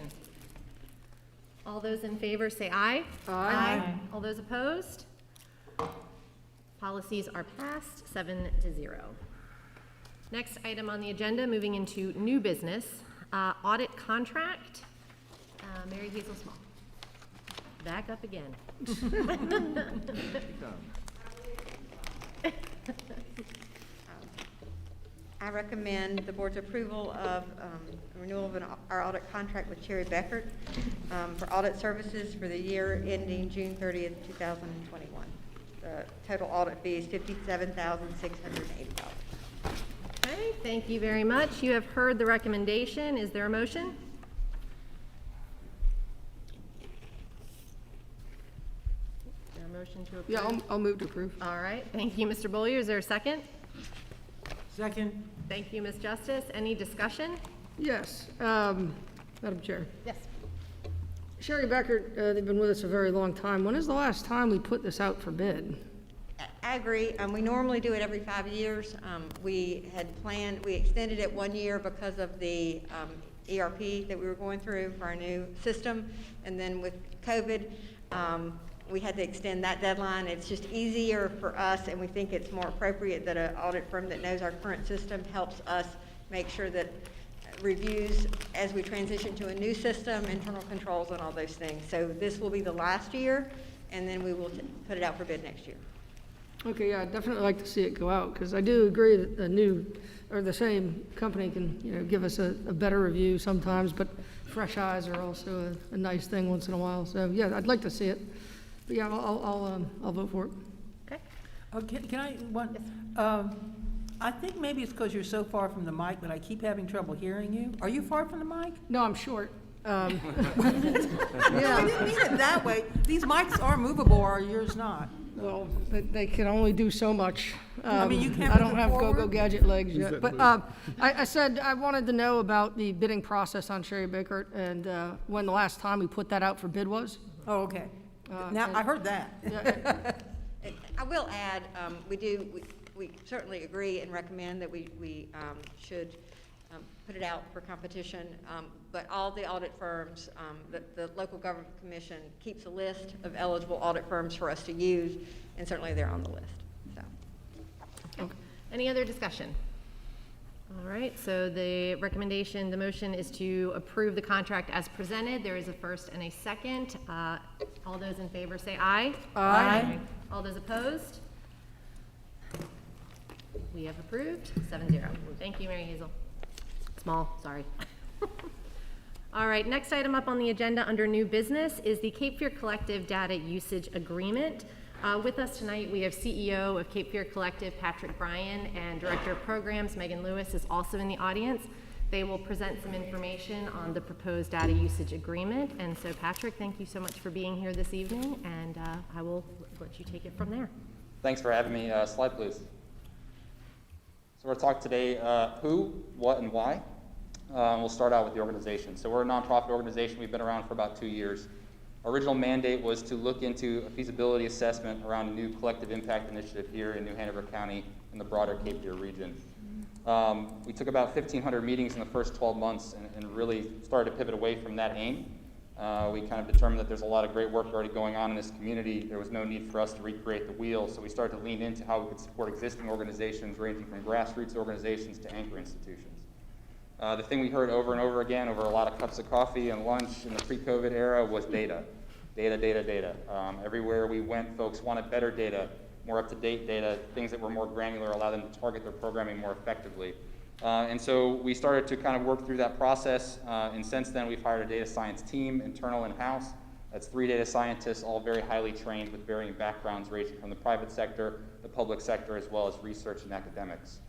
All those in favor say aye. Aye. All those opposed? Policies are passed 7-0. Next item on the agenda, moving into new business, audit contract. Mary Hazel Small. Back up again. I recommend the board's approval of renewal of our audit contract with Cherry Beckert for audit services for the year ending June 30th, 2021. The total audit fee is $57,680. Okay, thank you very much. You have heard the recommendation. Is there a motion? Is there a motion to approve? Yeah, I'll move to approve. All right, thank you, Mr. Bollier. Is there a second? Second. Thank you, Ms. Justice. Any discussion? Yes, Madam Chair. Yes. Sherry Beckert, they've been with us a very long time. When is the last time we put this out for bid? I agree. We normally do it every 5 years. We extended it 1 year because of the ERP that we were going through for our new system. And then with COVID, we had to extend that deadline. It's just easier for us, and we think it's more appropriate that an audit firm that knows our current system helps us make sure that reviews as we transition to a new system, internal controls and all those things. So this will be the last year, and then we will put it out for bid next year. Okay, yeah, I'd definitely like to see it go out, because I do agree that the same company can, give us a better review sometimes, but fresh eyes are also a nice thing once in a while. So, yeah, I'd like to see it. But yeah, I'll vote for it. Okay. Can I, I think maybe it's because you're so far from the mic, but I keep having trouble hearing you. Are you far from the mic? No, I'm short. Yeah. I didn't mean it that way. These mics are movable, or yours not. Well, they can only do so much. I mean, you can't I don't have move go-go forward? gadget legs yet. But I said I wanted to know about the bidding process on Sherry Beckert and when the last time we put that out for bid was. Oh, okay. Now, I heard that. I will add, we certainly agree and recommend that we should put it out for competition, but all the audit firms, the local government commission keeps a list of eligible audit firms for us to use, and certainly they're on the list. So, okay. Any other discussion? All right, so the motion is to approve the contract as presented. There is a first and a second. All those in favor say aye. Aye. All those opposed? We have approved, 7-0. Thank you, Mary Hazel. Small, sorry. All right, next item up on the agenda under new business is the Cape Fear Collective Data Usage Agreement. With us tonight, we have CEO of Cape Fear Collective, Patrick Bryan, and Director of Programs, Megan Lewis, is also in the audience. They will present some information on the proposed data usage agreement. And so, Patrick, thank you so much for being here this evening, and I will let you take it from there. Thanks for having me. Slide, please. So we're going to talk today who, what, and why. We'll start out with the organization. So we're a nonprofit organization. We've been around for about 2 years. Our original mandate was to look into a feasibility assessment around a new collective impact initiative here in New Hanover County and the broader Cape Fear region. We took about 1,500 meetings in the first 12 months and really started to pivot away from that aim We kind of determined that there's a lot of great work already going on in this community. There was no need for us to recreate the wheel, so we started to lean into how we could support existing organizations ranging from grassroots organizations to anchor institutions. The thing we heard over and over again over a lot of cups of coffee and lunch in the pre-COVID era was data. Data. Everywhere we went, folks wanted better data, more up-to-date data, things that were more granular, allow them to target their programming more effectively. And so we started to kind of work through that process, and since then we've hired a data science team, internal in-house. That's 3 data scientists, all very highly trained with varying backgrounds ranging from the private sector, the public sector, as well as research and academics.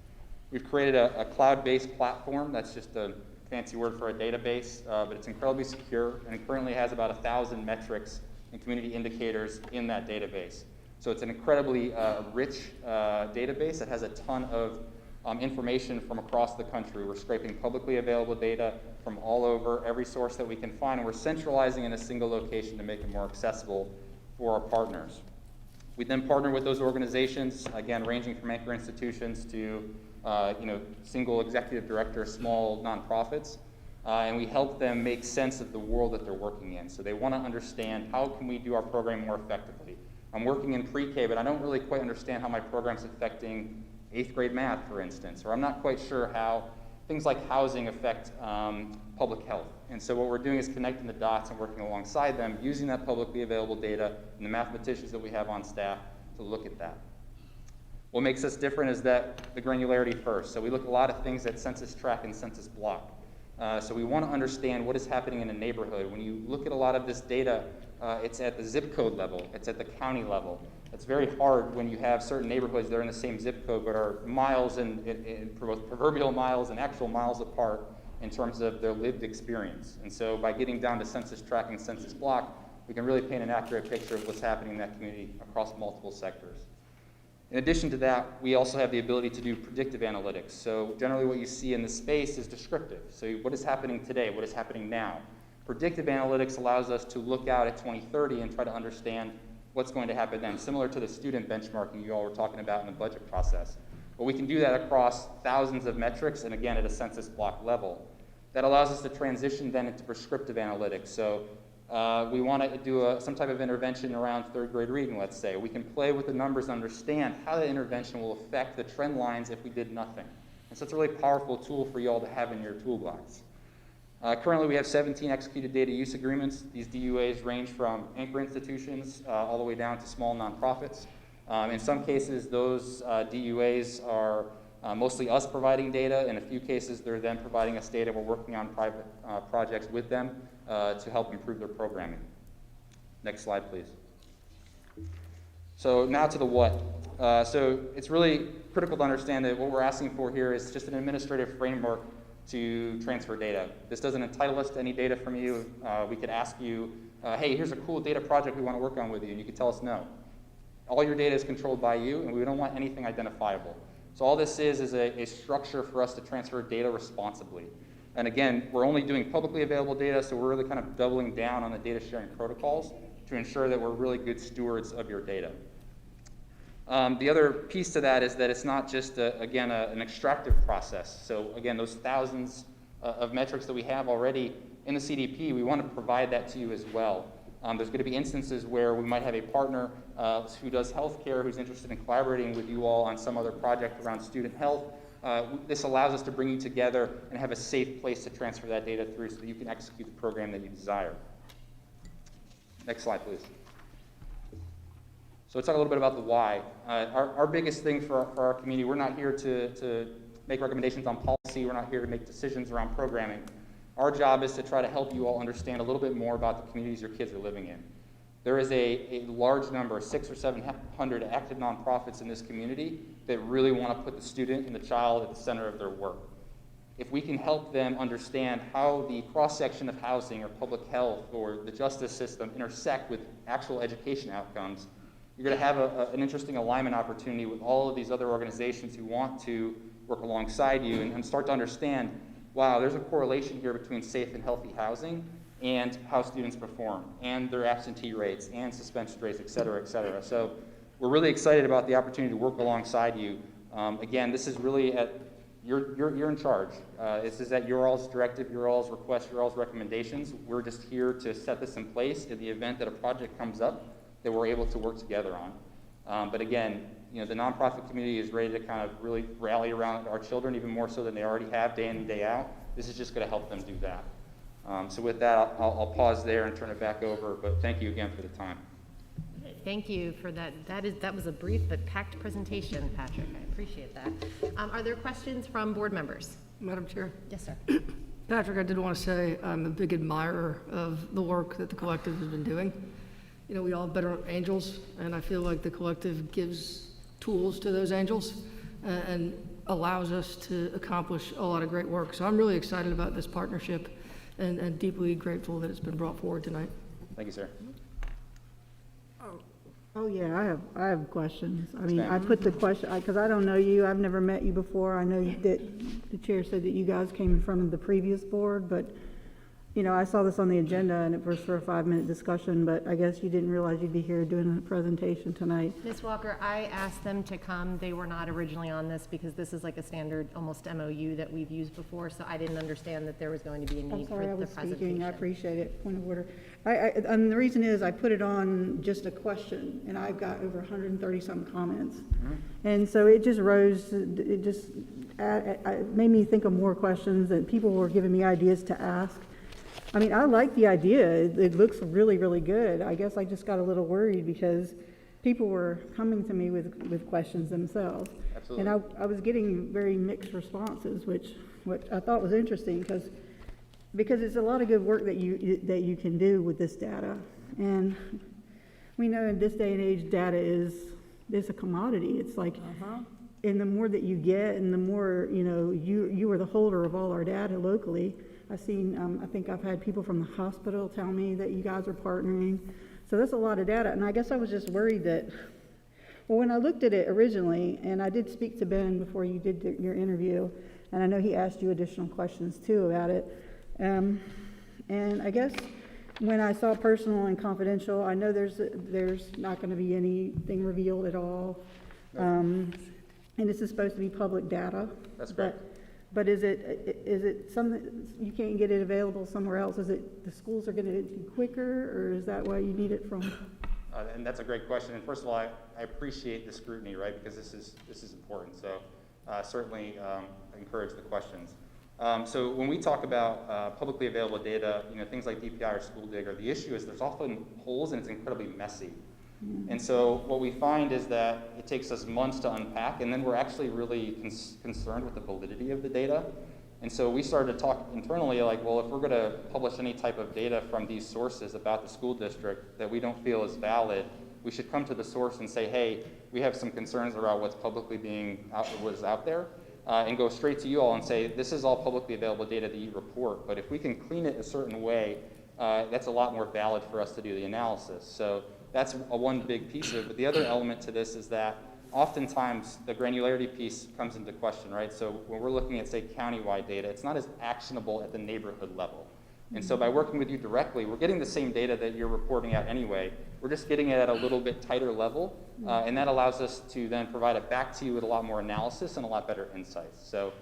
We've created a cloud-based platform. That's just a fancy word for a database, but it's incredibly secure, and it currently has about 1,000 metrics and community indicators in that database. So it's an incredibly rich database that has a ton of information from across the country. We're scraping publicly available data from all over, every source that we can find, and we're centralizing in a single location to make it more accessible for our partners. We then partner with those organizations, again, ranging from anchor institutions to single executive director, small nonprofits, and we help them make sense of the world that they're working in. So they want to understand, how can we do our program more effectively? I'm working in pre-K, but I don't really quite understand how my program's affecting 8th grade math, for instance, or I'm not quite sure how things like housing affect public health. And so what we're doing is connecting the dots and working alongside them, using that publicly available data and the mathematicians that we have on staff to look at that. What makes us different is that the granularity first. So we look at a lot of things that census track and census block. So we want to understand what is happening in a neighborhood. When you look at a lot of this data, it's at the zip code level, it's at the county level. It's very hard when you have certain neighborhoods that are in the same zip code but are miles in proverbial miles and actual miles apart in terms of their lived experience. And so by getting down to census tracking, census block, we can really paint an accurate picture of what's happening in that community across multiple sectors. In addition to that, we also have the ability to do predictive analytics. So generally what you see in the space is descriptive. So what is happening today? What is happening now? Predictive analytics allows us to look out at 2030 and try to understand what's going to happen then, similar to the student benchmarking you all were talking about in the budget process. But we can do that across thousands of metrics, and again, at a census block level. That allows us to transition then into prescriptive analytics. So we want to do some type of intervention around 3rd grade reading, let's say. We can play with the numbers and understand how that intervention will affect the trend lines if we did nothing. And so it's a really powerful tool for you all to have in your toolbox. Currently, we have 17 executed data use agreements. These DUAs range from anchor institutions all the way down to small nonprofits. In some cases, those DUAs are mostly us providing data. In a few cases, they're then providing us data. We're working on private projects with them to help improve their programming. Next slide, please. So now to the what. So it's really critical to understand that what we're asking for here is just an administrative framework to transfer data. This doesn't entitle us to any data from you. We could ask you, hey, here's a cool data project we want to work on with you, and you could tell us no. All your data is controlled by you, and we don't want anything identifiable. So all this is a structure for us to transfer data responsibly. And again, we're only doing publicly available data, so we're really kind of doubling down on the data sharing protocols to ensure that we're really good stewards of your data. The other piece to that is that it's not just, an extractive process. So again, those thousands of metrics that we have already in the CDP, we want to provide that to you as well. There's going to be instances where we might have a partner who does healthcare who's interested in collaborating with you all on some other project around student health. This allows us to bring you together and have a safe place to transfer that data through so that you can execute the program that you desire. Next slide, please. So let's talk a little bit about the why. Our biggest thing for our community, we're not here to make recommendations on policy. We're not here to make decisions around programming. Our job is to try to help you all understand a little bit more about the communities your kids are living in. There is a large number, 600 or 700 active nonprofits in this community that really want to put the student and the child at the center of their work. If we can help them understand how the cross-section of housing or public health or the justice system intersect with actual education outcomes, you're going to have an interesting alignment opportunity with all of these other organizations who want to work alongside you and start to understand, wow, there's a correlation here between safe and healthy housing and how students perform, and their absentee rates, and suspension rates, et cetera, et cetera. So we're really excited about the opportunity to work alongside you. Again, this is really at you're in charge. This is at your all's directive, your all's request, your all's recommendations. We're just here to set this in place in the event that a project comes up that we're able to work together on. But again, you know, the nonprofit community is ready to kind of really rally around our children even more so than they already have day in and day out. This is just going to help them do that. So with that, I'll pause there and turn it back over, but thank you again for the time. Thank you for that. That was a brief but packed presentation, Patrick. I appreciate that. Are there questions from board members? Madam Chair? Yes, sir. Patrick, I did want to say I'm a big admirer of the work that the collective has been doing. You know, we all have better angels, and I feel like the collective gives tools to those angels and allows us to accomplish a lot of great work. So I'm really excited about this partnership and deeply grateful that it's been brought forward tonight. Thank you, sir. Oh, yeah, I have questions. I mean, ma'am. I put the question, because I don't know you, I've never met you before. I know that the chair said that you guys came in front of the previous board, but, you know, I saw this on the agenda and it was for a 5-minute discussion, but I guess you didn't realize you'd be here doing a presentation tonight. Ms. Walker, I asked them to come. They were not originally on this because this is like a standard, almost MOU that we've used before, so I didn't understand that there was going to be a I'm need for sorry, I the was presentation. speaking, I appreciate it, point of order. And the reason is, I put it on just a question, and I've got over 130-some comments. And so it just rose, it just made me think of more questions, and people were giving me ideas to ask. I mean, I like the idea, it looks really, really good. I guess I just got a little worried because people were coming to me with questions themselves. Absolutely. And I was getting very mixed responses, which I thought was interesting, because it's a lot of good work that you can do with this data. And we know in this day and age, data is a commodity. It's like, and the more that you get and the more, you know, you are the holder of all our data locally. I've seen, I think I've had people from the hospital tell me that you guys are partnering. So that's a lot of data. And I guess I was just worried that, well, when I looked at it originally, and I did speak to Ben before you did your interview, and I know he asked you additional questions too about it. And I guess when I saw personal and confidential, I know there's not going to be anything revealed at all. And this is supposed to be public data. That's correct. But is it something, you can't get it available somewhere else? Is it the schools are getting it quicker, or is that why you need it from? And that's a great question. And first of all, I appreciate the scrutiny, right? Because this is important. So certainly encourage the questions. So when we talk about publicly available data, you know, things like DPI or School Digger, the issue is there's often holes and it's incredibly messy. And so what we find is that it takes us months to unpack, and then we're actually really concerned with the validity of the data. And so we started to talk internally like, well, if we're going to publish any type of data from these sources about the school district that we don't feel is valid, we should come to the source and say, hey, we have some concerns around what's publicly what is out there, and go straight to you all and say, this is all publicly available data that you report, but if we can clean it a certain way, that's a lot more valid for us to do the analysis. So that's one big piece of it. But the other element to this is that oftentimes the granularity piece comes into question, right? So when we're looking at, say, countywide data, it's not as actionable at the neighborhood level. And so by working with you directly, we're getting the same data that you're reporting out anyway. We're just getting it at a little bit tighter level, and that allows us to then provide it back to you with a lot more analysis and a lot better insights. So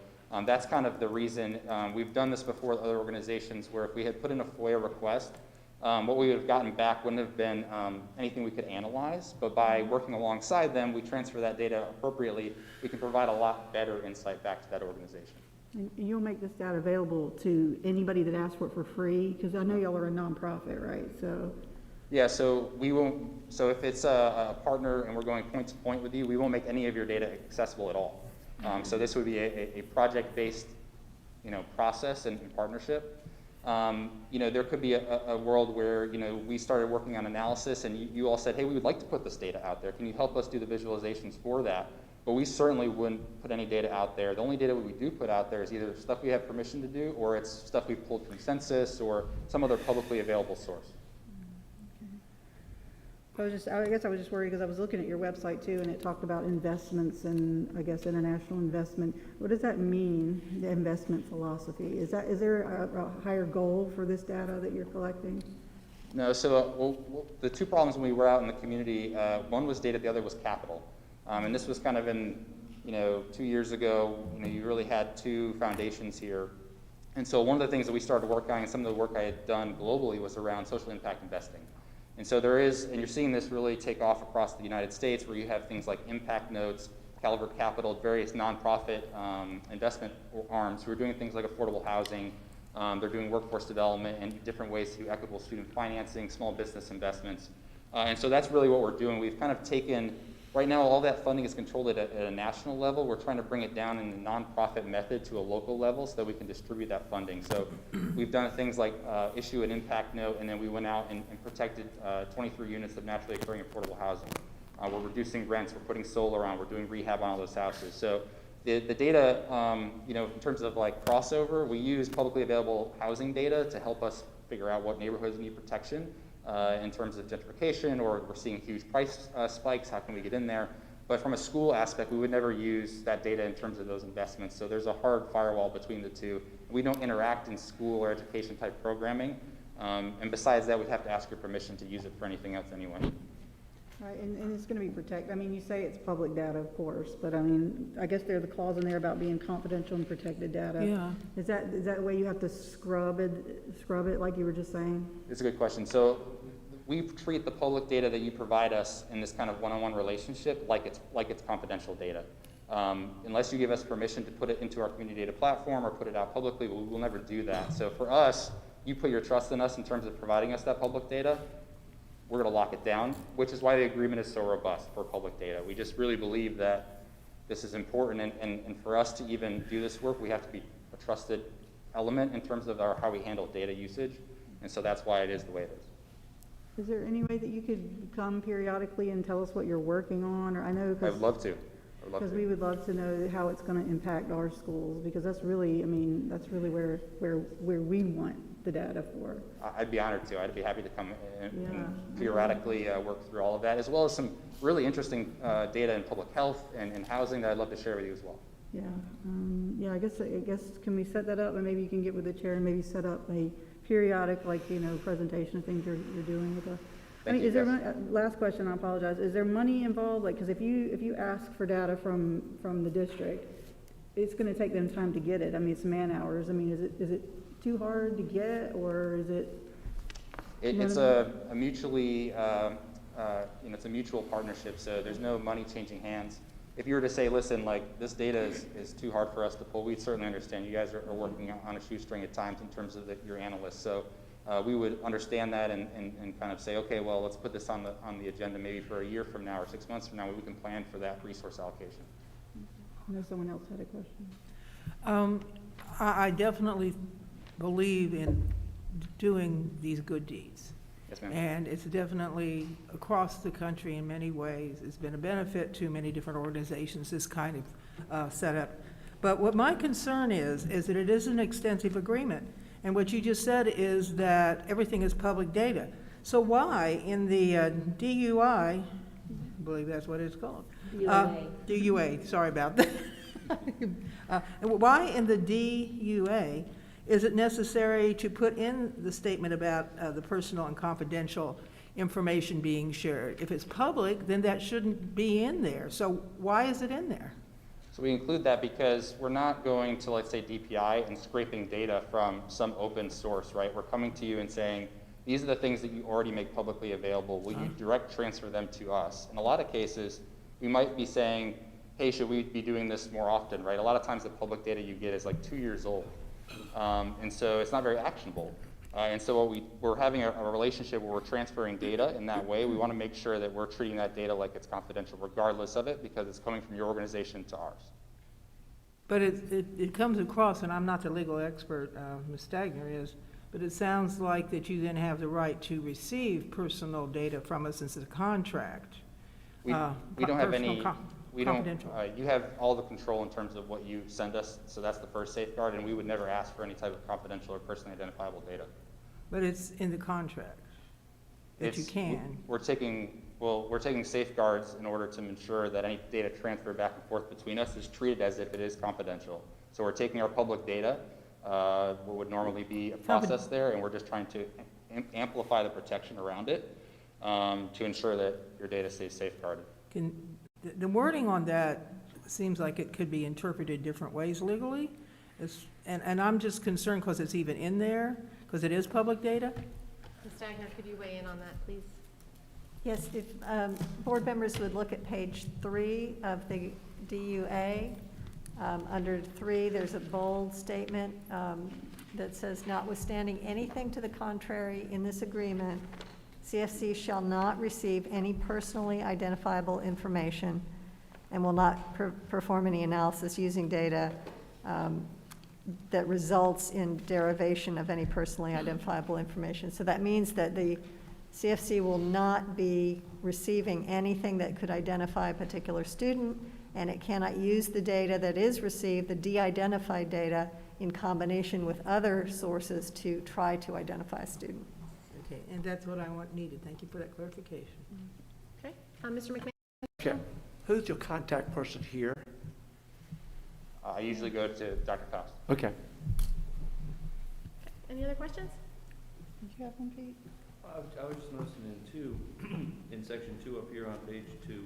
that's kind of the reason. We've done this before with other organizations where if we had put in a FOIA request, what we would have gotten back wouldn't have been anything we could analyze, but by working alongside them, we transfer that data appropriately. We can provide a lot better insight back to that organization. And you'll make this data available to anybody that asks for it for free? Because I know y'all are a nonprofit, right? So. Yeah, so we won't, so if it's a partner and we're going point to point with you, we won't make any of your data accessible at all. So this would be a project-based, you know, process and partnership. You know, there could be a world where, you know, we started working on analysis and you all said, hey, we would like to put this data out there. Can you help us do the visualizations for that? But we certainly wouldn't put any data out there. The only data we do put out there is either stuff we have permission to do, or it's stuff we pulled from census or some other publicly available source. I guess I was just worried because I was looking at your website too, and it talked about investments and I guess international investment. What does that mean, the investment philosophy? Is there a higher goal for this data that you're collecting? No, so the two problems when we were out in the community, one was data, the other was capital. And this was kind of in 2 years ago, you really had two foundations here. And so one of the things that we started working on, and some of the work I had done globally, was around social impact investing. And so there is, and you're seeing this really take off across the United States, where you have things like impact notes, Caliber Capital, various nonprofit investment arms who are doing things like affordable housing. They're doing workforce development and different ways to do equitable student financing, small business investments. And so that's really what we're doing. We've kind of taken, right now all that funding is controlled at a national level. We're trying to bring it down in a nonprofit method to a local level so that we can distribute that funding. So we've done things like issue an impact note, and then we went out and protected 23 units of naturally occurring affordable housing. We're reducing rents, we're putting solar on, we're doing rehab on all those houses. So the data, in terms of like crossover, we use publicly available housing data to help us figure out what neighborhoods need protection in terms of gentrification, or we're seeing huge price spikes, how can we get in there? But from a school aspect, we would never use that data in terms of those investments. So there's a hard firewall between the two. We don't interact in school or education type programming. And besides that, we'd have to ask your permission to use it for anything else anyway. Right, and it's going to be protected. I mean, you say it's public data, of course, but I mean, I guess there's a clause in there about being confidential and protected data. Yeah. Is that the way you have to scrub it like you were just saying? It's a good question. So we treat the public data that you provide us in this kind of one-on-one relationship like it's confidential data. Unless you give us permission to put it into our community data platform or put it out publicly, we will never do that. So for us, you put your trust in us in terms of providing us that public data. We're going to lock it down, which is why the agreement is so robust for public data. We just really believe that this is important, and for us to even do this work, we have to be a trusted element in terms of how we handle data usage, and so that's why it is the way it is. Is there any way that you could come periodically and tell us what you're working on? Or I know I'd love to. Because we would love to know how it's going to impact our schools, because that's really, I mean, that's really where we want the data for. I'd be honored to. I'd be happy to come and periodically work through all of that, as well as some really interesting data in public health and housing that I'd love to share with you as well. Yeah, yeah. I guess can we set that up, and maybe you can get with the chair and maybe set up a periodic, presentation of things you're doing with us. I mean, is there last question? I apologize. Is there money involved? Like, because if you ask for data from the district, it's going to take them time to get it. I mean, it's man hours. I mean, is it too hard to get, or is it? It's a mutually, it's a mutual partnership. So there's no money changing hands. If you were to say, listen, like this data is too hard for us to pull, we'd certainly understand. You guys are working on a shoestring at times in terms of your analysts. So. We would understand that and kind of say, okay, well, let's put this on the agenda maybe for a year from now or 6 months from now, we can plan for that resource allocation. I know someone else had a question. I definitely believe in doing these good deeds. Yes, ma'am. And it's definitely across the country in many ways. It's been a benefit to many different organizations, this kind of setup. But what my concern is that it is an extensive agreement. And what you just said is that everything is public data. So why in the DUI, I believe that's what it's called. DUA, sorry about that. Why in the DUA is it necessary to put in the statement about the personal and confidential information being shared? If it's public, then that shouldn't be in there. So why is it in there? So we include that because we're not going to, let's say, DPI and scraping data from some open source, right? We're coming to you and saying, these are the things that you already make publicly available. Will you direct transfer them to us? In a lot of cases, we might be saying, hey, should we be doing this more often, right? A lot of times the public data you get is like 2 years old. And so it's not very actionable. And so we're having a relationship where we're transferring data in that way. We want to make sure that we're treating that data like it's confidential regardless of it, because it's coming from your organization to ours. But it comes across, and I'm not the legal expert, Ms. Stagner is, but it sounds like that you then have the right to receive personal data from us as a contract. We don't have any, you have all the control in terms of what you send us, so that's the first safeguard, and we would never ask for any type of confidential or personally identifiable data. But it's in the contract that you can. We're taking safeguards in order to ensure that any data transfer back and forth between us is treated as if it is confidential. So we're taking our public data, what would normally be a process there, and we're just trying to amplify the protection around it to ensure that your data stays safeguarded. The wording on that seems like it could be interpreted different ways legally. And I'm just concerned because it's even in there, because it is public data. Ms. Stagner, could you weigh in on that, please? Yes, if board members would look at page 3 of the DUA, under 3, there's a bold statement that says, notwithstanding anything to the contrary in this agreement, CFC shall not receive any personally identifiable information and will not perform any analysis using data that results in derivation of any personally identifiable information. So that means that the CFC will not be receiving anything that could identify a particular student, and it cannot use the data that is received, the de-identified data, in combination with other sources to try to identify a student. Okay, and that's what I needed. Thank you for that clarification. Okay, Mr. McMahon? Okay. Who's your contact person here? I usually go to Dr. Faust. Okay. Any other questions? Did you have one, Pete? I was just noticing in section 2 up here on page 2,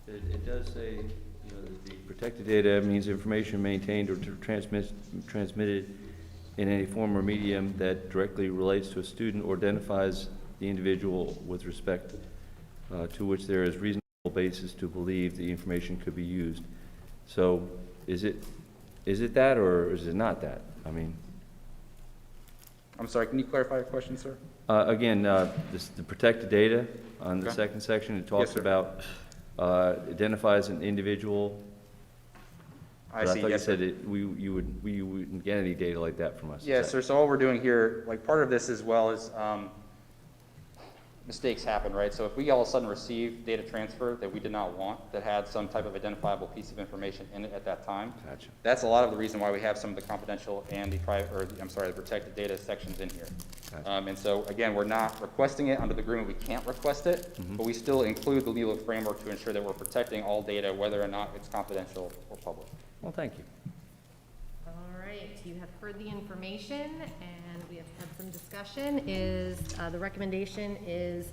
that it does say, that the protected data means information maintained or transmitted in any form or medium that directly relates to a student or identifies the individual with respect to which there is reasonable basis to believe the information could be used. So is it that, or is it not that? I mean, I'm sorry, can you clarify your question, sir? again, the protected data on the Okay. second section, it Yes, talks sir. about identifies an individual. I But see, thought yes, you sir. said we wouldn't get any data like that from us. Is Yes, that- sir. So all we're doing here, like part of this as well is mistakes happen, right? So if we all of a sudden receive data transfer that we did not want, that had some type of identifiable piece of information in it at that time, Gotcha. that's a lot of the reason why we have some of the confidential and the the protected data sections in here. Gotcha. And so again, we're not requesting it under the agreement. We can't request it, Mhm. but we still include the legal framework to ensure that we're protecting all data, whether or not it's confidential or public. Well, thank you. All right, you have heard the information, and we have had some discussion. The recommendation is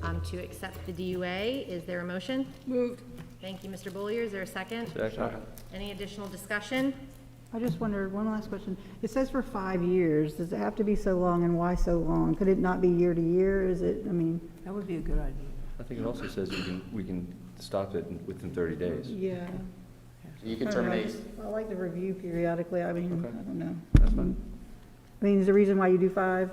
to accept the DUA. Is there a motion? Moved. Thank you, Mr. Bollier. Is there a second? Second. Any additional discussion? I just wondered, one last question. It says for 5 years. Does it have to be so long, and why so long? Could it not be year to year? Is it, I mean? That would be a good idea. I think it also says we can stop it within 30 days. Yeah. You can I don't know, terminate. I like the review periodically. I mean, Okay. I don't know. That's fine. I mean, is the reason why you do 5?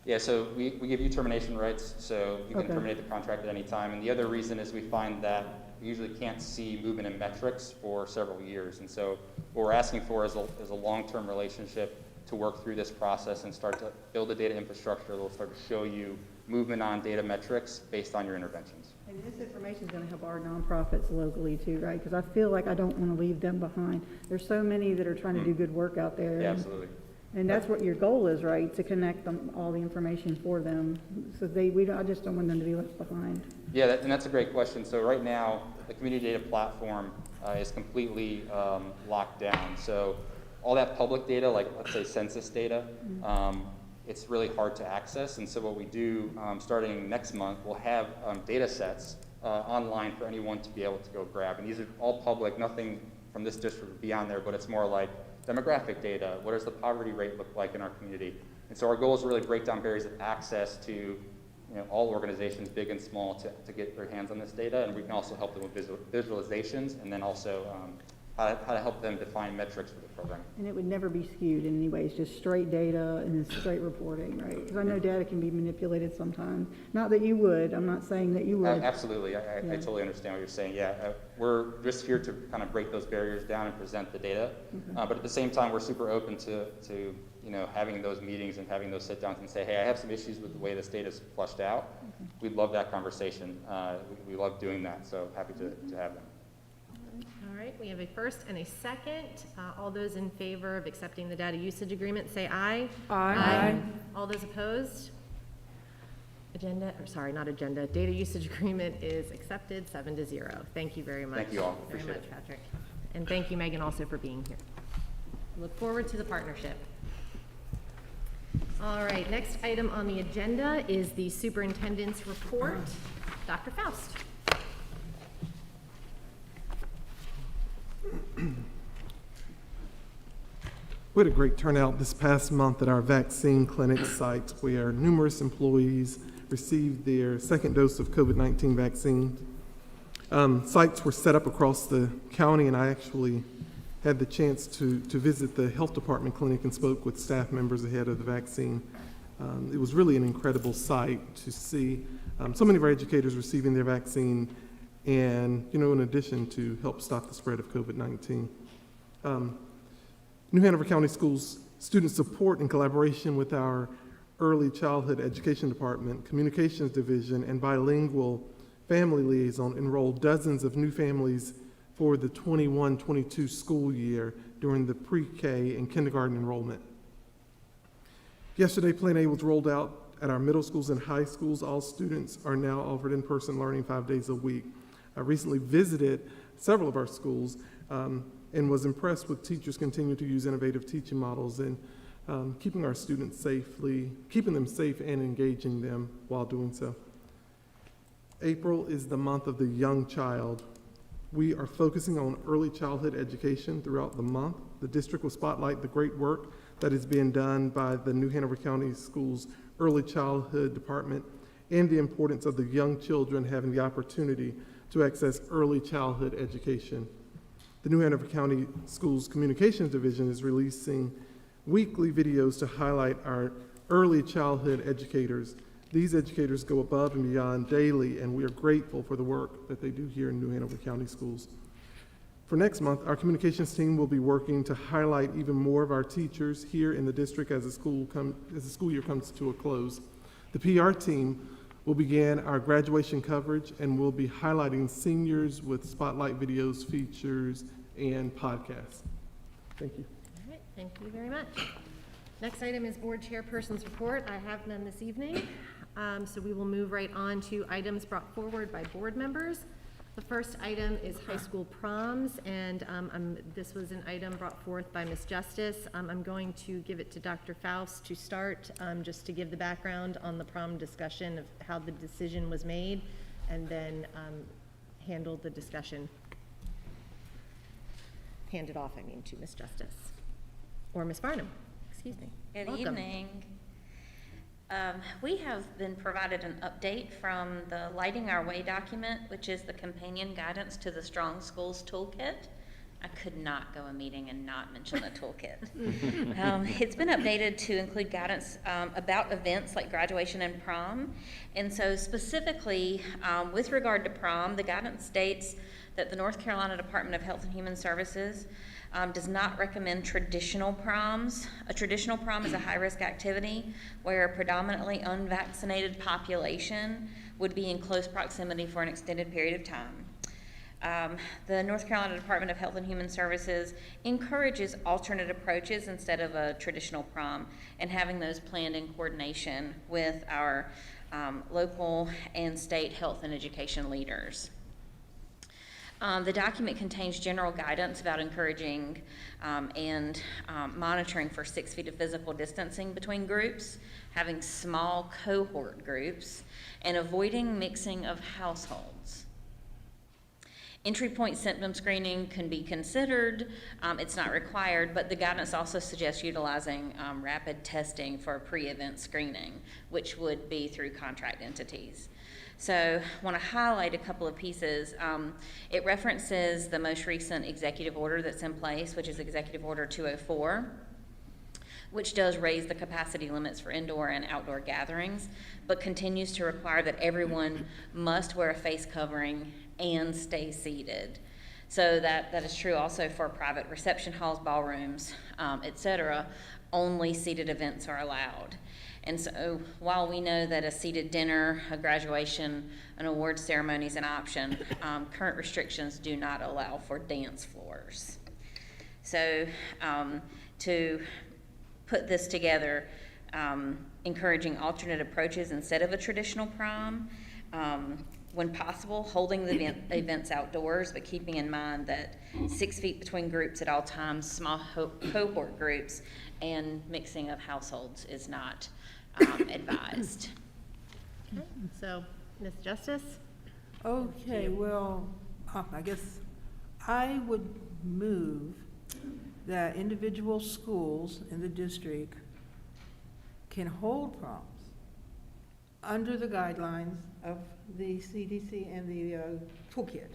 Yeah, so we give you termination rights, so you can Okay. terminate the contract at any time. And the other reason is we find that we usually can't see movement in metrics for several years. And so what we're asking for is a long-term relationship to work through this process and start to build a data infrastructure that will start to show you movement on data metrics based on your interventions. And this information is going to help our nonprofits locally too, right? Because I feel like I don't want to leave them behind. There's so many that are trying to do good work out there. Yeah, absolutely. And that's what your goal is, right? To connect them, all the information for them. So I just don't want them to be left behind. Yeah, and that's a great question. So right now, the community data platform is completely locked down. So all that public data, like let's say census data, it's really hard to access. And so what we do, starting next month, we'll have data sets online for anyone to be able to go grab. And these are all public, nothing from this district would be on there, but it's more like demographic data. What does the poverty rate look like in our community? And so our goal is to really break down barriers of access to all organizations, big and small, to get their hands on this data. And we can also help them with visualizations, and then also how to help them define metrics for the program. And it would never be skewed in any way. It's just straight data and straight reporting, right? Because I know data can be manipulated sometimes. Not that you would. I'm not saying that you would. Absolutely. I totally understand what you're saying. Yeah, we're just here to kind of break those barriers down and present the data. But at the same time, we're super open to having those meetings and having those sit downs and say, hey, I have some issues with the way this data is flushed out. We'd love that conversation. We love doing that, so happy to have them. All right, we have a first and a second. All those in favor of accepting the data usage agreement, say aye. Aye. All those opposed? Data usage agreement is accepted 7-0. Thank you very much. Thank you all. Very Appreciate much, it. Patrick. And thank you, Megan, also for being here. Look forward to the partnership. All right, next item on the agenda is the superintendent's report. Dr. Faust. We had a great turnout this past month at our vaccine clinic sites where numerous employees received their second dose of COVID-19 vaccine. Sites were set up across the county, and I actually had the chance to visit the health department clinic and spoke with staff members ahead of the vaccine. It was really an incredible sight to see so many of our educators receiving their vaccine, and, in addition to help stop the spread of COVID-19. New Hanover County Schools student support in collaboration with our Early Childhood Education Department, Communications Division, and Bilingual Family Liaison enrolled dozens of new families for the 21-22 school year during the pre-K and kindergarten enrollment. Yesterday, Plan A was rolled out at our middle schools and high schools. All students are now offered in-person learning 5 days a week. I recently visited several of our schools and was impressed with teachers continuing to use innovative teaching models and keeping them safe and engaging them while doing so. April is the month of the young child. We are focusing on early childhood education throughout the month. The district will spotlight the great work that is being done by the New Hanover County Schools Early Childhood Department and the importance of the young children having the opportunity to access early childhood education. The New Hanover County Schools Communications Division is releasing weekly videos to highlight our early childhood educators. These educators go above and beyond daily, and we are grateful for the work that they do here in New Hanover County Schools. For next month, our communications team will be working to highlight even more of our teachers here in the district as the school year comes to a close. The PR team will begin our graduation coverage, and we'll be highlighting seniors with spotlight videos, features, and podcasts. Thank you. All right, thank you very much. Next item is board chairperson's report. I have none this evening, so we will move right on to items brought forward by board members. The first item is high school proms, and this was an item brought forth by Ms. Justice. I'm going to give it to Dr. Faust to start, just to give the background on the prom discussion of how the decision was made, and then handle the discussion. Hand it off, to Ms. Justice. Or Ms. Farnham, excuse me. Good Welcome. evening. We have been provided an update from the Lighting Our Way document, which is the companion guidance to the Strong Schools Toolkit. I could not go a meeting and not mention the toolkit. It's been updated to include guidance about events like graduation and prom. And so specifically, with regard to prom, the guidance states that the North Carolina Department of Health and Human Services does not recommend traditional proms. A traditional prom is a high-risk activity where a predominantly unvaccinated population would be in close proximity for an extended period of time. The North Carolina Department of Health and Human Services encourages alternate approaches instead of a traditional prom, and having those planned in coordination with our local and state health and education leaders. The document contains general guidance about encouraging and monitoring for 6 feet of physical distancing between groups, having small cohort groups, and avoiding mixing of households. Entry point symptom screening can be considered. It's not required, but the guidance also suggests utilizing rapid testing for pre-event screening, which would be through contract entities. So I want to highlight a couple of pieces. It references the most recent executive order that's in place, which is Executive Order 204, which does raise the capacity limits for indoor and outdoor gatherings, but continues to require that everyone must wear a face covering and stay seated. So that is true also for private reception halls, ballrooms, etc. Only seated events are allowed. And so while we know that a seated dinner, a graduation, an award ceremony is an option, current restrictions do not allow for dance floors. So to put this together, encouraging alternate approaches instead of a traditional prom, when possible, holding the events outdoors, but keeping in mind that 6 feet between groups at all times, small cohort groups, and mixing of households is not advised. Okay, so Ms. Justice? Okay, well, I guess I would move that individual schools in the district can hold proms under the guidelines of the CDC and the toolkit.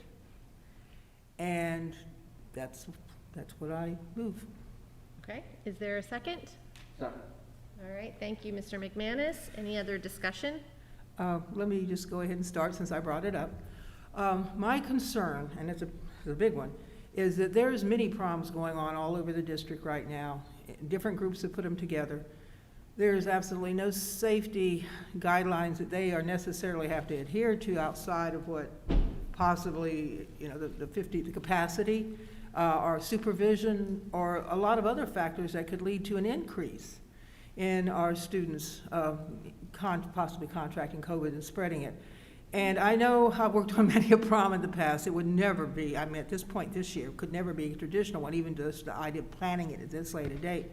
And that's what I move. Okay, is there a second? Second. All right, thank you, Mr. McManus. Any other discussion? Let me just go ahead and start since I brought it up. My concern, and it's a big one, is that there's many proms going on all over the district right now. Different groups have put them together. There's absolutely no safety guidelines that they are necessarily have to adhere to outside of what possibly, the capacity, or supervision, or a lot of other factors that could lead to an increase in our students possibly contracting COVID and spreading it. And I know I've worked on many a prom in the past. It would never be, I mean, at this point this year, could never be a traditional one, even just the idea of planning it at this late a date.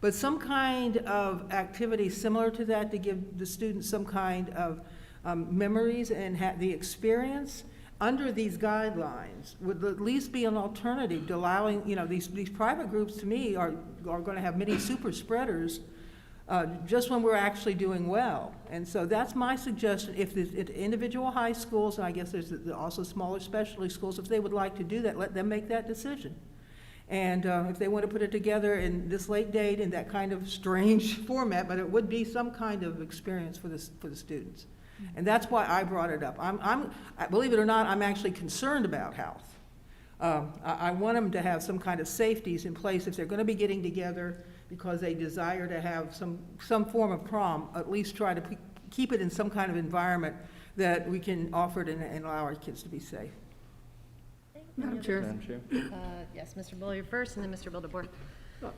But some kind of activity similar to that to give the students some kind of memories and the experience under these guidelines would at least be an alternative to allowing, these private groups to me are going to have many super spreaders just when we're actually doing well. And so that's my suggestion. If individual high schools, and I guess there's also smaller specialty schools, if they would like to do that, let them make that decision. And if they want to put it together in this late date in that kind of strange format, but it would be some kind of experience for the students. And that's why I brought it up. Believe it or not, I'm actually concerned about health. I want them to have some kind of safeties in place if they're going to be getting together because they desire to have some form of prom, at least try to keep it in some kind of environment that we can offer it and allow our kids to be safe. Madam Chair. Yes, Mr. Bullier first, and then Mr. Bildeboer. No,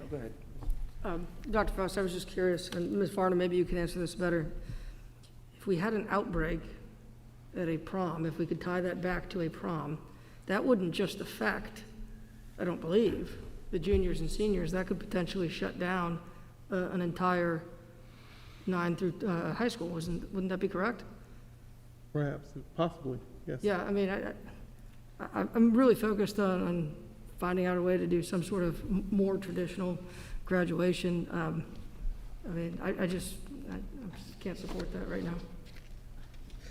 go ahead. Dr. Faust, I was just curious, and Ms. Varner, maybe you can answer this better. If we had an outbreak at a prom, if we could tie that back to a prom, that wouldn't just affect, I don't believe, the juniors and seniors. That could potentially shut down an entire 9 through high school. Wouldn't that be correct? Perhaps, possibly, yes. Yeah, I mean, I'm really focused on finding out a way to do some sort of more traditional graduation. I mean, I just can't support that right now.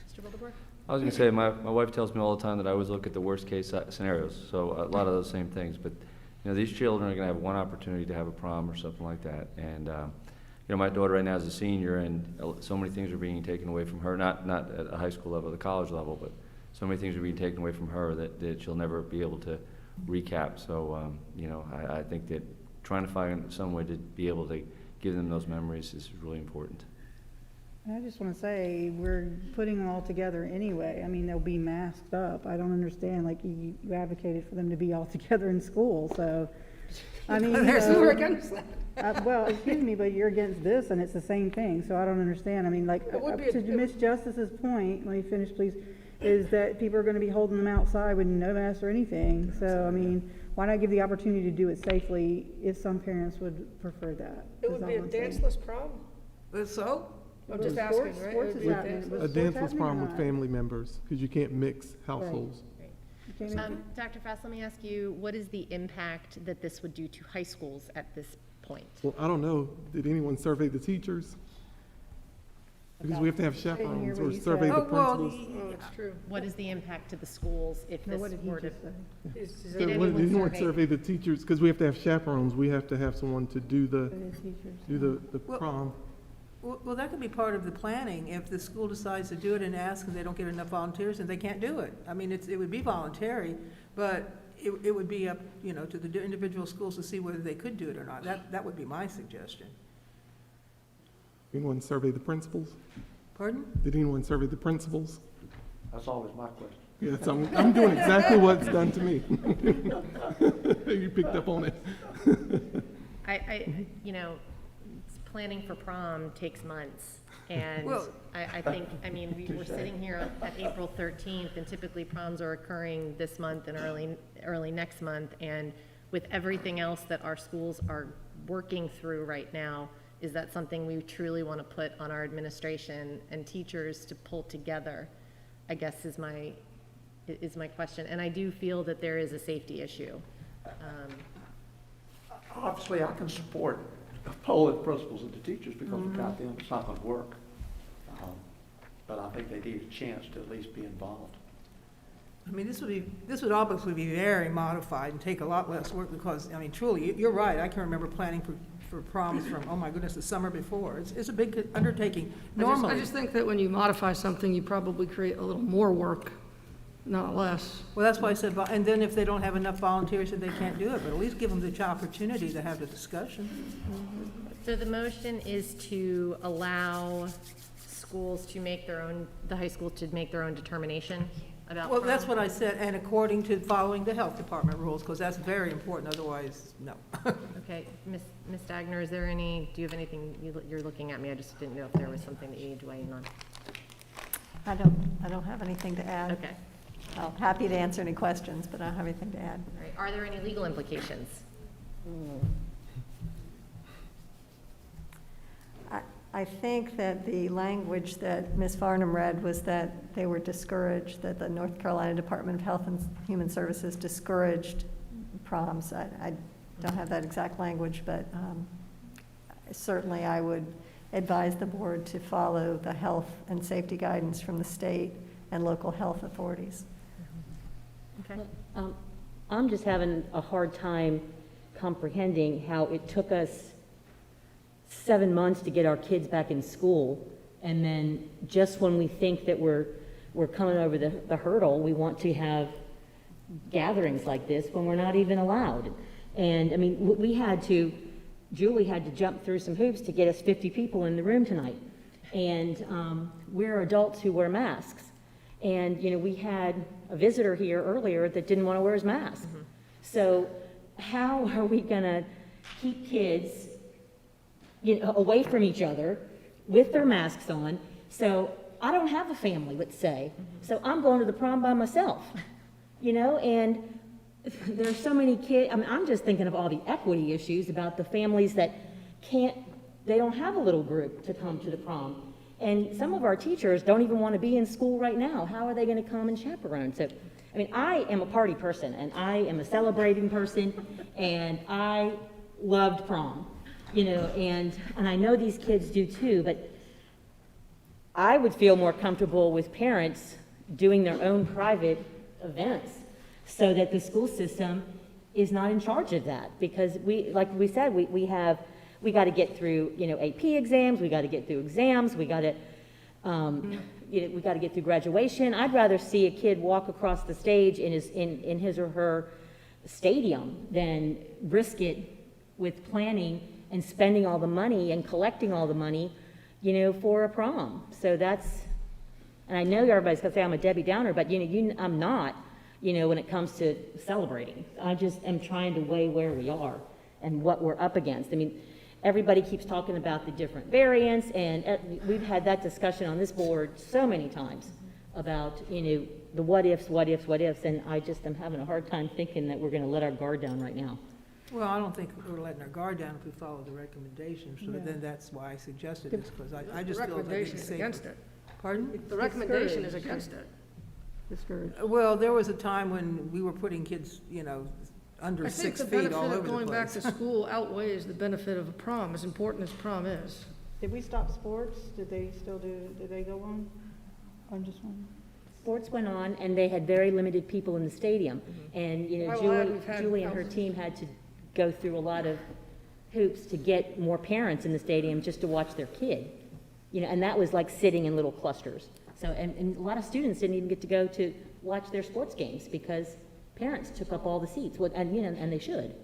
Mr. Bildeboer? I was going to say, my wife tells me all the time that I always look at the worst case scenarios, so a lot of those same things. But, these children are going to have one opportunity to have a prom or something like that. And, my daughter right now is a senior, and so many things are being taken away from her, not at a high school level, the college level, but so many things are being taken away from her that she'll never be able to recap. So, I think that trying to find some way to be able to give them those memories is really important. I just want to say, we're putting them all together anyway. I mean, they'll be masked up. I don't understand, like, you advocated for them to be all together in school, so, I mean, There's no against that. well, excuse me, but you're against this, and it's the same thing, so I don't understand. I mean, like, to Ms. Justice's point, let me finish, please, is that people are going to be holding them outside with no mask or anything, so, I mean, why not give the opportunity to do it safely if some parents would prefer that? It would be a danceless prom? So? I'm just asking, right? Sports is happening. A danceless prom with family members, because you can't mix households. Dr. Faust, let me ask you, what is the impact that this would do to high schools at this point? Well, I don't know. Did anyone survey the teachers? Because we have to have chaperones or survey the principals. Oh, that's true. What is the impact to the schools if this What did he were to? just say? Did anyone survey the teachers? Because we have to have chaperones. We have to have someone to do the prom. Well, that could be part of the planning. If the school decides to do it and ask and they don't get enough volunteers, and they can't do it. I mean, it would be voluntary, but it would be up, to the individual schools to see whether they could do it or not. That would be my suggestion. Anyone survey the principals? Pardon? Did anyone survey the principals? That's always my question. Yes, I'm doing exactly what's done to me. You picked up on it. Planning for prom takes months. And Well- I think, we're sitting here at April 13th, and typically proms are occurring this month and early next month. And with everything else that our schools are working through right now, is that something we truly want to put on our administration and teachers to pull together, I guess is my question. And I do feel that there is a safety issue. Obviously, I can support polling the principals and the teachers because without them, it's not going to work. But I think they need a chance to at least be involved. I mean, this would obviously be very modified and take a lot less work because, I mean, truly, you're right. I can remember planning for proms from, oh my goodness, the summer before. It's a big undertaking. Normally. I just think that when you modify something, you probably create a little more work, not less. Well, that's why I said, and then if they don't have enough volunteers, then they can't do it, but at least give them the opportunity to have the discussion. So the motion is to allow schools to make their own, the high school to make their own determination about Well, that's prom? what I said, and according to following the health department rules, because that's very important, otherwise, no. Okay, Ms. Dagner, is there any, do you have anything, you're looking at me, I just didn't know if there was something that you need to weigh in on. I don't have anything to add. Okay. I'm happy to answer any questions, but I don't have anything to add. All right, are there any legal implications? I think that the language that Ms. Farnham read was that they were discouraged, that the North Carolina Department of Health and Human Services discouraged proms. I don't have that exact language, but certainly I would advise the board to follow the health and safety guidance from the state and local health authorities. Okay. I'm just having a hard time comprehending how it took us 7 months to get our kids back in school, and then just when we think that we're coming over the hurdle, we want to have gatherings like this when we're not even allowed. And I mean, Julie had to jump through some hoops to get us 50 people in the room tonight. And we're adults who wear masks. And, you know, we had a visitor here earlier that didn't want to wear his mask. So how are we going to keep kids, you know, away from each other with their masks on? So I don't have a family, let's say. So I'm going to the prom by myself, you know, and there's so many kids. I mean, I'm just thinking of all the equity issues about the families that they don't have a little group to come to the prom. And some of our teachers don't even want to be in school right now. How are they going to come and chaperone? So, I mean, I am a party person, and I am a celebrating person, and I loved prom, you know, and I know these kids do too, but I would feel more comfortable with parents doing their own private events so that the school system is not in charge of that. Because like we said, we got to get through, you know, AP exams, we got to get through exams, we got to, you know, we got to get through graduation. I'd rather see a kid walk across the stage in his or her stadium than risk it with planning and spending all the money and collecting all the money, you know, for a prom. So that's, and I know everybody's gonna say I'm a Debbie Downer, but you know, I'm not, you know, when it comes to celebrating. I just am trying to weigh where we are and what we're up against. I mean, everybody keeps talking about the different variants, and we've had that discussion on this board so many times about, you know, the what ifs, and I just am having a hard time thinking that we're gonna let our guard down right now. Well, I don't think we're letting our guard down if we follow the recommendations, so then that's why I suggested this, because I just feel that recommendation it's is safer. against it. Pardon? The recommendation is against it. Discouraged. Well, there was a time when we were putting kids, you know, under I think 6 the feet all benefit over of the going back place. to school outweighs the benefit of a prom, as important as prom is. Did we stop sports? Did they go on? I'm just wondering. Sports went on, and they had very limited people in the stadium. And, you know, Julie and her team had to go through a lot of hoops to get more parents in the stadium just to watch their kid. You know, and that was like sitting in little clusters. So, and a lot of students didn't even get to go to watch their sports games because parents took up all the seats, and, you know, and they should.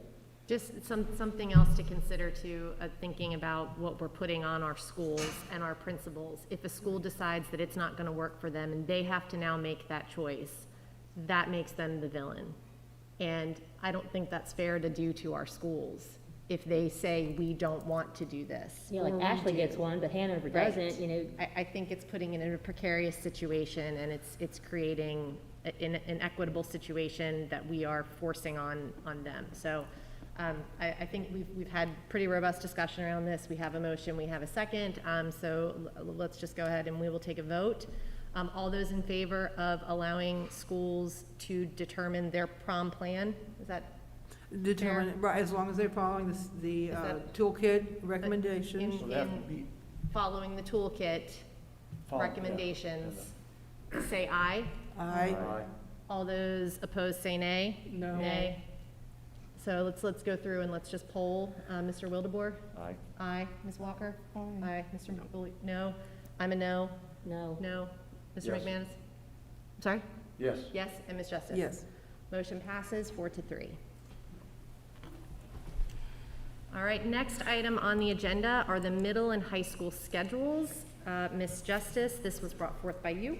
Just something else to consider too, thinking about what we're putting on our schools and our principals. If a school decides that it's not going to work for them and they have to now make that choice, that makes them the villain. And I don't think that's fair to do to our schools if they say we don't want to do this. Yeah, like or we Ashley do. gets one, but Hanover Right. doesn't, you know. I think it's putting it in a precarious situation, and it's creating an inequitable situation that we are forcing on them. So I think we've had pretty robust discussion around this. We have a motion, we have a second, so let's just go ahead and we will take a vote. All those in favor of allowing schools to determine their prom plan, is that? Determine, right, as long as they're following the that- toolkit recommendations. In following the toolkit recommendations, say aye. Aye. All those opposed say nay. No. Nay. So let's go through and let's just poll. Mr. Wildebohr? Aye. Aye. Ms. Walker? Aye. Mr. McBully? No. I'm a no. No. No. Mr. Yes. McManus? Sorry? Yes. Yes, and Ms. Justice? Yes. Motion passes 4-3. All right, next item on the agenda are the middle and high school schedules. Ms. Justice, this was brought forth by you.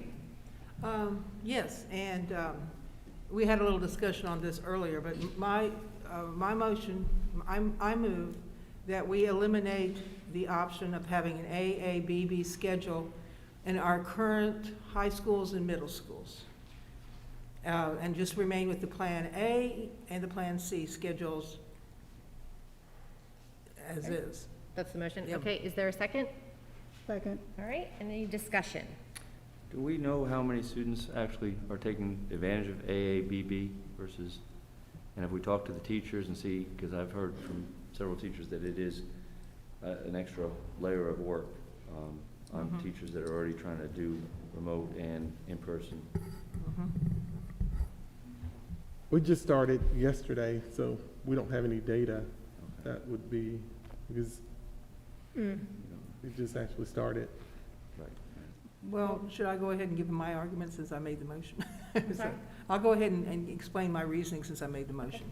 Yes, and we had a little discussion on this earlier, but my motion, I move that we eliminate the option of having an AABB schedule in our current high schools and middle schools. And just remain with the Plan A and the Plan C schedules as Okay. is. That's the motion. Yep. Okay, is there a second? Second. All right, any discussion? Do we know how many students actually are taking advantage of AABB versus, and if we talk to the teachers and see, because I've heard from several teachers that it is an extra layer of work on teachers that are already trying to do remote and in-person. We just started yesterday, so we don't have any data that would be, because it just actually started. Right. Well, should I go ahead and give them my argument since I made the motion? Sorry? I'll go ahead and explain my reasoning since I made the motion.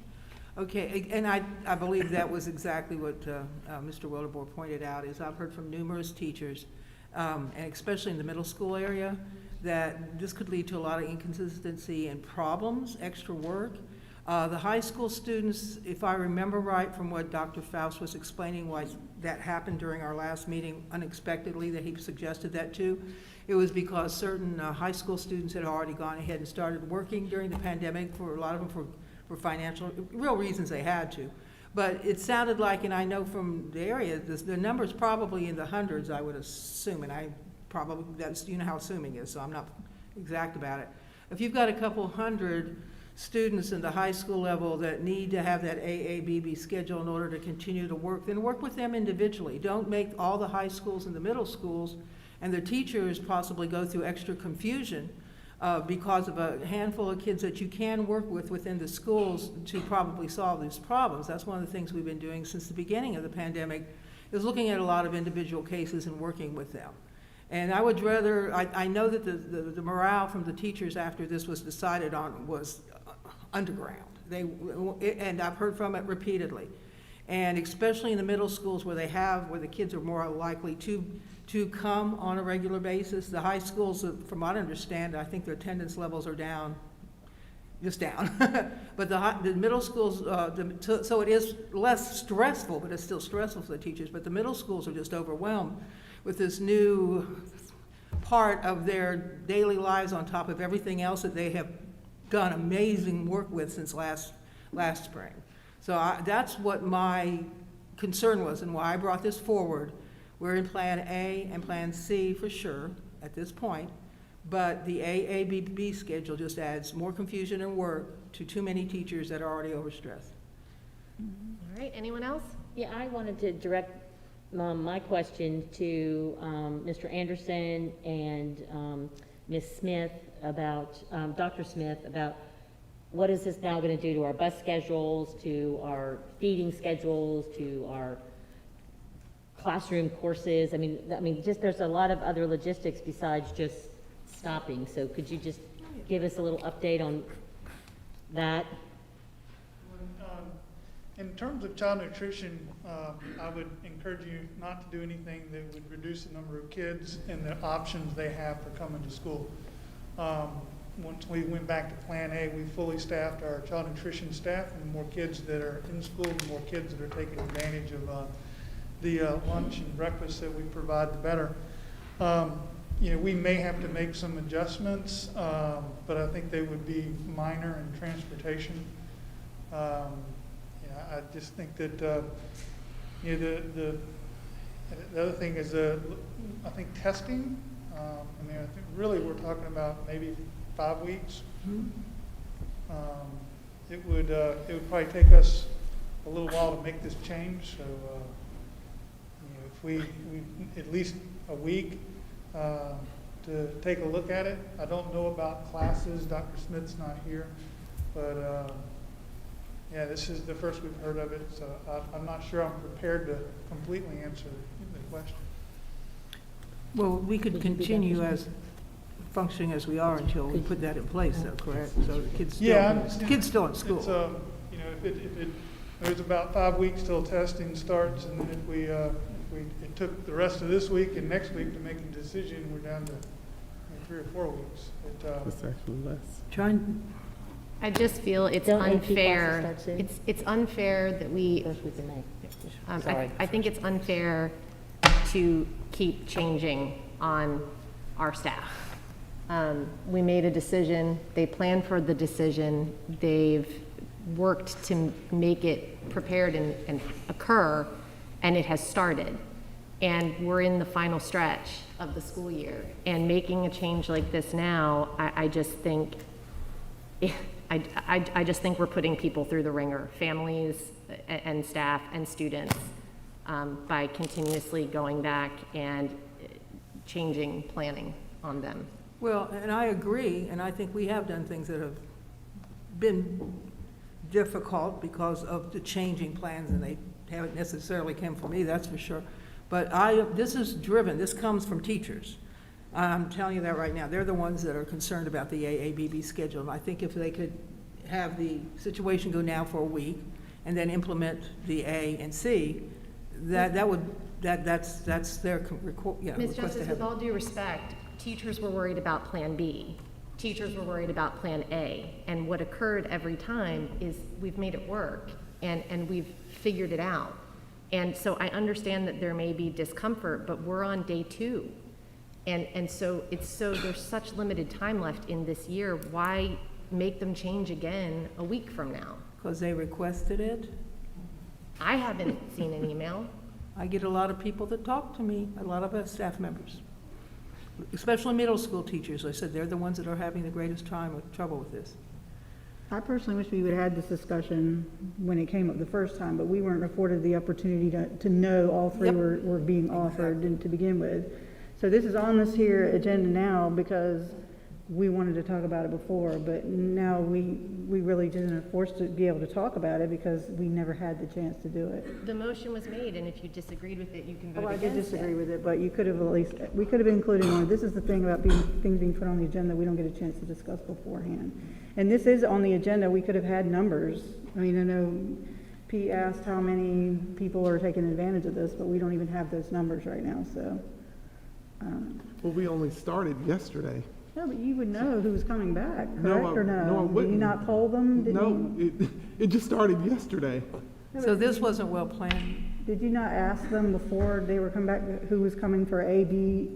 Okay, and I believe that was exactly what Mr. Wildebohr pointed out, is I've heard from numerous teachers, and especially in the middle school area, that this could lead to a lot of inconsistency and problems, extra work. The high school students, if I remember right from what Dr. Faust was explaining, why that happened during our last meeting unexpectedly, that he suggested that too, it was because certain high school students had already gone ahead and started working during the pandemic, for a lot of them for financial, real reasons they had to. But it sounded like, and I know from the area, the number's probably in the hundreds, I would assume, and I probably, that's, you know how assuming is, so I'm not exact about it. If you've got a couple hundred students in the high school level that need to have that AABB schedule in order to continue to work, then work with them individually. Don't make all the high schools and the middle schools and their teachers possibly go through extra confusion because of a handful of kids that you can work with within the schools to probably solve these problems. That's one of the things we've been doing since the beginning of the pandemic, is looking at a lot of individual cases and working with them. And I would rather, I know that the morale from the teachers after this was decided on was underground. And I've heard from it repeatedly. And especially in the middle schools where the kids are more likely to come on a regular basis. The high schools, from what I understand, I think their attendance levels are down, just down. But the middle schools, so it is less stressful, but it's still stressful for the teachers. But the middle schools are just overwhelmed with this new part of their daily lives on top of everything else that they have done amazing work with since last spring. So that's what my concern was and why I brought this forward. We're in Plan A and Plan C for sure at this point, but the AABB schedule just adds more confusion and work to too many teachers that are already overstressed. All right, anyone else? Yeah, I wanted to direct my question to Mr. Anderson and Ms. Smith about, Dr. Smith, about what is this now going to do to our bus schedules, to our feeding schedules, to our classroom courses? I mean, just there's a lot of other logistics besides just stopping. So could you just give us a little update on that? In terms of child nutrition, I would encourage you not to do anything that would reduce the number of kids and the options they have for coming to school. Once we went back to Plan A, we fully staffed our child nutrition staff, and the more kids that are in school, the more kids that are taking advantage of the lunch and breakfast that we provide, the better. You know, we may have to make some adjustments, but I think they would be minor in transportation. I just think that you know, the other thing is I think testing. I mean, I think really we're talking about maybe 5 weeks. it would probably take us a little while to make this change, so, if we at least a week, to take a look at it. I don't know about classes, Dr. Smith's not here, but, yeah, this is the first we've heard of it, so I'm not sure I'm prepared to completely answer the question. Well, we could continue as, functioning as we are until we put that in place, though, correct? So the kids still, Yeah, the kids still in school. It's, there's about 5 weeks till testing starts, and then if it took the rest of this week and next week to make a decision, we're down to 3 or 4 weeks. It's actually less. Trying, I just feel it's Don't AP unfair. classes start soon? It's unfair that we, First week in May. Sorry. I think it's unfair to keep changing on our staff. We made a decision, they planned for the decision, they've worked to make it prepared and occur, and it has started. And we're in the final stretch of the school year. And making a change like this now, I just think, I just think we're putting people through the ringer, families and staff and students, by continuously going back and changing planning on them. well, and I agree, and I think we have done things that have been difficult because of the changing plans, and they haven't necessarily come from me, that's for sure. But this is driven, this comes from teachers. I'm telling you that right now. They're the ones that are concerned about the AABB schedule. And I think if they could have the situation go now for a week and then implement the A and C, that's their Ms. request to Justice, have. with all due respect, teachers were worried about Plan B. Teachers were worried about Plan A. And what occurred every time is we've made it work and we've figured it out. And so I understand that there may be discomfort, but we're on day 2. And so there's such limited time left in this year. Why make them change again a week from now? Because they requested it. I haven't seen an email. I get a lot of people that talk to me, a lot of us staff members, especially middle school teachers. I said they're the ones that are having the greatest trouble with this. I personally wish we would have had this discussion when it came up the first time, but we weren't afforded the opportunity to know all three were being offered and to begin with. So this is on this here agenda now because we wanted to talk about it before, but now we really didn't are forced to be able to talk about it because we never had the chance to do it. The motion was made, and if you disagreed with it, you can vote Oh, I did against disagree it. with it, but you could have at least, we could have included one. This is the thing about things being put on the agenda we don't get a chance to discuss beforehand. And this is on the agenda, we could have had numbers. I mean, I know Pete asked how many people are taking advantage of this, but we don't even have those numbers right now, so. Well, we only started yesterday. No, but you would know who was coming back, No, correct, or no? no, I Did wouldn't. you not poll them? Did No, it just started yesterday. So this wasn't well planned. Did you not ask them before they were coming back, who was coming for A, B,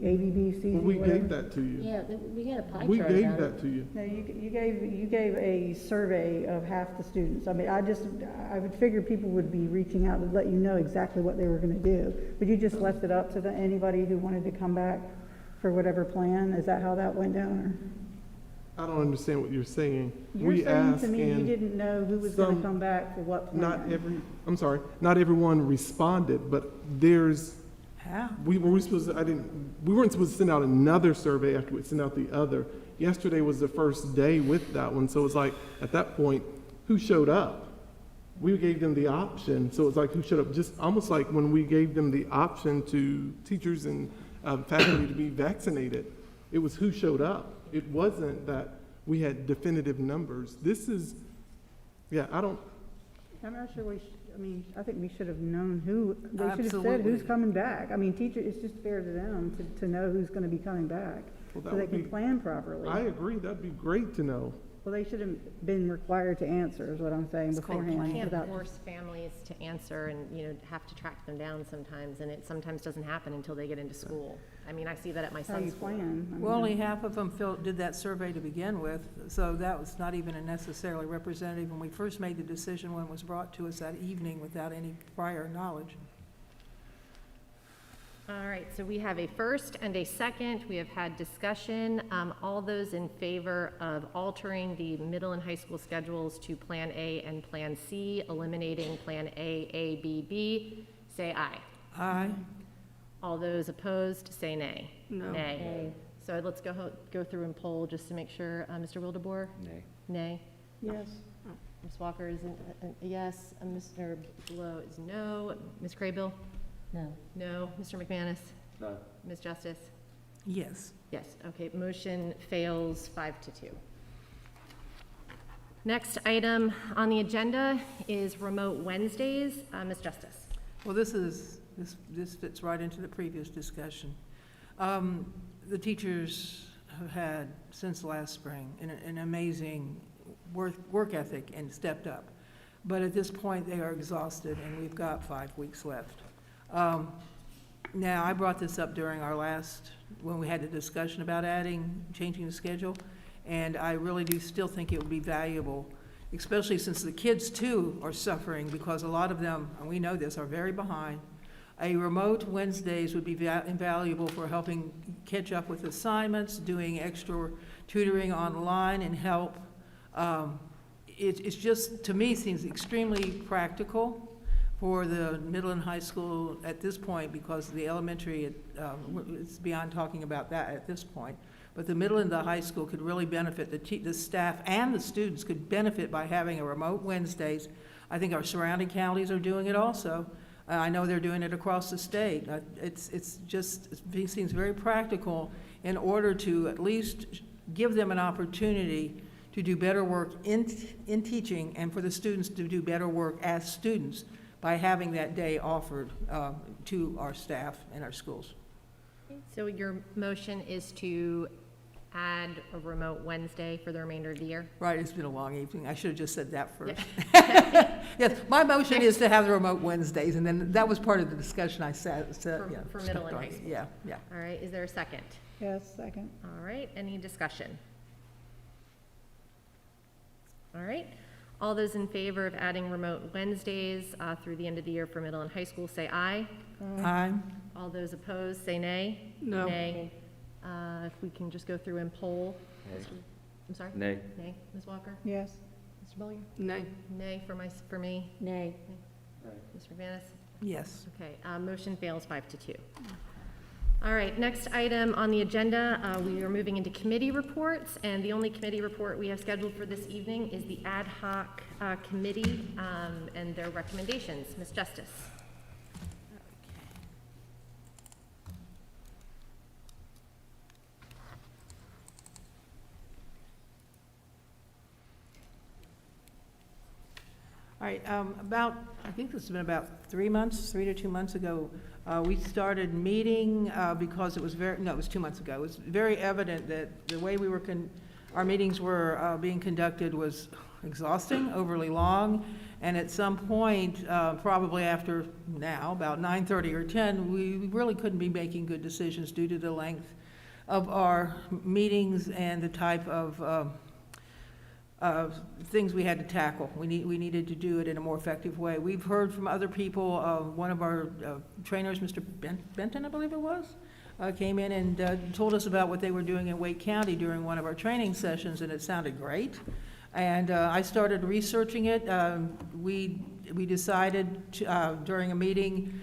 C, Well, we whatever? gave that to you. Yeah, we got a pie chart We gave about it. that to you. No, you gave a survey of half the students. I mean, I would figure people would be reaching out to let you know exactly what they were gonna do. But you just left it up to anybody who wanted to come back for whatever plan? Is that how that went down, I don't understand what you're saying. or? You're We saying asked to me you and didn't know who was gonna some- come back for what plan? not everyone responded, but there's, How? we weren't supposed to send out another survey after we sent out the other. Yesterday was the first day with that one, so it's like, at that point, who showed up? We gave them the option, so it's like, who showed up? Just almost like when we gave them the option to teachers and faculty to be vaccinated. It was who showed up. It wasn't that we had definitive numbers. This is, I'm not sure I think we should have known who, they should have said Absolutely. who's coming back. I mean, it's just fair to them to know who's gonna be coming back, Well, that so they would can be- plan properly. I agree, that'd be great to know. Well, they should have been required to answer, is what I'm saying, You beforehand. can't without- force families to answer and, have to track them down sometimes, and it sometimes doesn't happen until they get into school. I mean, I see that at my How you son's school. plan. I mean, Well, only half of them did that survey to begin with, so that was not even a necessarily representative when we first made the decision when it was brought to us that evening without any prior knowledge. All right, so we have a first and a second. We have had discussion. All those in favor of altering the middle and high school schedules to Plan A and Plan C, eliminating Plan A, B, B, say aye. Aye. All those opposed, say nay. No. Nay. So let's go through and poll just to make sure. Mr. Wildebohr? Nay. Nay. Yes. Ms. Walker is a yes. Mr. Blow is no. Ms. Craybill? No. No. Mr. McManus? No. Ms. Justice? Yes. Yes. Okay, motion fails 5-2. Next item on the agenda is remote Wednesdays. Ms. Justice? Well, this fits right into the previous discussion. The teachers have had, since last spring, an amazing work ethic and stepped up. But at this point, they are exhausted, and we've got 5 weeks left. Now, I brought this up during our when we had the discussion about changing the schedule, and I really do still think it would be valuable, especially since the kids, too, are suffering, because a lot of them, and we know this, are very behind. A remote Wednesdays would be invaluable for helping catch up with assignments, doing extra tutoring online and help. It's just, to me, seems extremely practical for the middle and high school at this point, because the elementary, it's beyond talking about that at this point. But the middle and the high school could really benefit, the staff and the students could benefit by having a remote Wednesdays. I think our surrounding counties are doing it also. I know they're doing it across the state. It seems very practical in order to at least give them an opportunity to do better work in teaching, and for the students to do better work as students by having that day offered to our staff and our schools. So your motion is to add a remote Wednesday for the remainder of the year? Right, it's been a long evening. I should have just said that first. Yeah. Yes, my motion is to have the remote Wednesdays, and then that was part of the discussion I said. For middle and high school? Yeah, yeah. All right, is there a second? Yes, second. All right, any discussion? All right, all those in favor of adding remote Wednesdays through the end of the year for middle and high school, say aye. Aye. All those opposed, say nay. No. Nay. If we can just go through and poll. Nay. I'm sorry? Nay. Nay. Ms. Walker? Yes. Mr. Bullion? Nay. Nay for me. Nay. Mr. McManus? Yes. Okay, motion fails 5-2. All right, next item on the agenda, we are moving into committee reports, and the only committee report we have scheduled for this evening is the ad hoc committee and their recommendations. Ms. Justice. All right, I think this has been about 3 to 2 months ago, we started meeting because it was it was 2 months ago. It was very evident that the way our meetings were being conducted was exhausting, overly long, and at some point, probably after now, about 9:30 or 10, we really couldn't be making good decisions due to the length of our meetings and the type of things we had to tackle. We needed to do it in a more effective way. We've heard from other people. One of our trainers, Mr. Benton, I believe it was, came in and told us about what they were doing in Wake County during one of our training sessions, and it sounded great. And I started researching it. We decided during a meeting,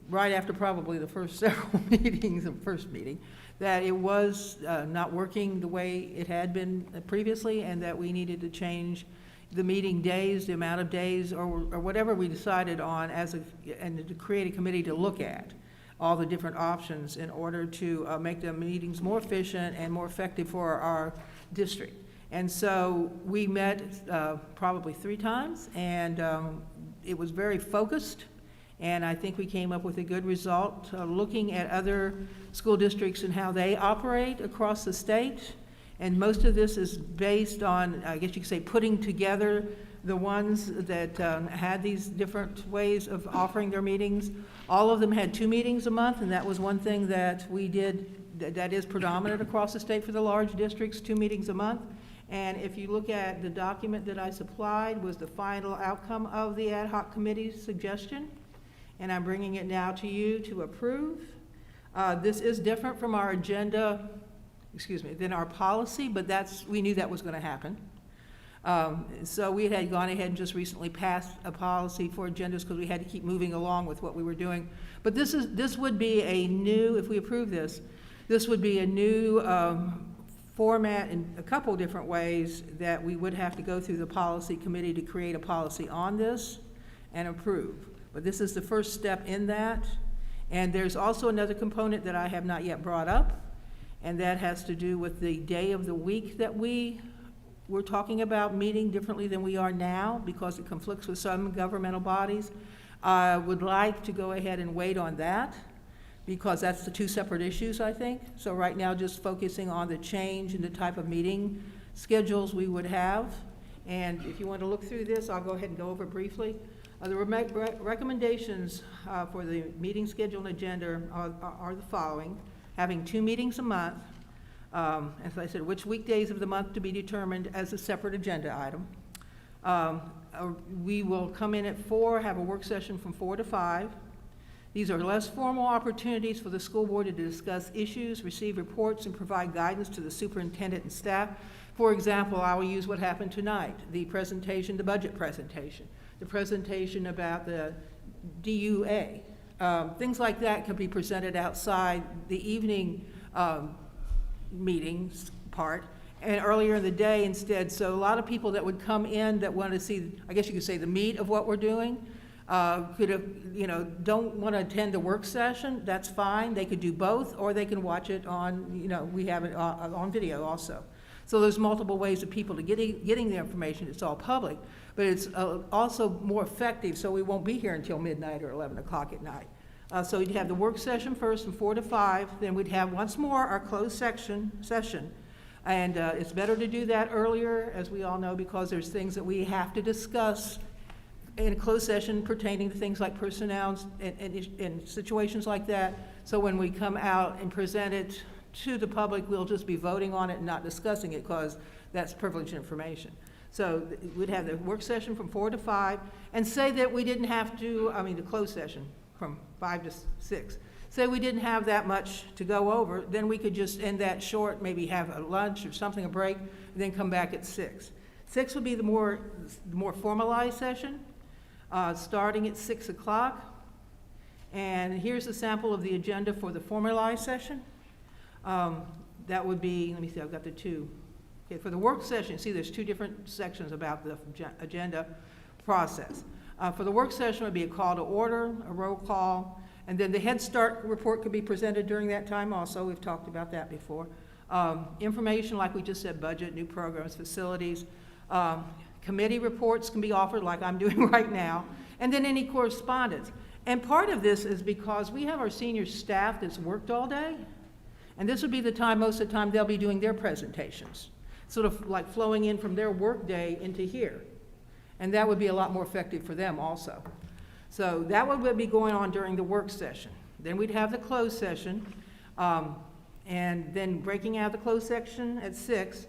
right after probably the first several meetings, the first meeting, that it was not working the way it had been previously, and that we needed to change the meeting days, the amount of days, or whatever we decided on and to create a committee to look at all the different options in order to make the meetings more efficient and more effective for our district. And so we met probably 3 times, and it was very focused. And I think we came up with a good result, looking at other school districts and how they operate across the state. And most of this is based on, I guess you could say, putting together the ones that had these different ways of offering their meetings. All of them had 2 meetings a month, and that was one thing that we did that is predominant across the state for the large districts, 2 meetings a month. And if you look at the document that I supplied was the final outcome of the ad hoc committee's suggestion. And I'm bringing it now to you to approve. This is different from our agenda, than our policy, but we knew that was going to happen. So we had gone ahead and just recently passed a policy for agendas because we had to keep moving along with what we were doing. But this would be a new, if we approve this would be a new format in a couple different ways that we would have to go through the policy committee to create a policy on this and approve. But this is the first step in that. And there's also another component that I have not yet brought up, and that has to do with the day of the week that we're talking about meeting differently than we are now because it conflicts with some governmental bodies. I would like to go ahead and wait on that because that's the two separate issues, I think. So right now, just focusing on the change in the type of meeting schedules we would have. And if you want to look through this, I'll go ahead and go over briefly. The recommendations for the meeting schedule and agenda are the following. Having 2 meetings a month, as I said, which weekdays of the month to be determined as a separate agenda item. We will come in at 4, have a work session from 4 to 5. These are less formal opportunities for the school board to discuss issues, receive reports, and provide guidance to the superintendent and staff. For example, I will use what happened tonight, the presentation, the budget presentation, the presentation about the DUA. Things like that can be presented outside the evening meetings part and earlier in the day instead. So a lot of people that would come in that want to see, I guess you could say, the meat of what we're doing, could have, don't want to attend the work session, that's fine. They could do both, or they can watch it on, we have it on video also. So there's multiple ways of people to getting the information. It's all public, but it's also more effective, so we won't be here until midnight or 11 o'clock at night. So we'd have the work session first from 4 to 5, then we'd have once more our closed session. And it's better to do that earlier, as we all know, because there's things that we have to discuss in a closed session pertaining to things like personnel and situations like that. So when we come out and present it to the public, we'll just be voting on it and not discussing it because that's privileged information. So we'd have the work session from 4 to 5 and say that we didn't have to, the closed session from 5 to 6. Say we didn't have that much to go over, then we could just end that short, maybe have a lunch or something, a break, and then come back at 6. 6 would be the more formalized session, starting at 6 o'clock. And here's a sample of the agenda for the formalized session. That would be, let me see, I've got the 2. Okay, for the work session, see there's 2 different sections about the agenda process. For the work session, it would be a call to order, a roll call, and then the Head Start report could be presented during that time also. We've talked about that before. Information, like we just said, budget, new programs, facilities. Committee reports can be offered like I'm doing right now, and then any correspondence. And part of this is because we have our senior staff that's worked all day, and this would be the time, most of the time, they'll be doing their presentations, sort of like flowing in from their work day into here. And that would be a lot more effective for them also. So that would be going on during the work session. Then we'd have the closed session, and then breaking out the closed section at 6,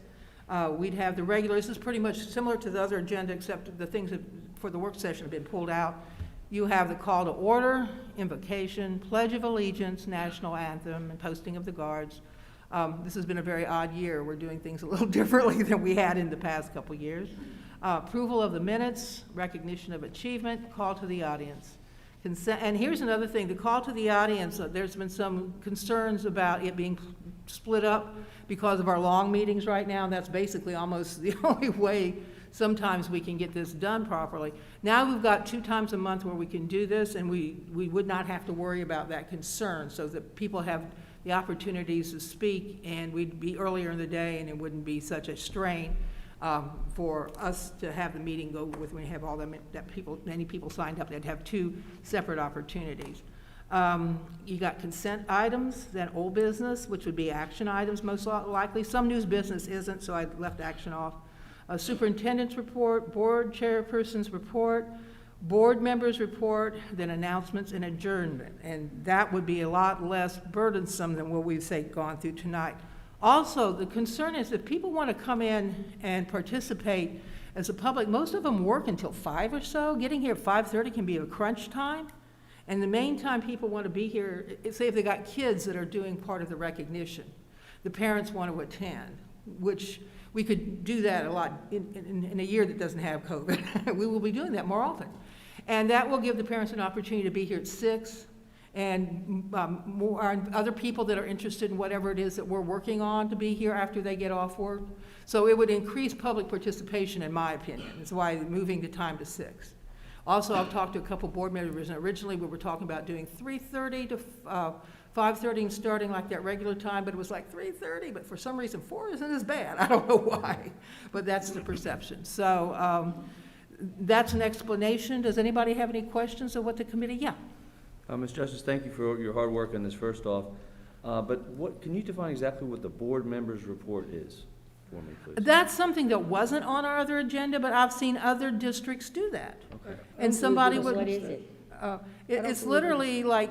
we'd have the regular. This is pretty much similar to the other agenda, except the things that for the work session have been pulled out. You have the call to order, invocation, pledge of allegiance, national anthem, and posting of the guards. This has been a very odd year. We're doing things a little differently than we had in the past couple years. Approval of the minutes, recognition of achievement, call to the audience. Consent, and here's another thing, the call to the audience, there's been some concerns about it being split up because of our long meetings right now, and that's basically almost the only way sometimes we can get this done properly. Now we've got 2 times a month where we can do this, and we would not have to worry about that concern, so that people have the opportunities to speak, and we'd be earlier in the day, and it wouldn't be such a strain for us to have the meeting go with when we have all them that many people signed up. They'd have 2 separate opportunities. You got consent items, then old business, which would be action items most likely. Some new business isn't, so I left action off. A superintendent's report, board chairperson's report, board members' report, then announcements and adjournment. And that would be a lot less burdensome than what we've gone through tonight. Also, the concern is if people want to come in and participate as a public, most of them work until 5 or so. Getting here at 5:30 can be a crunch time. And the main time people want to be here, say if they got kids that are doing part of the recognition, the parents want to attend, which we could do that a lot in a year that doesn't have COVID. We will be doing that more often. And that will give the parents an opportunity to be here at 6, and other people that are interested in whatever it is that we're working on to be here after they get off work. So it would increase public participation, in my opinion. That's why moving the time to 6. Also, I've talked to a couple board members, and originally we were talking about doing 3:30 to 5:30 and starting like that regular time, but it was like 3:30, but for some reason 4 isn't as bad. I don't know why, but that's the perception. So that's an explanation. Does anybody have any questions of what the committee? Yeah. Ms. Justice, thank you for your hard work on this first off. But what, can you define exactly what the board members' report is for me, please? That's something that wasn't on our other agenda, but I've seen other districts do that. Okay. And somebody would. What is it? It's literally like,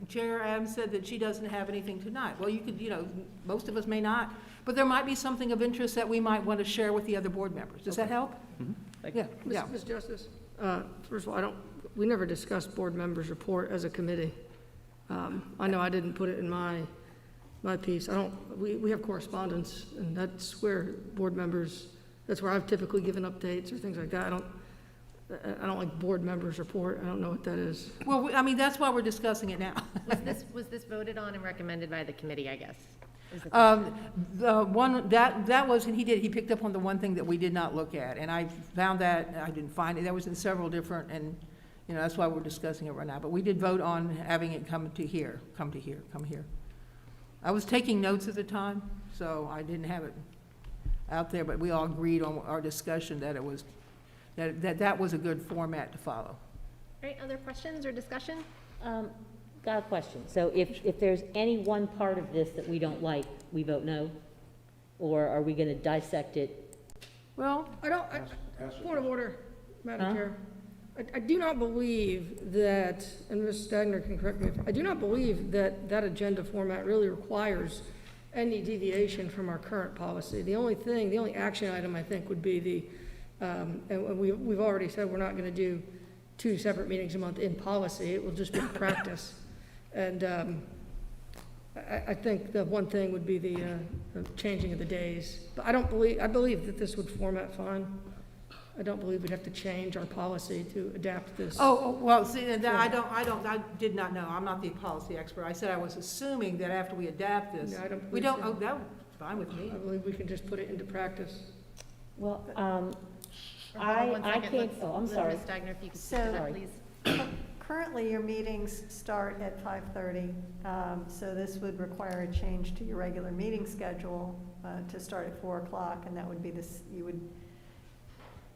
Chair Adams said that she doesn't have anything tonight. Well, you could, most of us may not, but there might be something of interest that we might want to share with the other board members. Does that help? Mm-hmm. Thank you. Yeah. Ms. Justice, first of all, we never discussed board members' report as a committee. I know I didn't put it in my piece. We have correspondence, and that's where board members, that's where I've typically given updates or things like that. I don't like board members' report. I don't know what that is. Well, I mean, that's why we're discussing it now. Was this voted on and recommended by the committee, I guess? The one, that was, and he picked up on the one thing that we did not look at, and I found that, I didn't find it, that was in several different, and, that's why we're discussing it right now, but we did vote on having it come here. I was taking notes at the time, so I didn't have it out there, but we all agreed on our discussion that it was, that was a good format to follow. All right, other questions or discussion? Got a question. So if there's any one part of this that we don't like, we vote no? Or are we going to dissect it? Well, Point of order, Madam Chair. I do not believe that, and Ms. Stagner can correct me, I do not believe that that agenda format really requires any deviation from our current policy. The only action item I think would be and we've already said we're not going to do 2 separate meetings a month in policy. It will just be practice. And I think the one thing would be the changing of the days. But I believe that this would format fine. I don't believe we'd have to change our policy to adapt this. Well, see, I did not know. I'm not the policy expert. I said I was assuming that after we adapt this, No, I don't we believe don't, so. that's fine with me. I believe we can just put it into practice. Well, One I second, can't, let's- I'm sorry. Ms. Stagner, if you could speak to that, please. Currently, your meetings start at 5:30, so this would require a change to your regular meeting schedule to start at 4 o'clock, and that would be this,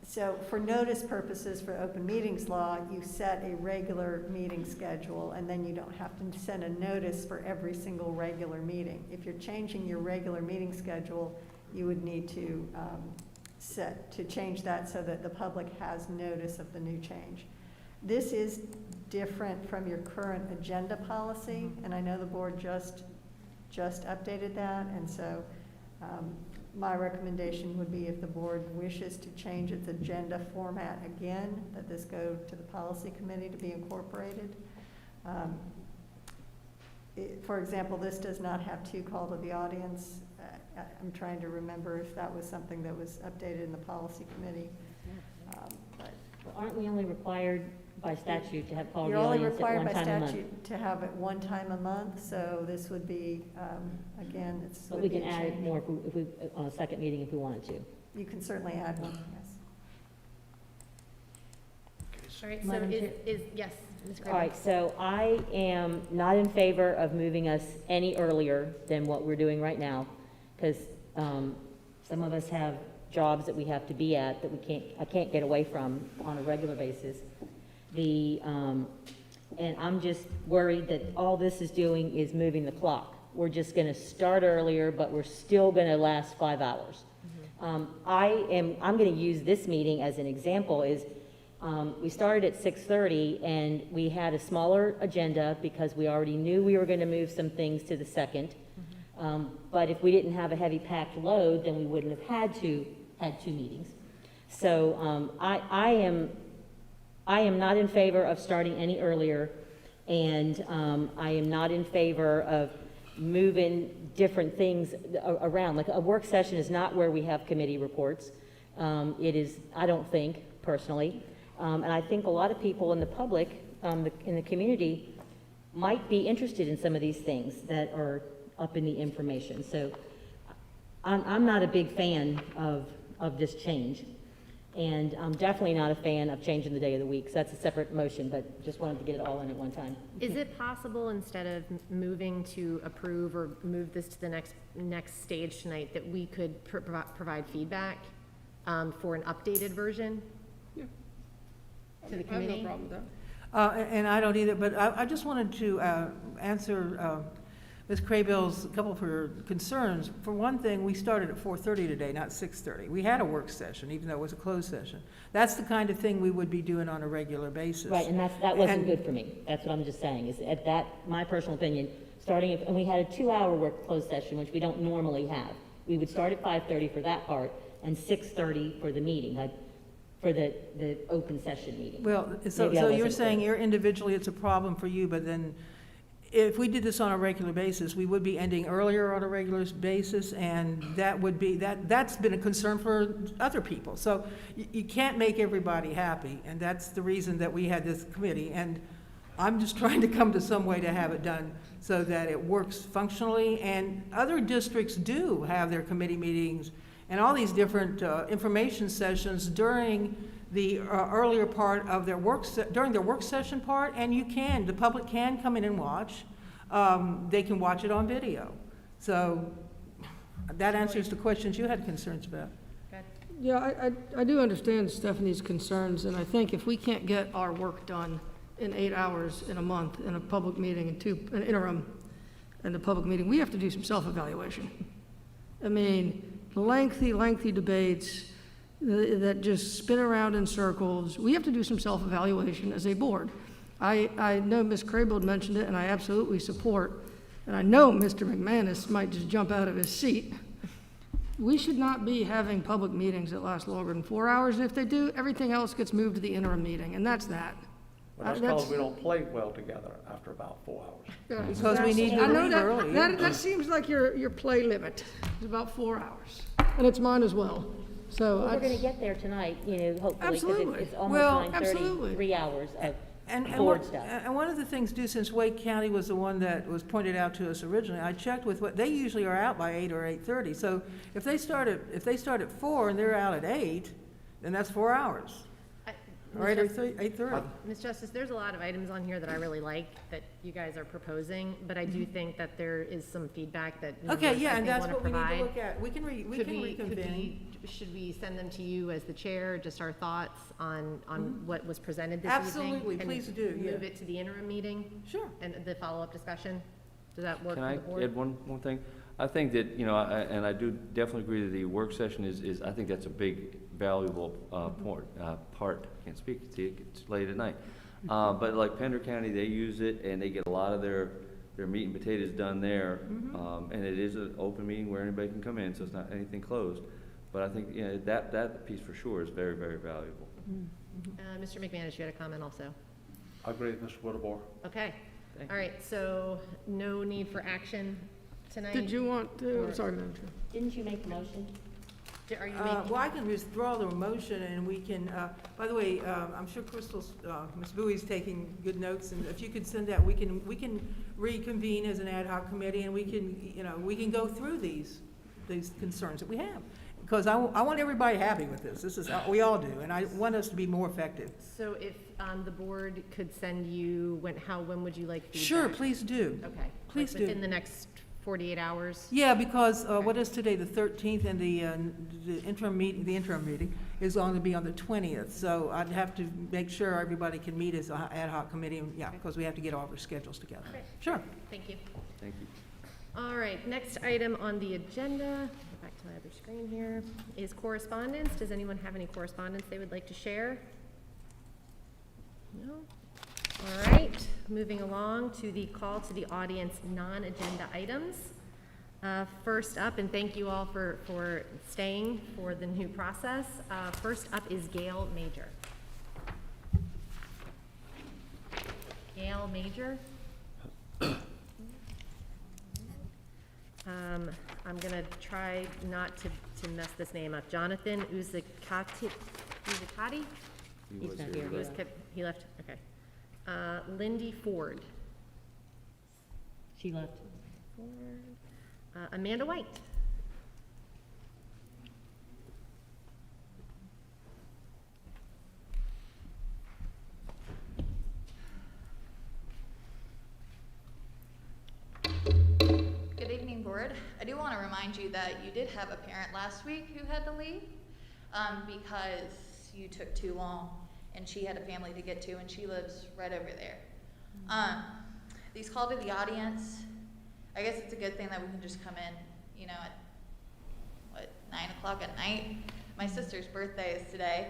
so for notice purposes for open meetings law, you set a regular meeting schedule, and then you don't have to send a notice for every single regular meeting. If you're changing your regular meeting schedule, you would need to change that so that the public has notice of the new change. This is different from your current agenda policy, and I know the board just updated that, and so my recommendation would be if the board wishes to change its agenda format again, that this go to the policy committee to be incorporated. For example, this does not have 2 call to the audience. I'm trying to remember if that was something that was updated in the policy committee. But Well, aren't we only required by statute to have called the you're only audience at required one by time a month? statute to have it 1 time a month, so this would be, again, it's. But would we be can a add it change. more if we, on a second meeting if we wanted to. You can certainly add one, yes. All right, so Madam Chair? yes, Ms. All right, so I am not in favor of moving us any earlier than what we're doing right now, because some of us have jobs that we have to be at that I can't get away from on a regular basis. And I'm just worried that all this is doing is moving the clock. We're just gonna start earlier, but we're still gonna last 5 hours. I'm gonna use this meeting as an example, we started at 6:30 and we had a smaller agenda because we already knew we were gonna move some things to the second. But if we didn't have a heavy packed load, then we wouldn't have had 2 meetings. So, I am not in favor of starting any earlier, and I am not in favor of moving different things around. Like a work session is not where we have committee reports. It is, I don't think, personally. And I think a lot of people in the public, in the community, might be interested in some of these things that are up in the information. So I'm not a big fan of this change. And I'm definitely not a fan of changing the day of the week. So that's a separate motion, but just wanted to get it all in at one time. Is it possible, instead of moving to approve or move this to the next stage tonight, that we could provide feedback for an updated version? Yeah. To the I have no committee? problem with that. And I don't either, but I just wanted to answer Ms. Craybill's, a couple of her concerns. For one thing, we started at 4:30 today, not 6:30. We had a work session, even though it was a closed session. That's the kind of thing we would be doing on a regular basis. Right, and that wasn't good for me. That's what I'm just saying, is at that, my personal opinion, and we had a 2-hour work closed session, which we don't normally have. We would start at 5:30 for that part, and 6:30 for the meeting, for the open session meeting. Well, so you're saying individually it's a problem for you, but then if we did this on a regular basis, we would be ending earlier on a regular basis, and that would be, that's been a concern for other people. So you can't make everybody happy, and that's the reason that we had this committee. And I'm just trying to come to some way to have it done so that it works functionally. And other districts do have their committee meetings and all these different information sessions during the earlier part of their during their work session part, and the public can come in and watch. They can watch it on video. So that answers the questions you had concerns about. Yeah, I do understand Stephanie's concerns, and I think if we can't get our work done in 8 hours in a month in a public meeting and an interim in the public meeting, we have to do some self-evaluation. I mean, lengthy debates that just spin around in circles. We have to do some self-evaluation as a board. I know Ms. Craybill mentioned it, and I absolutely support, and I know Mr. McManus might just jump out of his seat. We should not be having public meetings that last longer than 4 hours. If they do, everything else gets moved to the interim meeting, and that's that. Well, that's because we don't play well together after about 4 hours. Yeah, because we need to leave early. That seems like your play limit is about 4 hours, and it's mine as well. So Well, we're going to get there tonight, hopefully, because Absolutely. it's almost Well, 9:30, absolutely. 3 hours of And board stuff. And one of the things, too, since Wake County was the one that was pointed out to us originally, I checked with they usually are out by 8 or 8:30. So if they start at 4 and they're out at 8, then that's 4 hours. Or 8:30. Ms. Justice, there's a lot of items on here that I really like that you guys are proposing, but I do think that there is some feedback that Okay, members, yeah, I and think, that's wanna what we need to provide. look at. We can reconvene. Should we send them to you as the chair, just our thoughts on what was presented this evening? Absolutely, please do, yeah. Move it to the interim meeting? Sure. And the follow-up discussion? Does that work Can for I the board? add one thing? I think that, and I do definitely agree that the work session is I think that's a big, valuable part. Can't speak, see, it's late at night. But like Pender County, they use it, and they get a lot of their meat and potatoes done there. And it is an open meeting where anybody can come in, so it's not anything closed. But I think, that piece for sure is very, very valuable. Mr. McManus, you had a comment also? I agree with Mr. Whittemore. Okay. All right, so no need for action tonight? Did you want to, sorry, Madam Chair. Didn't you make the motion? Are you making? Well, I can withdraw the motion, and we can, by the way, I'm sure Crystal's, Ms. Bowie's taking good notes, and if you could send that, we can reconvene as an ad hoc committee, and we can go through these concerns that we have. Because I want everybody happy with this. This is, we all do, and I want us to be more effective. So if the board could send you, when would you like feedback? Sure, please do. Okay. Please do. Within the next 48 hours? Yeah, because what is today, the 13th, and the interim meeting is going to be on the 20th. So I'd have to make sure everybody can meet as an ad hoc committee, and because we have to get all of our schedules together. Okay. Sure. Thank you. Thank you. All right, next item on the agenda, go back to my other screen here, is correspondence. Does anyone have any correspondence they would like to share? No? All right, moving along to the call to the audience non-agenda items. First up, and thank you all for staying for the new process. First up is Gail Major. Gail Major. I'm gonna try not to mess this name up. Jonathan Uzakati? He's not here. He left, okay. Lindy Ford. She left. Ford. Amanda White. Good evening, board. I do want to remind you that you did have a parent last week who had to leave because you took too long, and she had a family to get to, and she lives right over there. These call to the audience, I guess it's a good thing that we can just come in, you know, at 9 o'clock at night. My sister's birthday is today,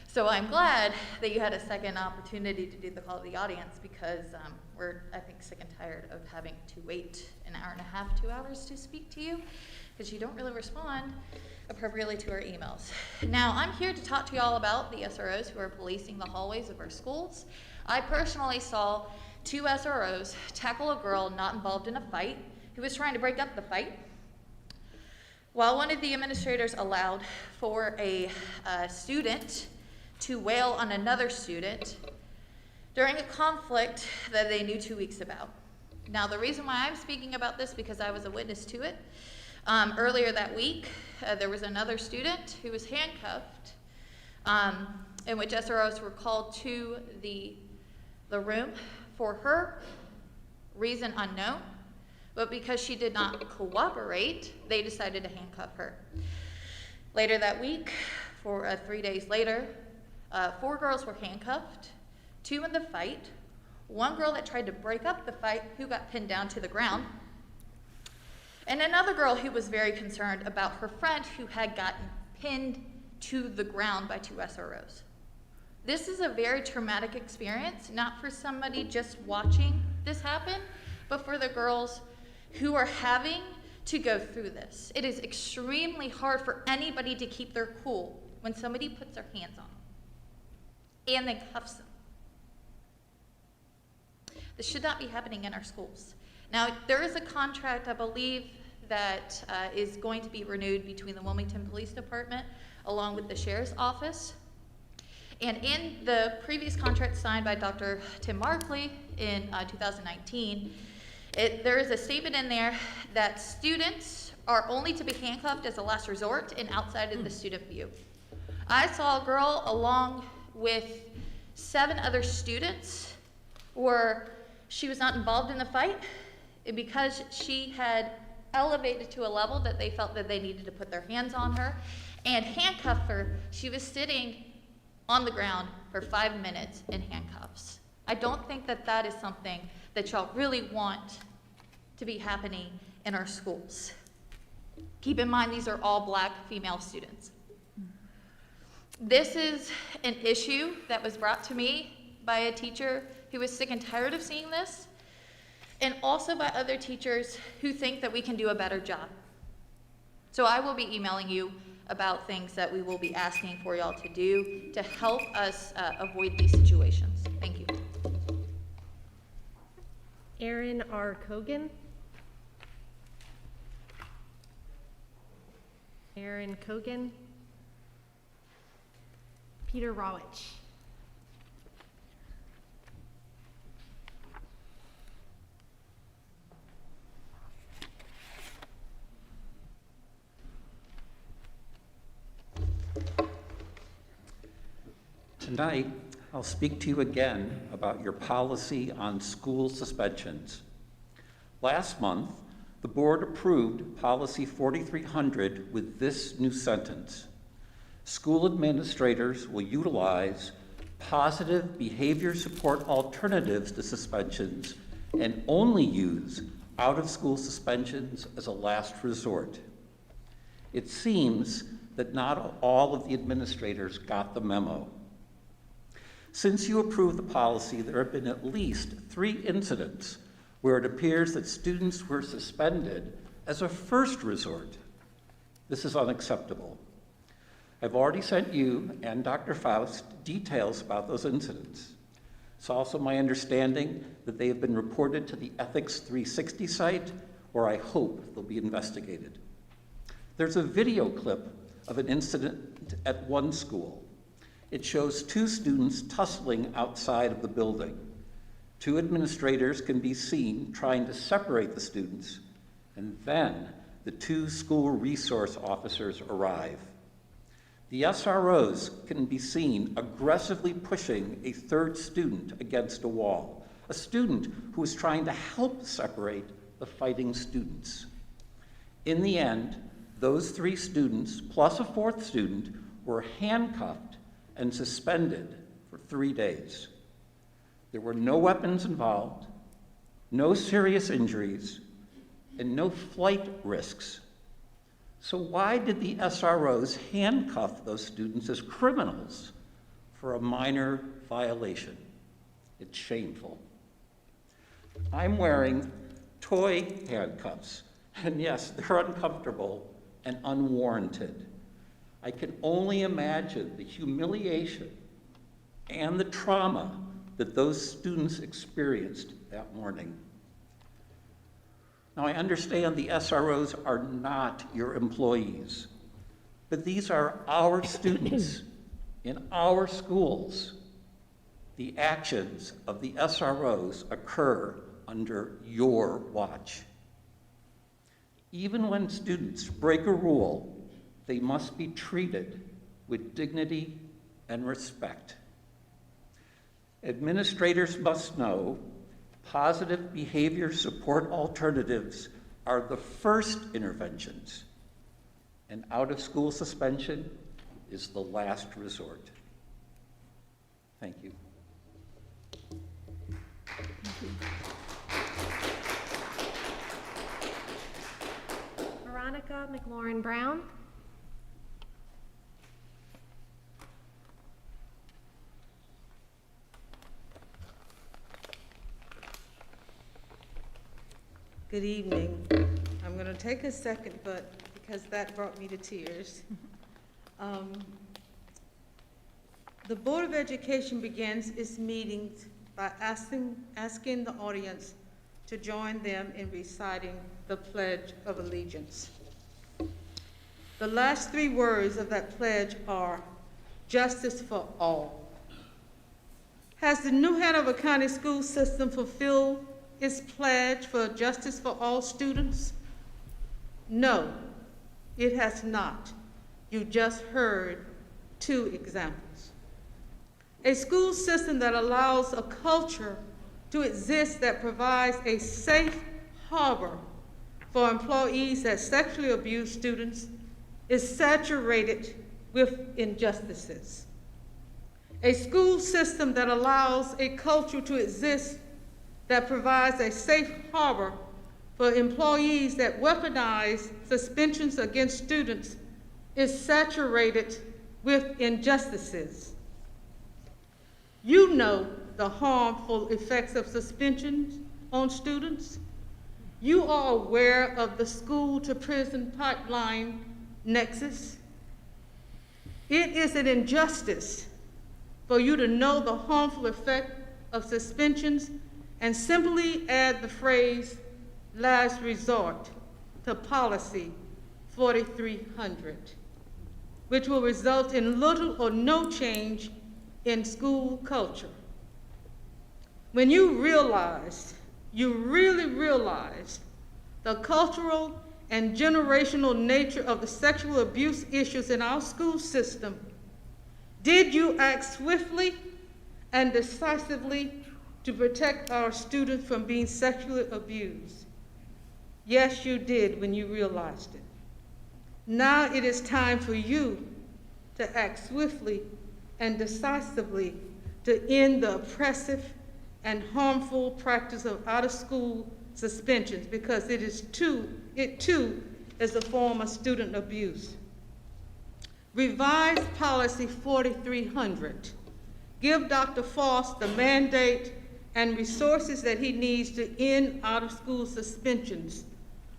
so I'm glad that you had a second opportunity to do the call to the audience, because we're, I think, sick and tired of having to wait an hour and a half, 2 hours to speak to you, because you don't really respond appropriately to our emails. Now, I'm here to talk to you all about the SROs who are policing the hallways of our schools. I personally saw 2 SROs tackle a girl not involved in a fight who was trying to break up the fight, while one of the administrators allowed for a student to wail on another student during a conflict that they knew 2 weeks about. Now, the reason why I'm speaking about this, because I was a witness to it. Earlier that week, there was another student who was handcuffed, in which SROs were called to the room for her, reason unknown, but because she did not cooperate, they decided to handcuff her. Later that week, 3 days later, 4 girls were handcuffed, 2 in the fight, 1 girl that tried to break up the fight who got pinned down to the ground, and another girl who was very concerned about her friend who had gotten pinned to the ground by 2 SROs. This is a very traumatic experience, not for somebody just watching this happen, but for the girls who are having to go through this. It is extremely hard for anybody to keep their cool when somebody puts their hands on them and then cuffs them. This should not be happening in our schools. Now, there is a contract, I believe, that is going to be renewed between the Wilmington Police Department along with the Sheriff's Office. And in the previous contract signed by Dr. Tim Markley in 2019, there is a statement in there that students are only to be handcuffed as a last resort and outside of the student view. I saw a girl along with 7 other students where she was not involved in the fight, and because she had elevated to a level that they felt that they needed to put their hands on her and handcuff her, she was sitting on the ground for 5 minutes in handcuffs. I don't think that that is something that y'all really want to be happening in our schools. Keep in mind, these are all Black female students. This is an issue that was brought to me by a teacher who was sick and tired of seeing this, and also by other teachers who think that we can do a better job. So I will be emailing you about things that we will be asking for y'all to do to help us avoid these situations. Thank you. Aaron R. Kogan. Aaron Kogan. Peter Rawich. Tonight, I'll speak to you again about your policy on school suspensions. Last month, the board approved policy 4300 with this new sentence: school administrators will utilize positive behavior support alternatives to suspensions and only use out-of-school suspensions as a last resort. It seems that not all of the administrators got the memo. Since you approved the policy, there have been at least 3 incidents where it appears that students were suspended as a first resort. This is unacceptable. I've already sent you and Dr. Faust details about those incidents. It's also my understanding that they have been reported to the Ethics 360 site, where I hope they'll be investigated. There's a video clip of an incident at one school. It shows two students tussling outside of the building. Two administrators can be seen trying to separate the students, and then the two school resource officers arrive. The SROs can be seen aggressively pushing a third student against a wall, a student who is trying to help separate the fighting students. In the end, those three students, plus a fourth student, were handcuffed and suspended for 3 days. There were no weapons involved, no serious injuries, and no flight risks. So why did the SROs handcuff those students as criminals for a minor violation? It's shameful. I'm wearing toy handcuffs, and yes, they're uncomfortable and unwarranted. I can only imagine the humiliation and the trauma that those students experienced that morning. Now, I understand the SROs are not your employees, but these are our students in our schools. The actions of the SROs occur under your watch. Even when students break a rule, they must be treated with dignity and respect. Administrators must know positive behavior support alternatives are the first interventions, and out-of-school suspension is the last resort. Thank you. Veronica McLaurin-Brown. Good evening. I'm going to take a second, but because that brought me to tears. The Board of Education begins its meetings by asking the audience to join them in reciting the Pledge of Allegiance. The last 3 words of that pledge are justice for all. Has the New Hanover County school system fulfilled its pledge for justice for all students? No, it has not. You just heard 2 examples. A school system that allows a culture to exist that provides a safe harbor for employees that sexually abuse students is saturated with injustices. A school system that allows a culture to exist that provides a safe harbor for employees that weaponize suspensions against students is saturated with injustices. You know the harmful effects of suspensions on students. You are aware of the school-to-prison pipeline nexus. It is an injustice for you to know the harmful effect of suspensions and simply add the phrase last resort to policy 4300, which will result in little or no change in school culture. When you really realized the cultural and generational nature of the sexual abuse issues in our school system, did you act swiftly and decisively to protect our students from being sexually abused? Yes, you did when you realized it. Now it is time for you to act swiftly and decisively to end the oppressive and harmful practice of out-of-school suspensions, because it too is a form of student abuse. Revise policy 4300. Give Dr. Foss the mandate and resources that he needs to end out-of-school suspensions.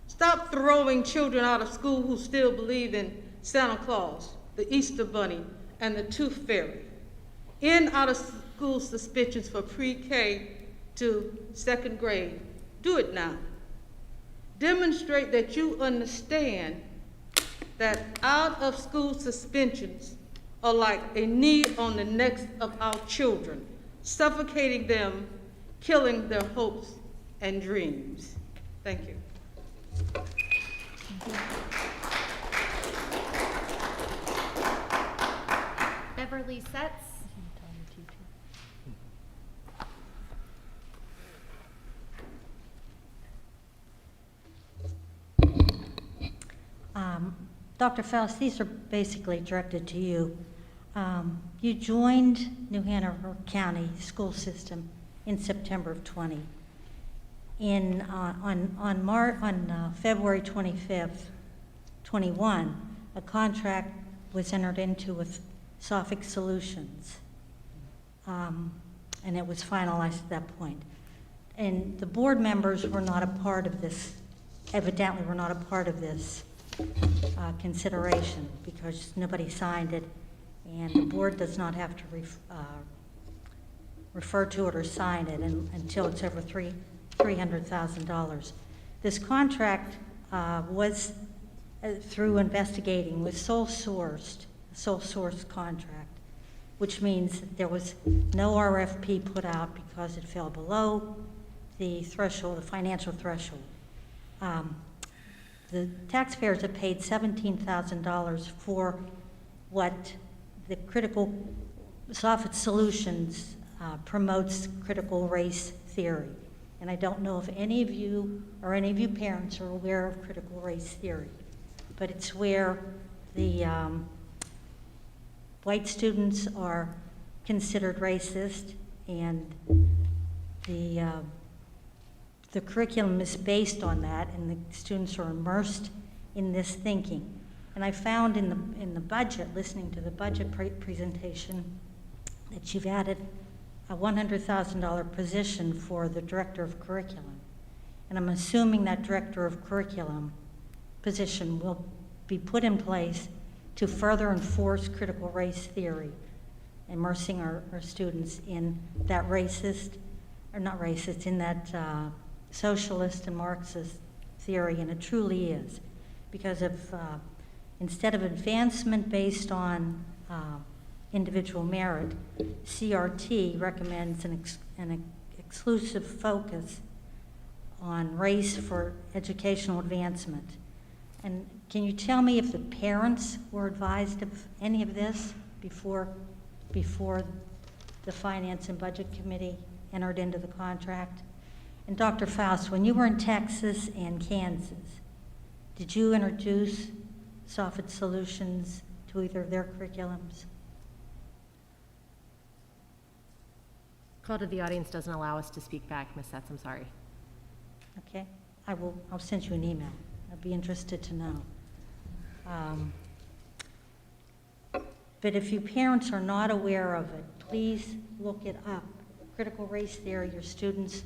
Stop throwing children out of school who still believe in Santa Claus, the Easter Bunny, and the Tooth Fairy. End school suspensions for pre-K to second grade. Do it now. Demonstrate that you understand that out-of-school suspensions are like a knee on the necks of our children, suffocating them, killing their hopes and dreams. Thank you. Beverly Setz. Dr. Faust, these are basically directed to you. You joined New Hanover County school system in September of 20. On February 25th, 21, a contract was entered into with Sophic Solutions, and it was finalized at that point. And the board members were not a part of this, evidently were not a part of this consideration because nobody signed it, and the board does not have to refer to it or sign it until it's over $300,000. This contract was, through investigating, was sole source contract, which means there was no RFP put out because it fell below the threshold, the financial threshold. The taxpayers have paid $17,000 for what the critical Sophic Solutions promotes critical race theory. And I don't know if any of you or any of you parents are aware of critical race theory, but it's where the white students are considered racist, and the curriculum is based on that, and the students are immersed in this thinking. And I found in the budget, listening to the budget presentation, that you've added a $100,000 position for the director of curriculum. And I'm assuming that director of curriculum position will be put in place to further enforce critical race theory, immersing our students in that racist, or not racist, in that socialist and Marxist theory, and it truly is. Because of, instead of advancement based on individual merit, CRT recommends an exclusive focus on race for educational advancement. And can you tell me if the parents were advised of any of this before the Finance and Budget Committee entered into the contract? And Dr. Faust, when you were in Texas and Kansas, did you introduce Sophic Solutions to either of their curriculums? Call to the audience doesn't allow us to speak back, Ms. Setz, I'm sorry. Okay, I'll send you an email. I'd be interested to know. But if you parents are not aware of it, please look it up. Critical race theory, your students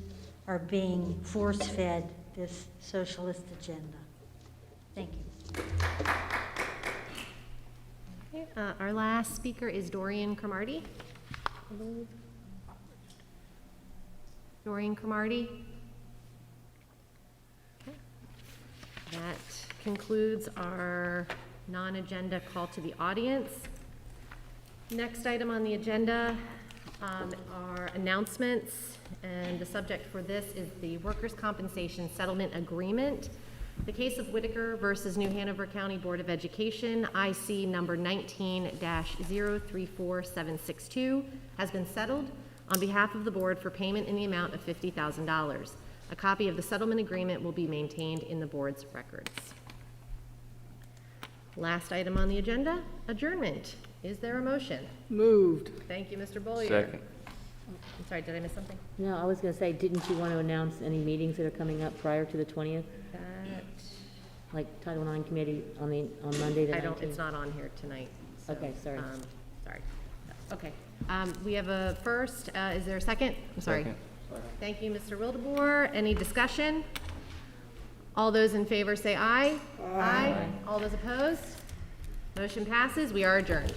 are being force-fed this socialist agenda. Thank you. Okay, our last speaker is Dorian Cromartie, I believe. Dorian Cromartie. Okay. That concludes our non-agenda call to the audience. Next item on the agenda are announcements, and the subject for this is the Workers' Compensation Settlement Agreement. The case of Whitaker versus New Hanover County Board of Education, IC number 19-034762, has been settled on behalf of the board for payment in the amount of $50,000. A copy of the settlement agreement will be maintained in the board's records. Last item on the agenda, adjournment. Is there a motion? Moved. Thank you, Mr. Bollier. Second. I'm sorry, did I miss something? No, I was going to say, didn't you want to announce any meetings that are coming up prior to the 20th? Like Title IX committee on Monday the 19th? It's not on here tonight. So, Okay, sorry. Sorry. Okay. We have a first. Is there a second? I'm sorry. Second. Thank you, Mr. Wildeboer. Any discussion? All those in favor say aye. Aye. All those opposed? Motion passes. We are adjourned.